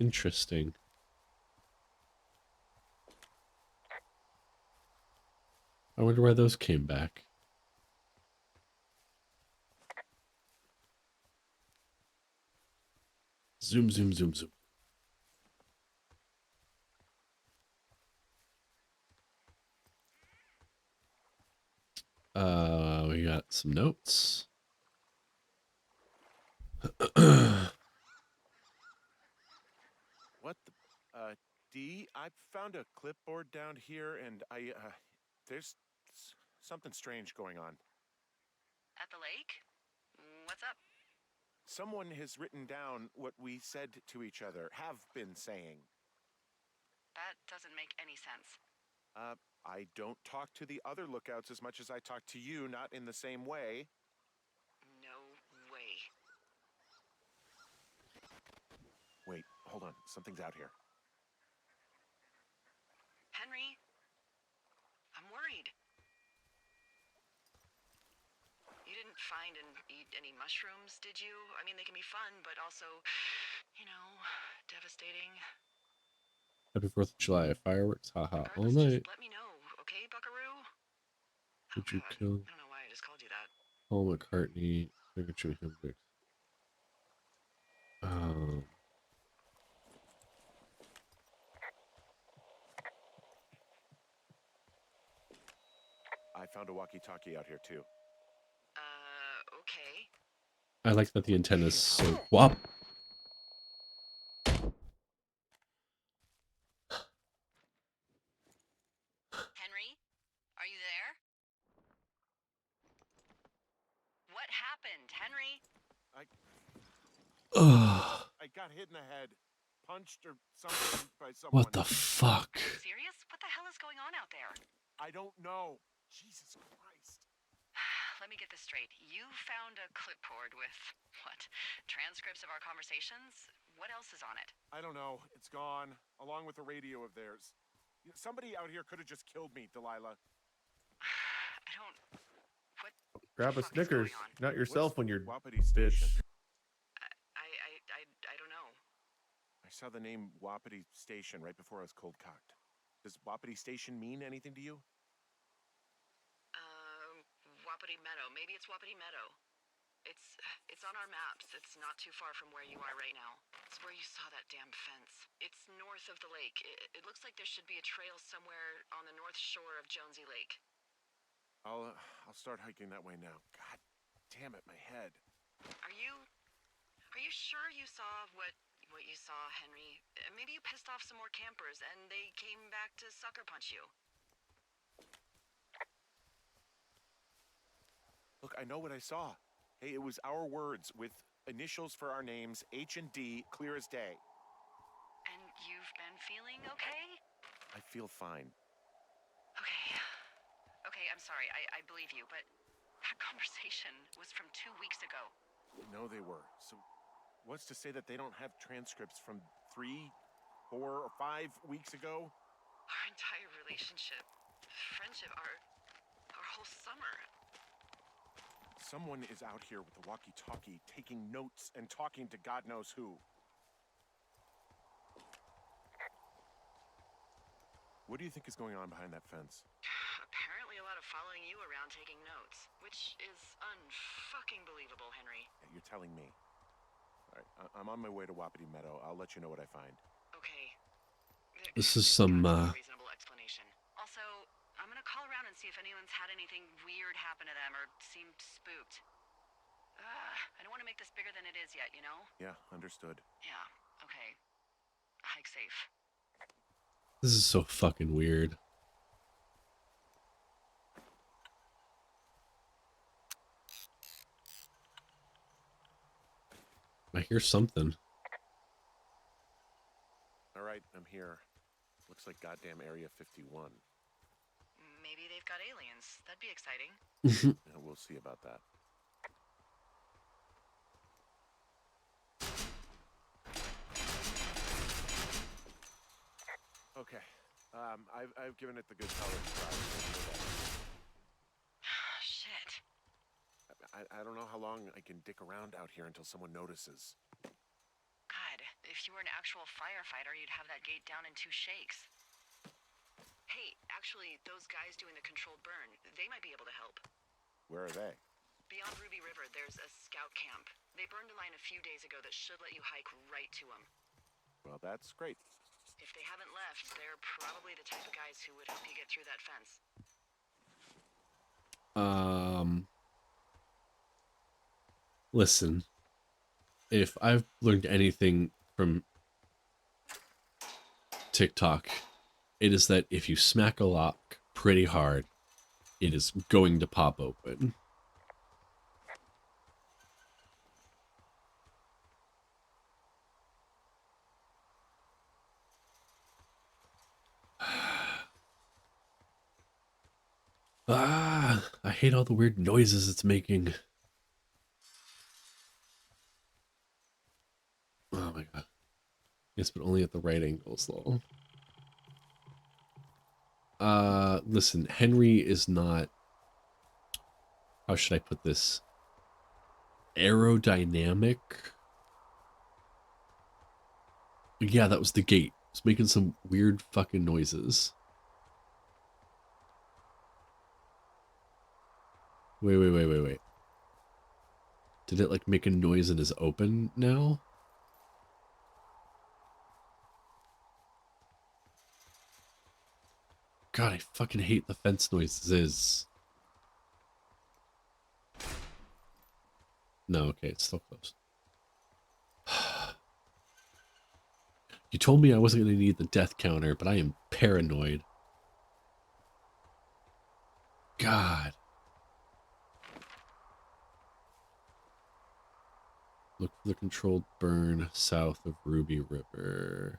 S1: Interesting. I wonder why those came back. Zoom, zoom, zoom, zoom. We got some notes.
S2: What the? D, I found a clipboard down here, and there's something strange going on.
S4: At the lake? What's up?
S2: Someone has written down what we said to each other, have been saying.
S4: That doesn't make any sense.
S2: I don't talk to the other lookouts as much as I talk to you, not in the same way.
S4: No way.
S2: Wait, hold on. Something's out here.
S4: Henry? I'm worried. You didn't find and eat any mushrooms, did you? I mean, they can be fun, but also, you know, devastating.
S1: Happy 4th of July. Fireworks, haha, all
S4: Regardless,
S1: night.
S4: just let me know, okay, buckaroo?
S1: Did you
S4: God.
S1: kill
S4: I don't know why I just called you that.
S1: Paul McCartney? Signature Hendrix.
S2: I found a walkie-talkie out here, too.
S4: Okay.
S1: I like that the antenna's so wop. Ugh.
S2: I got hit in the head, punched or something by someone.
S1: What the fuck?
S4: Are you serious? What the hell is going on out there?
S2: I don't know. Jesus Christ.
S4: Let me get this straight. You found a clipboard with, what, transcripts of our conversations? What else is on it?
S2: I don't know. It's gone, along with the radio of theirs. Somebody out here could have just killed me, Delilah.
S4: I don't... What
S6: Grab a
S4: the fuck is going
S6: Snickers,
S4: on?
S6: not yourself when you're
S2: Wapiti Station?
S6: bitch.
S4: I don't know.
S2: I saw the name Wapiti Station right before I was cold cocked. Does Wapiti Station mean anything to you?
S4: Wapiti Meadow. Maybe it's Wapiti Meadow. It's on our maps. It's not too far from where you are right now. It's where you saw that damn fence. It's north of the lake. It looks like there should be a trail somewhere on the north shore of Jonesy Lake.
S2: I'll start hiking that way now. God damn it, my head.
S4: Are you sure you saw what you saw, Henry? Maybe you pissed off some more campers and they came back to sucker punch you.
S2: Look, I know what I saw. Hey, it was our words with initials for our names, H and D, clear as day.
S4: And you've been feeling okay?
S2: I feel fine.
S4: Okay, I'm sorry. I believe you, but that conversation was from 2 weeks ago.
S2: I know they were. So what's to say that they don't have transcripts from 3, 4, or 5 weeks ago?
S4: Our entire relationship, friendship, our whole summer.
S2: Someone is out here with a walkie-talkie taking notes and talking to God knows who. What do you think is going on behind that fence?
S4: Apparently a lot of following you around taking notes, which is unfucking believable, Henry.
S2: Yeah, you're telling me. All right, I'm on my way to Wapiti Meadow. I'll let you know what I find.
S4: Okay.
S1: This is
S4: There's
S1: some,
S4: gotta be a reasonable explanation. Also, I'm gonna call around and see if anyone's had anything weird happen to them or seemed spooked. I don't want to make this bigger than it is yet, you know?
S2: Yeah, understood.
S4: Yeah, okay. Hike safe.
S1: This is so fucking weird. I hear something.
S2: All right, I'm here. Looks like goddamn Area 51.
S4: Maybe they've got aliens. That'd be exciting.
S2: Yeah, we'll see about that. Okay. I've given it the good color try.
S4: Shit.
S2: I don't know how long I can dick around out here until someone notices.
S4: God, if you were an actual firefighter, you'd have that gate down in 2 shakes. Hey, actually, those guys doing the controlled burn, they might be able to help.
S2: Where are they?
S4: Beyond Ruby River, there's a scout camp. They burned a line a few days ago that should let you hike right to them.
S2: Well, that's great.
S4: If they haven't left, they're probably the type of guys who would help you get through that fence.
S1: Listen, if I've learned anything from TikTok, it is that if you smack a lock pretty hard, it is going to pop open. I hate all the weird noises it's making. Oh my god. Yes, but only at the right angles, though. Listen, Henry is not... How should I put this? Aerodynamic? Yeah, that was the gate. It's making some weird fucking noises. Wait. Did it, like, make a noise and is open now? God, I fucking hate the fence noises. No, okay, it's still closed. You told me I wasn't going to need the death counter, but I am paranoid. God. Look for the controlled burn south of Ruby River.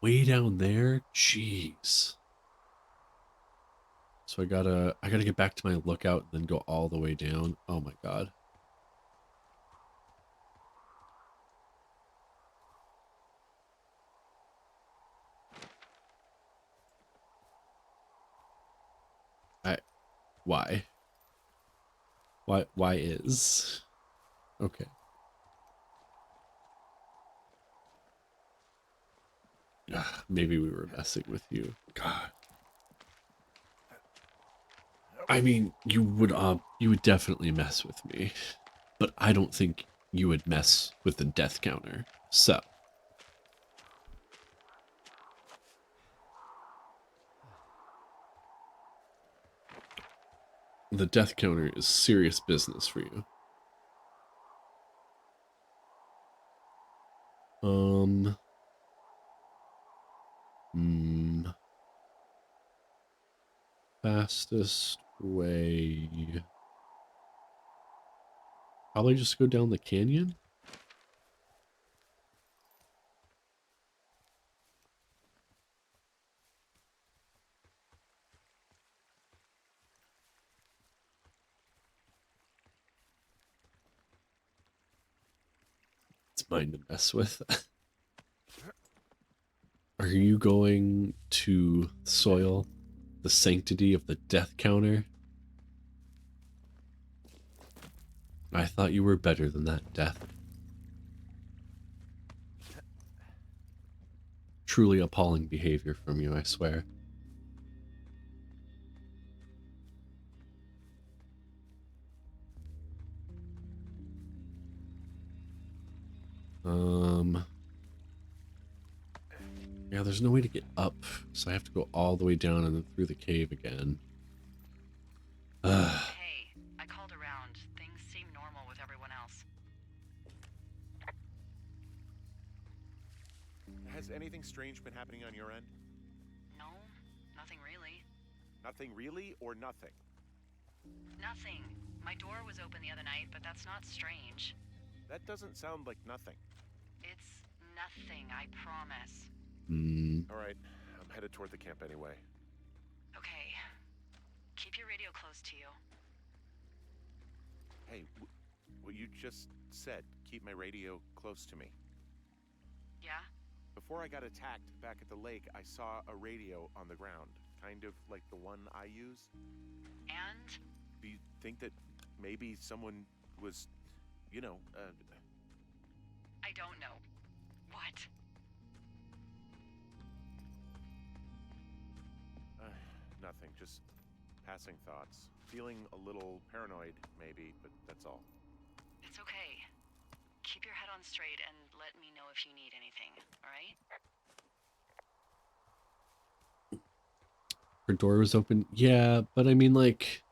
S1: Way down there? Jeez. So I gotta get back to my lookout and then go all the way down. Oh my god. Why? Why is? Okay. Maybe we were messing with you. God. I mean, you would definitely mess with me, but I don't think you would mess with the death counter. So, the death counter is serious business for you. Fastest way. Probably just go down the canyon. It's mine to mess with. Are you going to soil the sanctity of the death counter? I thought you were better than that, Death. Truly appalling behavior from you, I swear. Yeah, there's no way to get up, so I have to go all the way down and then through the cave again.
S4: Hey, I called around. Things seem normal with everyone else.
S2: Has anything strange been happening on your end?
S4: No, nothing really.
S2: Nothing really or nothing?
S4: Nothing. My door was open the other night, but that's not strange.
S2: That doesn't sound like nothing.
S4: It's nothing, I promise.
S2: All right, I'm headed toward the camp anyway.
S4: Okay. Keep your radio close to you.
S2: Hey, what you just said, keep my radio close to me.
S4: Yeah?
S2: Before I got attacked back at the lake, I saw a radio on the ground, kind of like the one I use.
S4: And?
S2: Do you think that maybe someone was,
S4: I don't know. What?
S2: Nothing, just passing thoughts. Feeling a little paranoid, maybe, but that's all.
S4: It's okay. Keep your head on straight and let me know if you need anything, alright?
S1: Her door was open. Yeah, but I mean, like,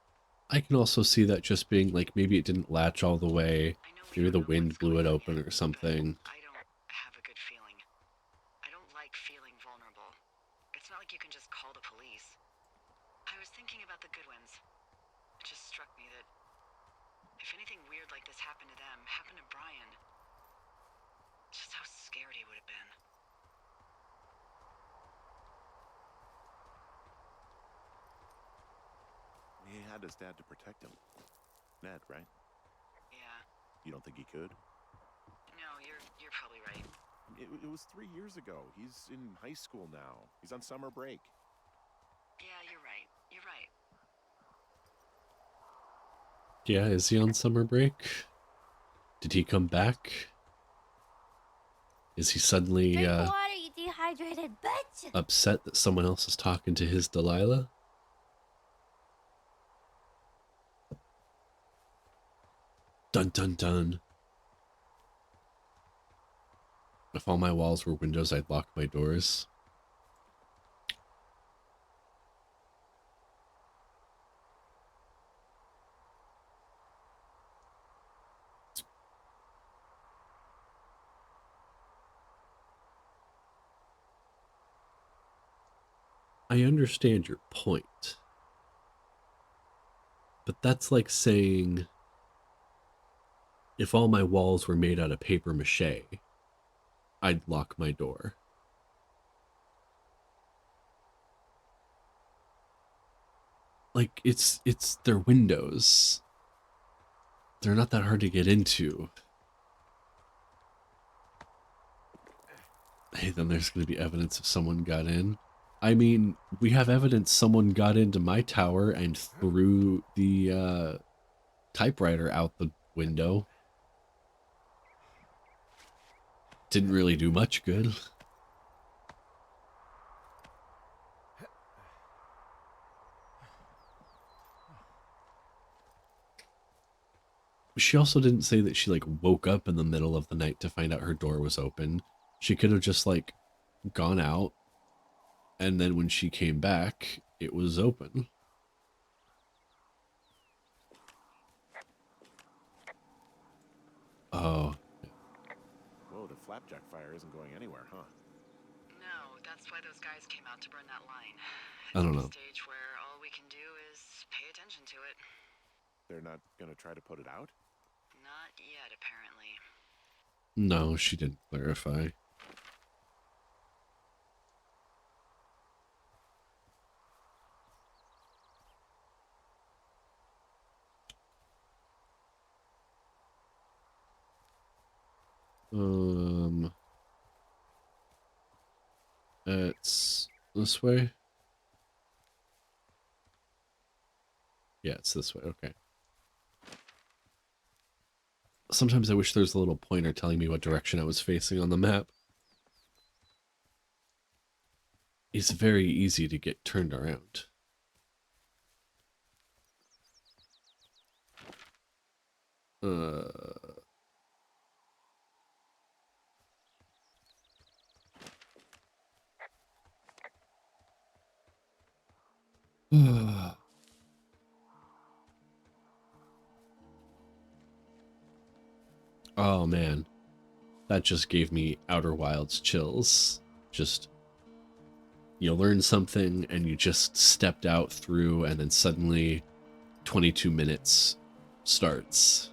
S1: I can also see that just being like, maybe it didn't latch all the way.
S4: I know we
S1: Maybe
S4: don't
S1: the
S4: know
S1: wind
S4: what's
S1: blew it
S4: going on
S1: open
S4: yet,
S1: or something.
S4: but I don't have a good feeling. I don't like feeling vulnerable. It's not like you can just call the police. I was thinking about the Goodwins. It just struck me that if anything weird like this happened to them, happened to Brian, just how scared he would have been.
S2: He had his dad to protect him. Ned, right?
S4: Yeah.
S2: You don't think he could?
S4: No, you're probably right.
S2: It was 3 years ago. He's in high school now. He's on summer break.
S4: Yeah, you're right. You're right.
S1: Yeah, is he on summer break? Did he come back? Is he suddenly
S3: Drink water, you dehydrated bitch!
S1: upset that someone else is talking to his Delilah? Dun dun dun. If all my walls were windows, I'd lock my doors. I understand your point. But that's like saying If all my walls were made out of paper mache, I'd lock my door. Like, it's their windows. They're not that hard to get into. Hey, then there's going to be evidence if someone got in. I mean, we have evidence someone got into my tower and threw the typewriter out the window. Didn't really do much good. She also didn't say that she like woke up in the middle of the night to find out her door was open. She could have just like gone out, and then when she came back, it was open. Oh,
S2: Whoa, the flapjack fire isn't going anywhere, huh?
S4: No, that's why those guys came out to burn that line.
S1: I don't
S4: It's
S1: know.
S4: at a stage where all we can do is pay attention to it.
S2: They're not gonna try to put it out?
S4: Not yet, apparently.
S1: No, she didn't clarify. It's this way. Yeah, it's this way. Okay. Sometimes I wish there was a little pointer telling me what direction I was facing on the map. It's very easy to get turned around. Oh man, that just gave me Outer Wilds chills. Just, you learn something and you just stepped out through, and then suddenly 22 minutes starts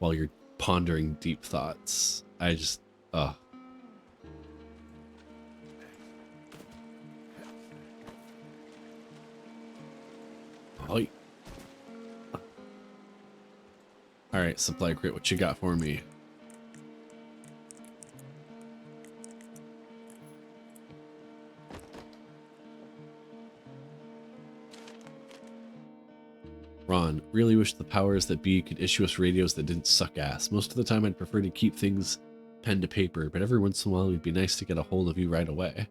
S1: while you're pondering deep thoughts. I just, Oh. Alright, supply crate, what you got for me? Ron, really wish the powers that be could issue us radios that didn't suck ass. Most of the time I'd prefer to keep things pen to paper, but every once in a while it'd be nice to get a hold of you right away.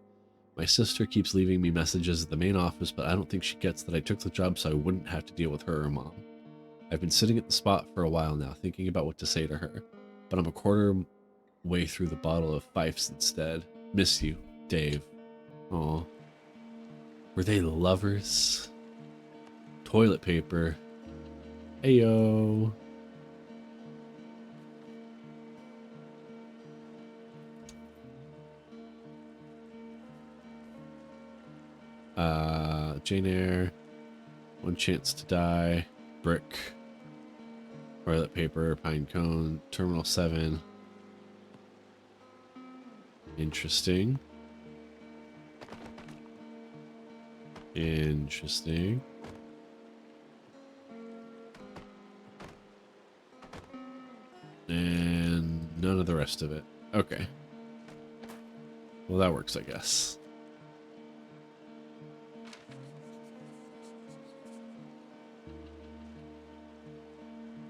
S1: My sister keeps leaving me messages at the main office, but I don't think she gets that I took the job so I wouldn't have to deal with her or mom. I've been sitting at the spot for a while now, thinking about what to say to her, but I'm a quarter way through the bottle of Fifes instead. Miss you, Dave. Aw. Were they lovers? Toilet paper. Ayo. Jane Eyre. One Chance to Die. Brick. Toilet paper. Pine cone. Terminal 7. Interesting. Interesting. And none of the rest of it. Okay. Well, that works, I guess.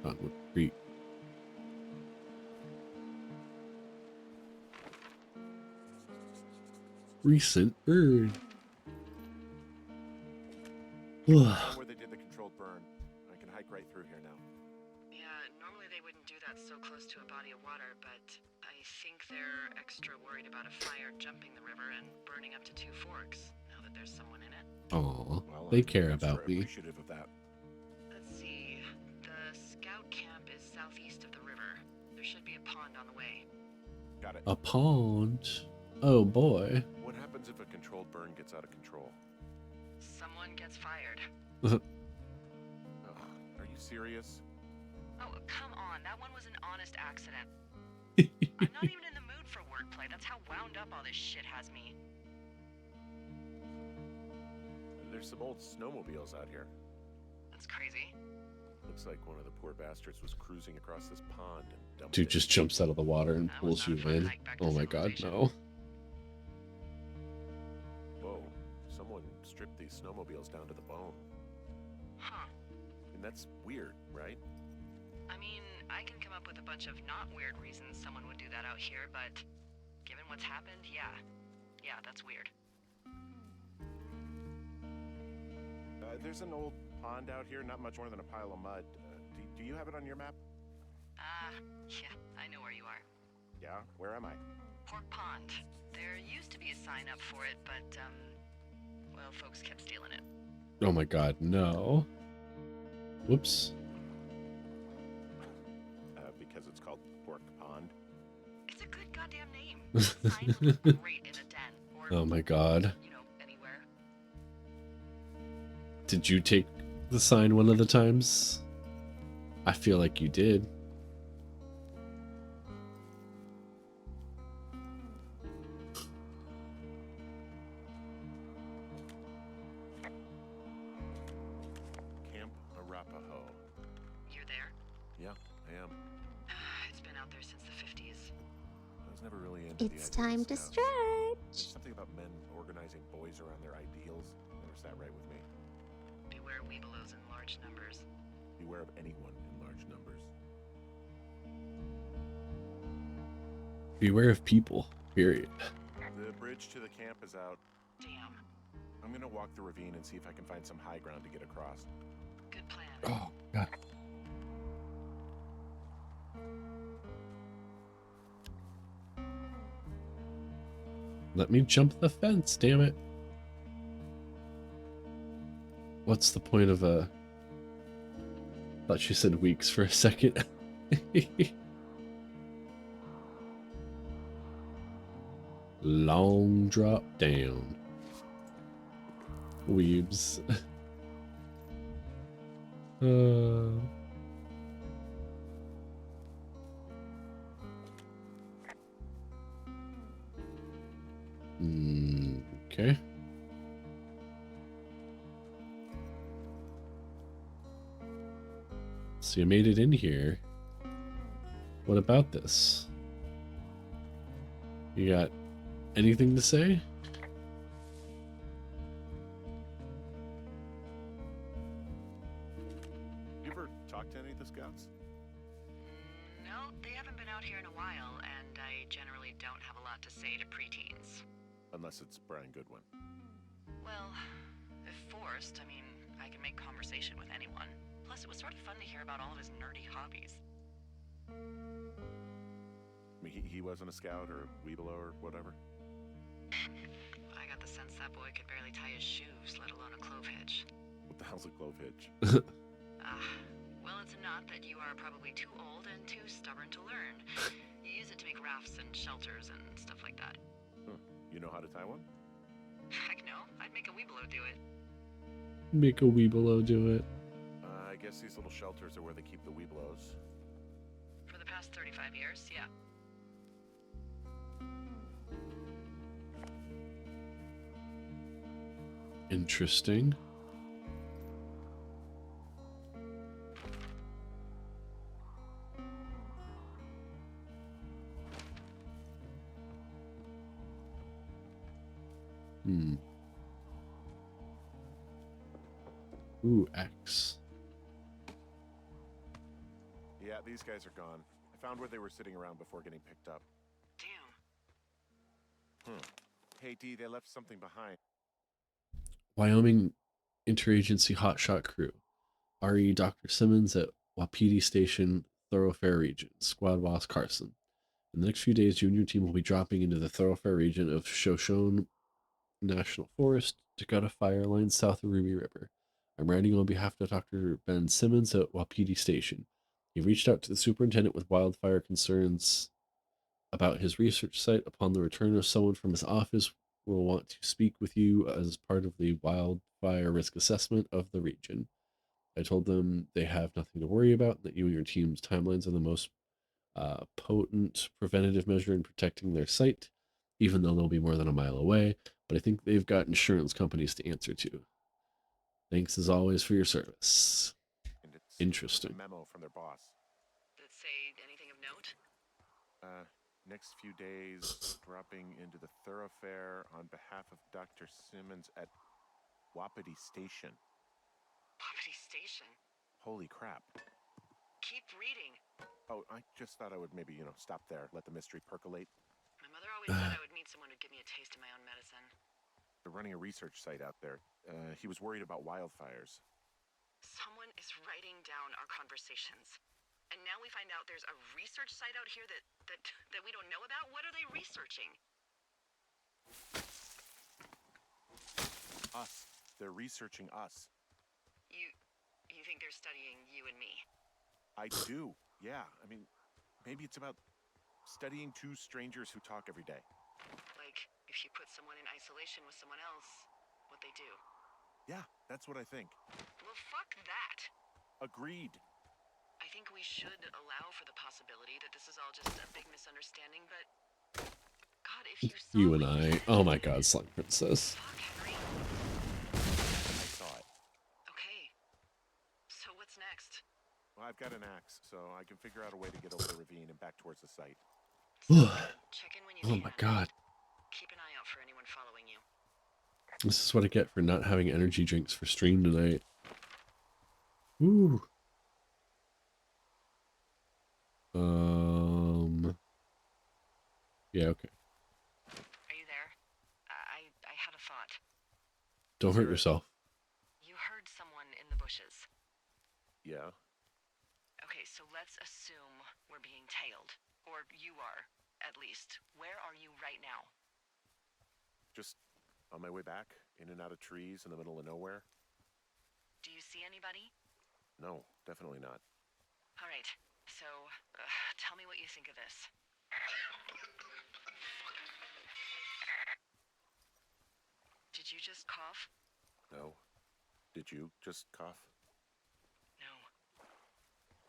S1: Cottonwood Creek. Recent burn.
S2: Where they did the controlled burn. I can hike right through here now.
S4: Yeah, normally they wouldn't do that so close to a body of water, but I think they're extra worried about a fire jumping the river and burning up to 2 forks, now that there's someone in it.
S1: Aw,
S2: Well,
S1: they
S2: I'm
S1: care
S2: extra
S1: about me.
S2: appreciative of that.
S4: Let's see. The scout camp is southeast of the river. There should be a pond on the way.
S2: Got it.
S1: A pond? Oh boy.
S2: What happens if a controlled burn gets out of control?
S4: Someone gets fired.
S2: Ugh, are you serious?
S4: Oh, come on. That one was an honest accident. I'm not even in the mood for wordplay. That's how wound up all this shit has me.
S2: There's some old snowmobiles out here.
S4: That's crazy.
S2: Looks like one of the poor bastards was cruising across this pond and dumped
S1: Dude
S2: it.
S1: just jumps out of the water and
S4: That was
S1: pulls
S4: not
S1: you
S4: a fun
S1: in.
S4: hike back to
S1: Oh my god,
S4: civilization.
S1: no.
S2: Whoa, someone stripped these snowmobiles down to the bone.
S4: Huh.
S2: And that's weird, right?
S4: I mean, I can come up with a bunch of not weird reasons someone would do that out here, but given what's happened, yeah. Yeah, that's weird.
S2: There's an old pond out here, not much more than a pile of mud. Do you have it on your map?
S4: Yeah, I know where you are.
S2: Yeah, where am I?
S4: Pork Pond. There used to be a sign up for it, but, well, folks kept stealing it.
S1: Oh my god, no. Whoops.
S2: Because it's called Pork Pond.
S4: It's a good goddamn name. The sign would look great in a den, or,
S1: Oh my god.
S4: you know, anywhere.
S1: Did you take the sign one of the times? I feel like you did.
S2: Camp Arapaho.
S4: You're there?
S2: Yeah, I am.
S4: It's been out there since the 50s.
S2: I was never really into
S3: It's
S2: the idea
S3: time
S2: of
S3: to
S2: scouts.
S3: stretch.
S2: There's something about men organizing boys around their ideals. Never sat right with me.
S4: Beware weebelows in large numbers.
S2: Beware of anyone in large numbers.
S1: Beware of people, period.
S2: The bridge to the camp is out.
S4: Damn.
S2: I'm gonna walk the ravine and see if I can find some high ground to get across.
S4: Good plan.
S1: Oh god. Let me jump the fence, damn it. What's the point of a... Thought she said weeks for a second. Long drop down. Weebs. Okay. So you made it in here. What about this? You got anything to say?
S2: You ever talk to any of the scouts?
S4: No, they haven't been out here in a while, and I generally don't have a lot to say to preteens.
S2: Unless it's Brian Goodwin.
S4: Well, if forced, I mean, I can make conversation with anyone. Plus, it was sort of fun to hear about all of his nerdy hobbies.
S2: I mean, he wasn't a scout or a weebelo or whatever.
S4: I got the sense that boy could barely tie his shoes, let alone a clove hitch.
S2: What the hell's a clove hitch?
S4: Well, it's a knot that you are probably too old and too stubborn to learn. You use it to make rafts and shelters and stuff like that.
S2: You know how to tie one?
S4: Heck no, I'd make a weebelow do it.
S1: Make a weebelow do it.
S2: I guess these little shelters are where they keep the weebelows.
S4: For the past 35 years, yeah.
S1: Interesting. Ooh, X.
S2: Yeah, these guys are gone. I found where they were sitting around before getting picked up.
S4: Damn.
S2: Hey, D, they left something behind.
S1: Wyoming Interagency Hotshot Crew. RE Dr. Simmons at Wapiti Station, Thoroughfare Region. Squad Boss Carson. In the next few days, you and your team will be dropping into the Thoroughfare region of Shoshone National Forest, Dakota Fire Line, south of Ruby River. I'm writing on behalf of Dr. Ben Simmons at Wapiti Station. He reached out to the superintendent with wildfire concerns about his research site. Upon the return of someone from his office, will want to speak with you as part of the wildfire risk assessment of the region. I told them they have nothing to worry about, and that you and your team's timelines are the most potent preventative measure in protecting their site, even though they'll be more than a mile away. But I think they've got insurance companies to answer to. Thanks as always for your service.
S2: And it's a
S1: Interesting.
S2: memo from their boss.
S4: Did it say anything of note?
S2: Next few days, dropping into the thoroughfare on behalf of Dr. Simmons at Wapiti Station.
S4: Poverty Station.
S2: Holy crap.
S4: Keep reading.
S2: Oh, I just thought I would maybe, stop there, let the mystery percolate.
S4: My mother always said I would meet someone who'd give me a taste of my own medicine.
S2: They're running a research site out there. He was worried about wildfires.
S4: Someone is writing down our conversations. And now we find out there's a research site out here that we don't know about? What are they researching?
S2: Us. They're researching us.
S4: You think they're studying you and me?
S2: I do. Yeah. I mean, maybe it's about studying two strangers who talk every day.
S4: Like, if you put someone in isolation with someone else, what they do.
S2: Yeah, that's what I think.
S4: Well, fuck that.
S2: Agreed.
S4: I think we should allow for the possibility that this is all just a big misunderstanding, but God, if you saw
S1: You and
S4: what
S1: I.
S4: said,
S1: Oh my god, Slime Princess.
S4: fuck, Henry.
S2: I saw it.
S4: Okay. So what's next?
S2: Well, I've got an axe, so I can figure out a way to get over the ravine and back towards the site.
S4: Check in when you
S1: Oh
S4: can.
S1: my god.
S4: Keep an eye out for anyone following you.
S1: This is what I get for not having energy drinks for stream tonight. Ooh. Yeah, okay.
S4: Are you there? I had a thought.
S1: Don't hurt yourself.
S4: You heard someone in the bushes.
S2: Yeah.
S4: Okay, so let's assume we're being tailed. Or you are, at least. Where are you right now?
S2: Just on my way back, in and out of trees in the middle of nowhere.
S4: Do you see anybody?
S2: No, definitely not.
S4: All right, so tell me what you think of this. Did you just cough?
S2: No. Did you just cough?
S4: No.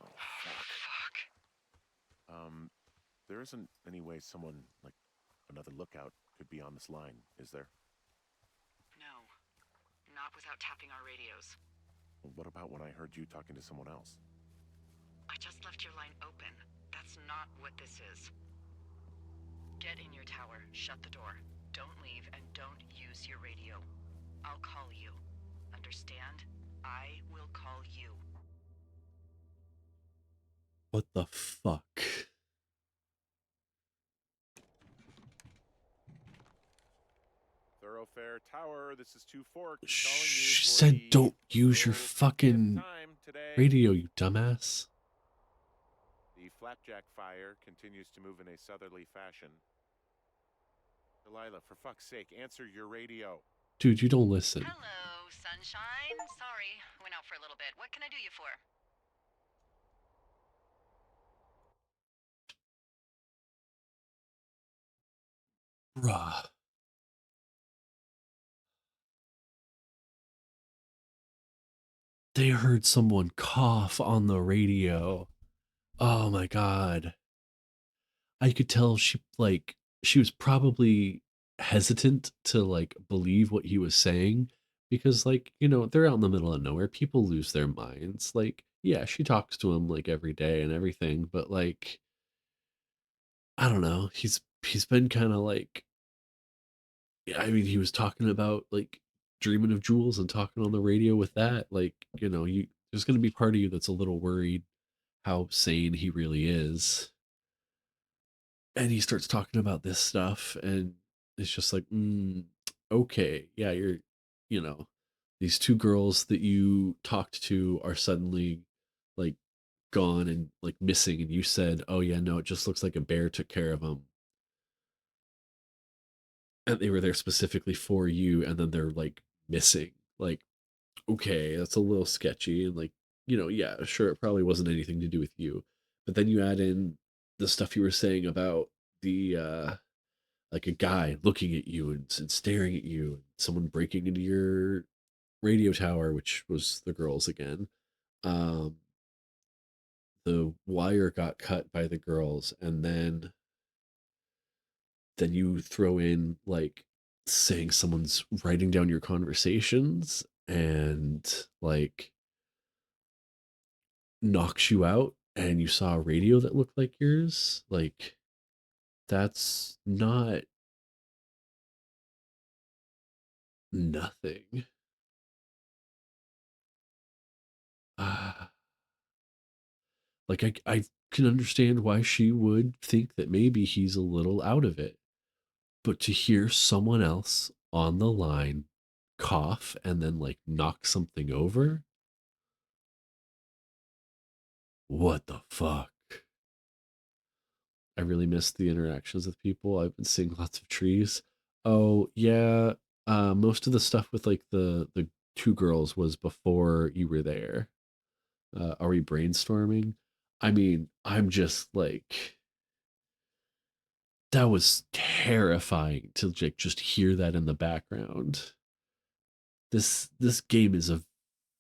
S2: Oh, fuck.
S4: Fuck.
S2: There isn't any way someone, like another lookout, could be on this line, is there?
S4: No. Not without tapping our radios.
S2: Well, what about when I heard you talking to someone else?
S4: I just left your line open. That's not what this is. Get in your tower, shut the door. Don't leave, and don't use your radio. I'll call you. Understand? I will call you.
S1: What the fuck?
S2: Thoroughfare Tower, this is Two Forks.
S1: She said don't use your fucking radio, you dumbass.
S2: The flapjack fire continues to move in a southerly fashion. Delilah, for fuck's sake, answer your radio.
S1: Dude, you don't listen.
S4: Hello, sunshine. Sorry, went out for a little bit. What can I do you for?
S1: Bruh. They heard someone cough on the radio. Oh my god. I could tell she was probably hesitant to believe what he was saying because they're out in the middle of nowhere. People lose their minds. Yeah, she talks to him every day and everything, but I don't know. He's been kind of yeah, I mean, he was talking about dreaming of jewels and talking on the radio with that. There's going to be part of you that's a little worried how sane he really is. And he starts talking about this stuff, and it's just okay, yeah, you know, these two girls that you talked to are suddenly like gone and missing, and you said, oh yeah, no, it just looks like a bear took care of them. And they were there specifically for you, and then they're missing. Okay, that's a little sketchy, and yeah, sure, it probably wasn't anything to do with you. But then you add in the stuff you were saying about the a guy looking at you and staring at you, and someone breaking into your radio tower, which was the girls again. um, the wire got cut by the girls, and then you throw in like saying someone's writing down your conversations and like knocks you out, and you saw a radio that looked like yours, like that's not nothing. uh, like I can understand why she would think that maybe he's a little out of it, but to hear someone else on the line cough and then like knock something over, what the fuck? I really miss the interactions with people. I've been seeing lots of trees. Oh yeah, most of the stuff with like the two girls was before you were there. Are we brainstorming? I mean, I'm just like that was terrifying to like just hear that in the background. This game is a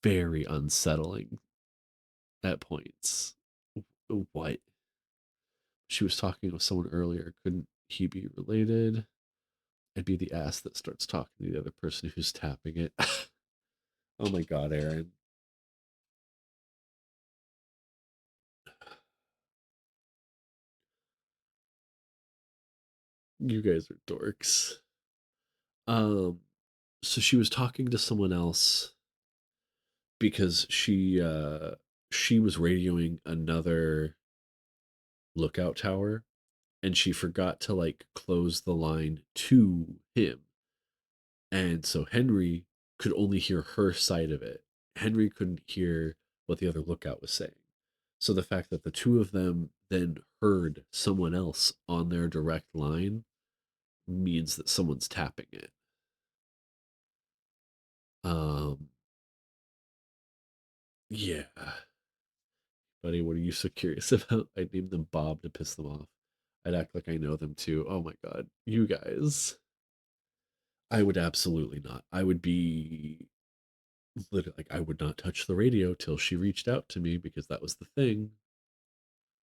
S1: very unsettling at points. What? She was talking with someone earlier. Couldn't he be related? I'd be the ass that starts talking to the other person who's tapping it. Oh my god, Aaron. You guys are dorks. Um so she was talking to someone else because she was radioing another lookout tower, and she forgot to like close the line to him. And so Henry could only hear her side of it. Henry couldn't hear what the other lookout was saying. So the fact that the two of them then heard someone else on their direct line means that someone's tapping it. Um, yeah. Buddy, what are you so curious about? I named them Bob to piss them off. I'd act like I know them too. Oh my god. You guys. I would absolutely not. I would be literally like, I would not touch the radio till she reached out to me because that was the thing.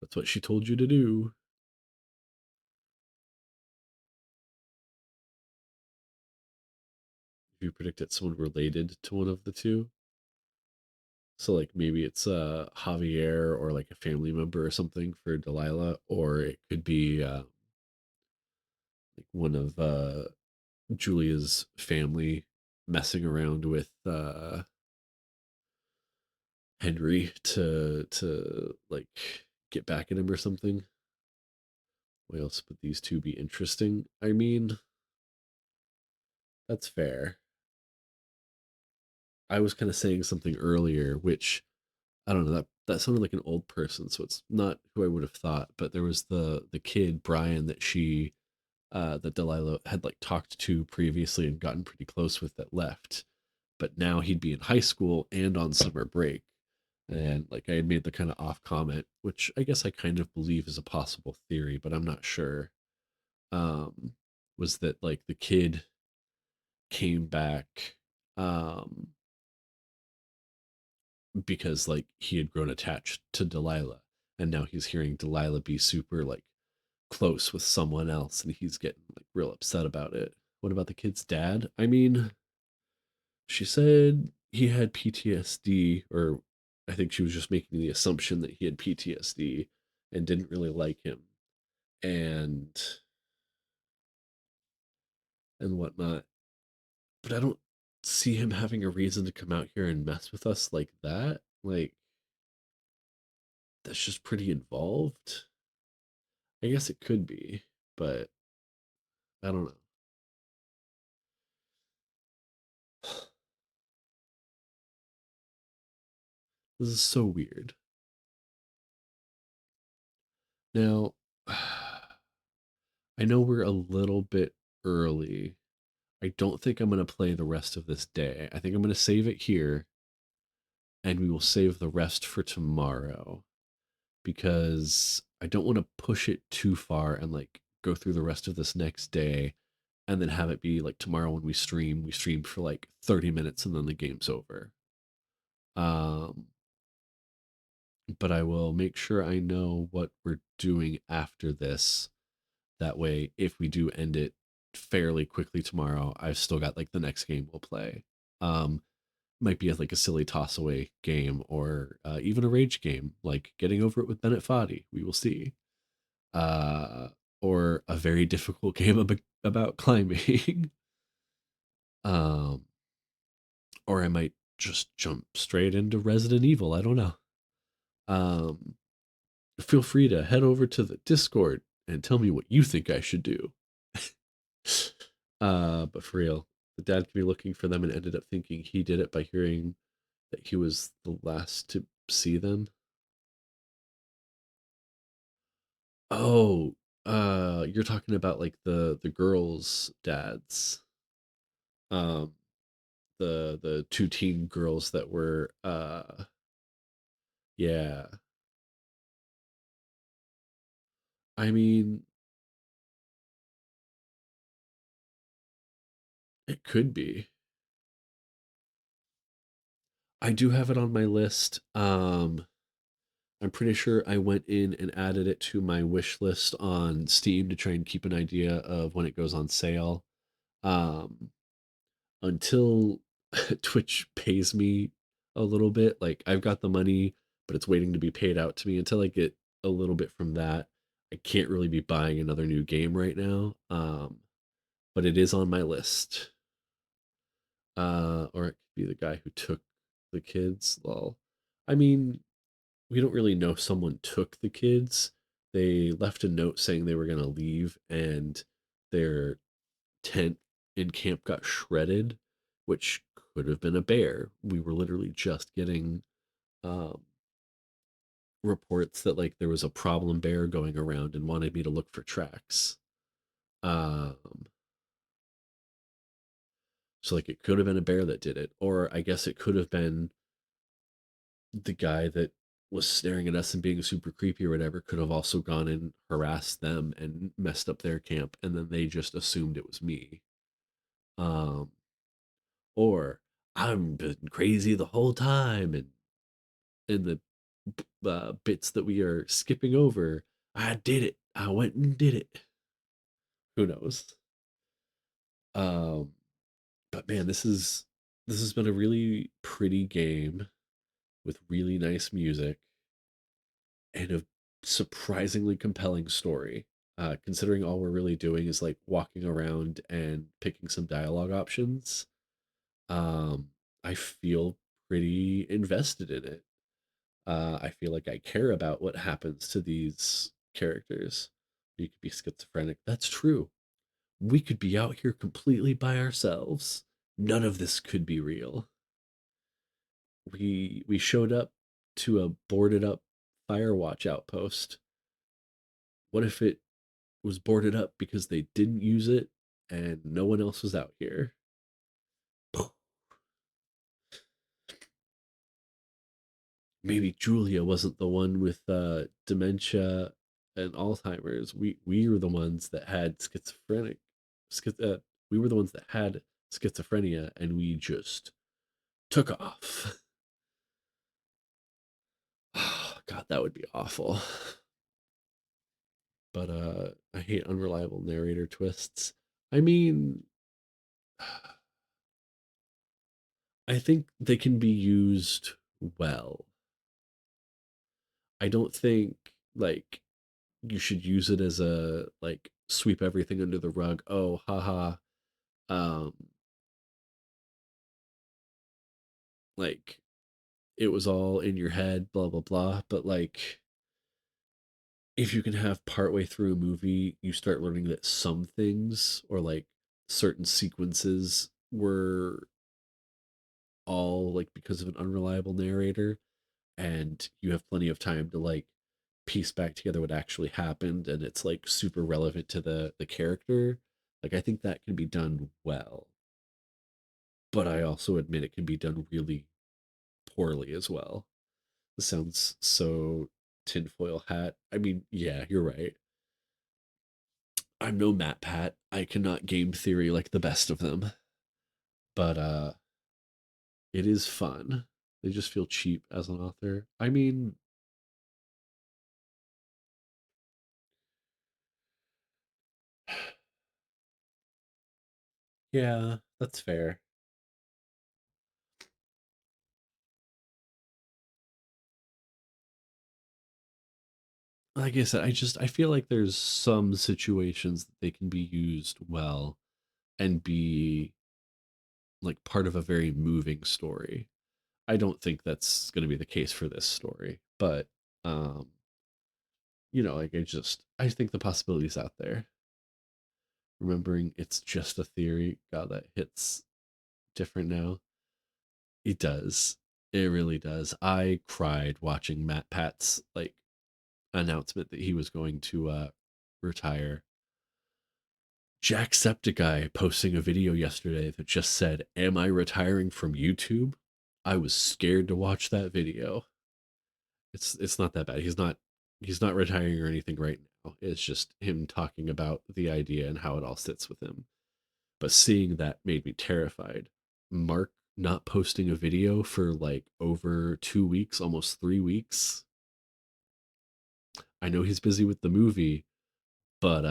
S1: That's what she told you to do. If you predict it's someone related to one of the two. So like maybe it's Javier or like a family member or something for Delilah, or it could be like one of Julia's family messing around with Henry to like get back at him or something. Why else would these two be interesting? I mean, that's fair. I was kind of saying something earlier, which I don't know, that sounded like an old person, so it's not who I would have thought. But there was the kid Brian that that Delilah had like talked to previously and gotten pretty close with that left, but now he'd be in high school and on summer break. And like I had made the kind of off comment, which I guess I kind of believe is a possible theory, but I'm not sure. Um, was that like the kid came back um because like he had grown attached to Delilah, and now he's hearing Delilah be super like close with someone else, and he's getting like real upset about it. What about the kid's dad? I mean, she said he had PTSD, or I think she was just making the assumption that he had PTSD and didn't really like him and and whatnot. But I don't see him having a reason to come out here and mess with us like that. Like that's just pretty involved. I guess it could be, but I don't know. This is so weird. Now, I know we're a little bit early. I don't think I'm going to play the rest of this day. I think I'm going to save it here, and we will save the rest for tomorrow because I don't want to push it too far and like go through the rest of this next day and then have it be like tomorrow when we stream for like 30 minutes and then the game's over. Um but I will make sure I know what we're doing after this. That way, if we do end it fairly quickly tomorrow, I've still got like the next game we'll play. Um, might be like a silly toss away game or even a rage game, like getting over it with Bennett Foddy. We will see. Uh, or a very difficult game about climbing. um, or I might just jump straight into Resident Evil. I don't know. Um, feel free to head over to the Discord and tell me what you think I should do. But for real, the dad can be looking for them and ended up thinking he did it by hearing that he was the last to see them. Oh, you're talking about like the girls' dads. Um, the two teen girls that were yeah. I mean, it could be. I do have it on my list. I'm pretty sure I went in and added it to my wish list on Steam to try and keep an idea of when it goes on sale. Um, until Twitch pays me a little bit, like I've got the money, but it's waiting to be paid out to me until I get a little bit from that. I can't really be buying another new game right now. But it is on my list. Or it could be the guy who took the kids. Lol. I mean, we don't really know someone took the kids. They left a note saying they were going to leave, and their tent in camp got shredded, which could have been a bear. We were literally just getting um, reports that like there was a problem bear going around and wanted me to look for tracks. Um, so like it could have been a bear that did it, or I guess it could have been the guy that was staring at us and being super creepy or whatever could have also gone and harassed them and messed up their camp, and then they just assumed it was me. Um, or I'm been crazy the whole time, and in the bits that we are skipping over, I did it. I went and did it. Who knows? Um, but man, this has been a really pretty game with really nice music and a surprisingly compelling story. Considering all we're really doing is like walking around and picking some dialogue options, um, I feel pretty invested in it. I feel like I care about what happens to these characters. You could be schizophrenic. That's true. We could be out here completely by ourselves. None of this could be real. We showed up to a boarded up Firewatch outpost. What if it was boarded up because they didn't use it and no one else was out here? Maybe Julia wasn't the one with dementia and Alzheimer's. We were the ones that had schizophrenic. Schiz- uh, we were the ones that had schizophrenia, and we just took off. God, that would be awful. But I hate unreliable narrator twists. I mean, I think they can be used well. I don't think like you should use it as a like sweep everything under the rug. Oh, haha. Um, like it was all in your head, blah blah blah. But like, if you can have partway through a movie, you start learning that some things or like certain sequences were all like because of an unreliable narrator, and you have plenty of time to like piece back together what actually happened, and it's like super relevant to the character. Like I think that can be done well, but I also admit it can be done really poorly as well. This sounds so tinfoil hat. I mean, yeah, you're right. I'm no Matt Pat. I cannot game theory like the best of them, but it is fun. They just feel cheap as an author. I mean, Yeah, that's fair. Like I said, I feel like there's some situations that they can be used well and be like part of a very moving story. I don't think that's going to be the case for this story, but um, like I think the possibilities out there. Remembering it's just a theory, God, that hits different now. It does. It really does. I cried watching Matt Pat's like announcement that he was going to retire. Jacksepticeye posting a video yesterday that just said, "Am I retiring from YouTube?" I was scared to watch that video. It's not that bad. He's not retiring or anything right now. It's just him talking about the idea and how it all sits with him. But seeing that made me terrified. Mark not posting a video for like over 2 weeks, almost 3 weeks. I know he's busy with the movie, but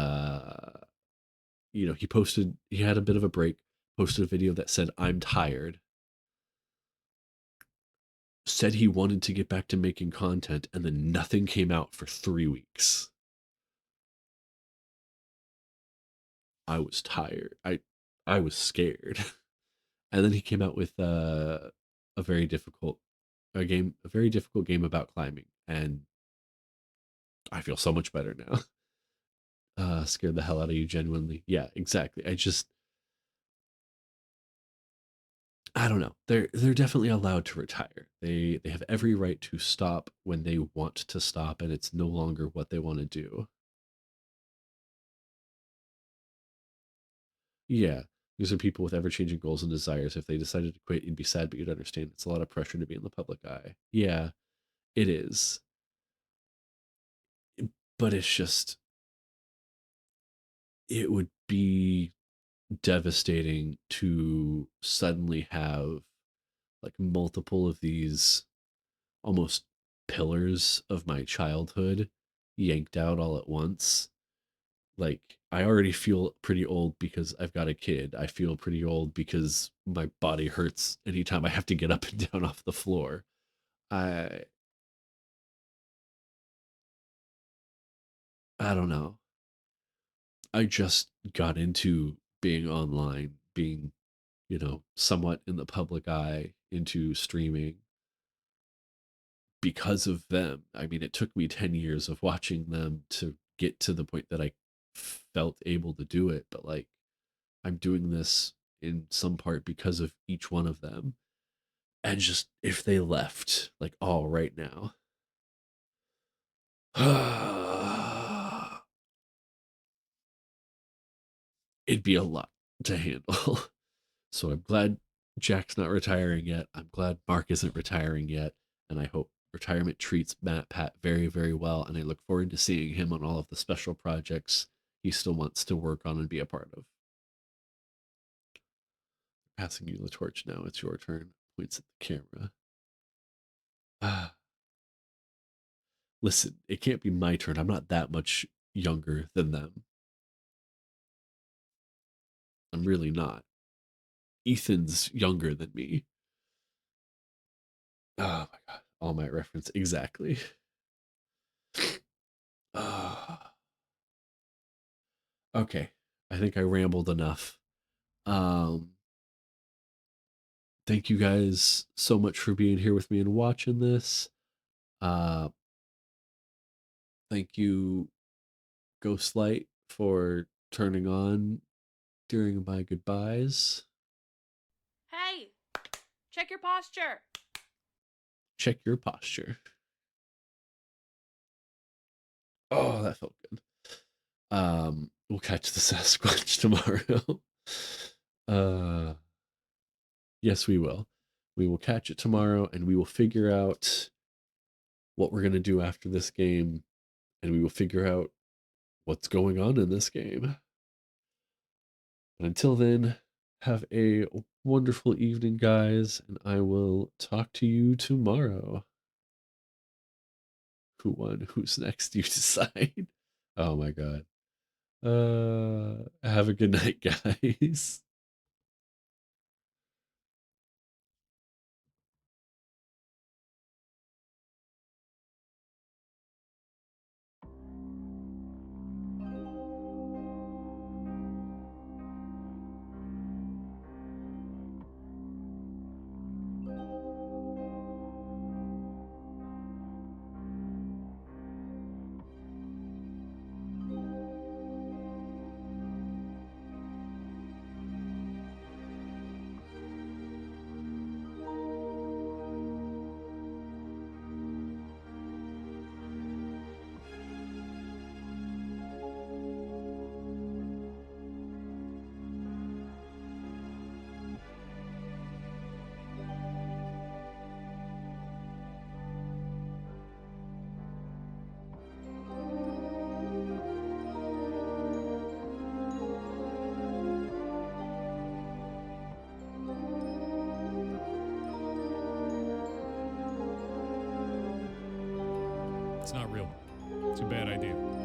S1: he had a bit of a break, posted a video that said, "I'm tired," said he wanted to get back to making content, and then nothing came out for 3 weeks. I was tired. I was scared. And then he came out with a very difficult a very difficult game about climbing, and I feel so much better now. Scared the hell out of you genuinely. Yeah, exactly. I don't know. They're definitely allowed to retire. They have every right to stop when they want to stop, and it's no longer what they want to do. Yeah, these are people with ever changing goals and desires. If they decided to quit, you'd be sad, but you'd understand. It's a lot of pressure to be in the public eye. Yeah, it is. But it's just, it would be devastating to suddenly have like multiple of these almost pillars of my childhood yanked out all at once. Like, I already feel pretty old because I've got a kid. I feel pretty old because my body hurts anytime I have to get up and down off the floor. I I don't know. I just got into being online, being, somewhat in the public eye, into streaming because of them. I mean, it took me 10 years of watching them to get to the point that I felt able to do it, but like I'm doing this in some part because of each one of them. And just if they left like all right now, it'd be a lot to handle. So I'm glad Jack's not retiring yet. I'm glad Mark isn't retiring yet. And I hope retirement treats Matt Pat very, very well. And I look forward to seeing him on all of the special projects he still wants to work on and be a part of. Passing you the torch now. It's your turn. Points at the camera. Ah, listen, it can't be my turn. I'm not that much younger than them. I'm really not. Ethan's younger than me. Oh my god. All Might reference. Exactly. Ah. Okay. I think I rambled enough. Um, thank you guys so much for being here with me and watching this. Uh, thank you, Ghostlight, for turning on during my goodbyes.
S5: Hey, check your posture.
S1: Check your posture. Oh, that felt good. We'll catch the Sasquatch tomorrow. uh, yes, we will. We will catch it tomorrow, and we will figure out what we're gonna do after this game, and we will figure out what's going on in this game. But until then, have a wonderful evening, guys, and I will talk to you tomorrow. Who won? Who's next? You decide. Oh my god. Have a good night, guys.
S7: It's not real. It's a bad idea.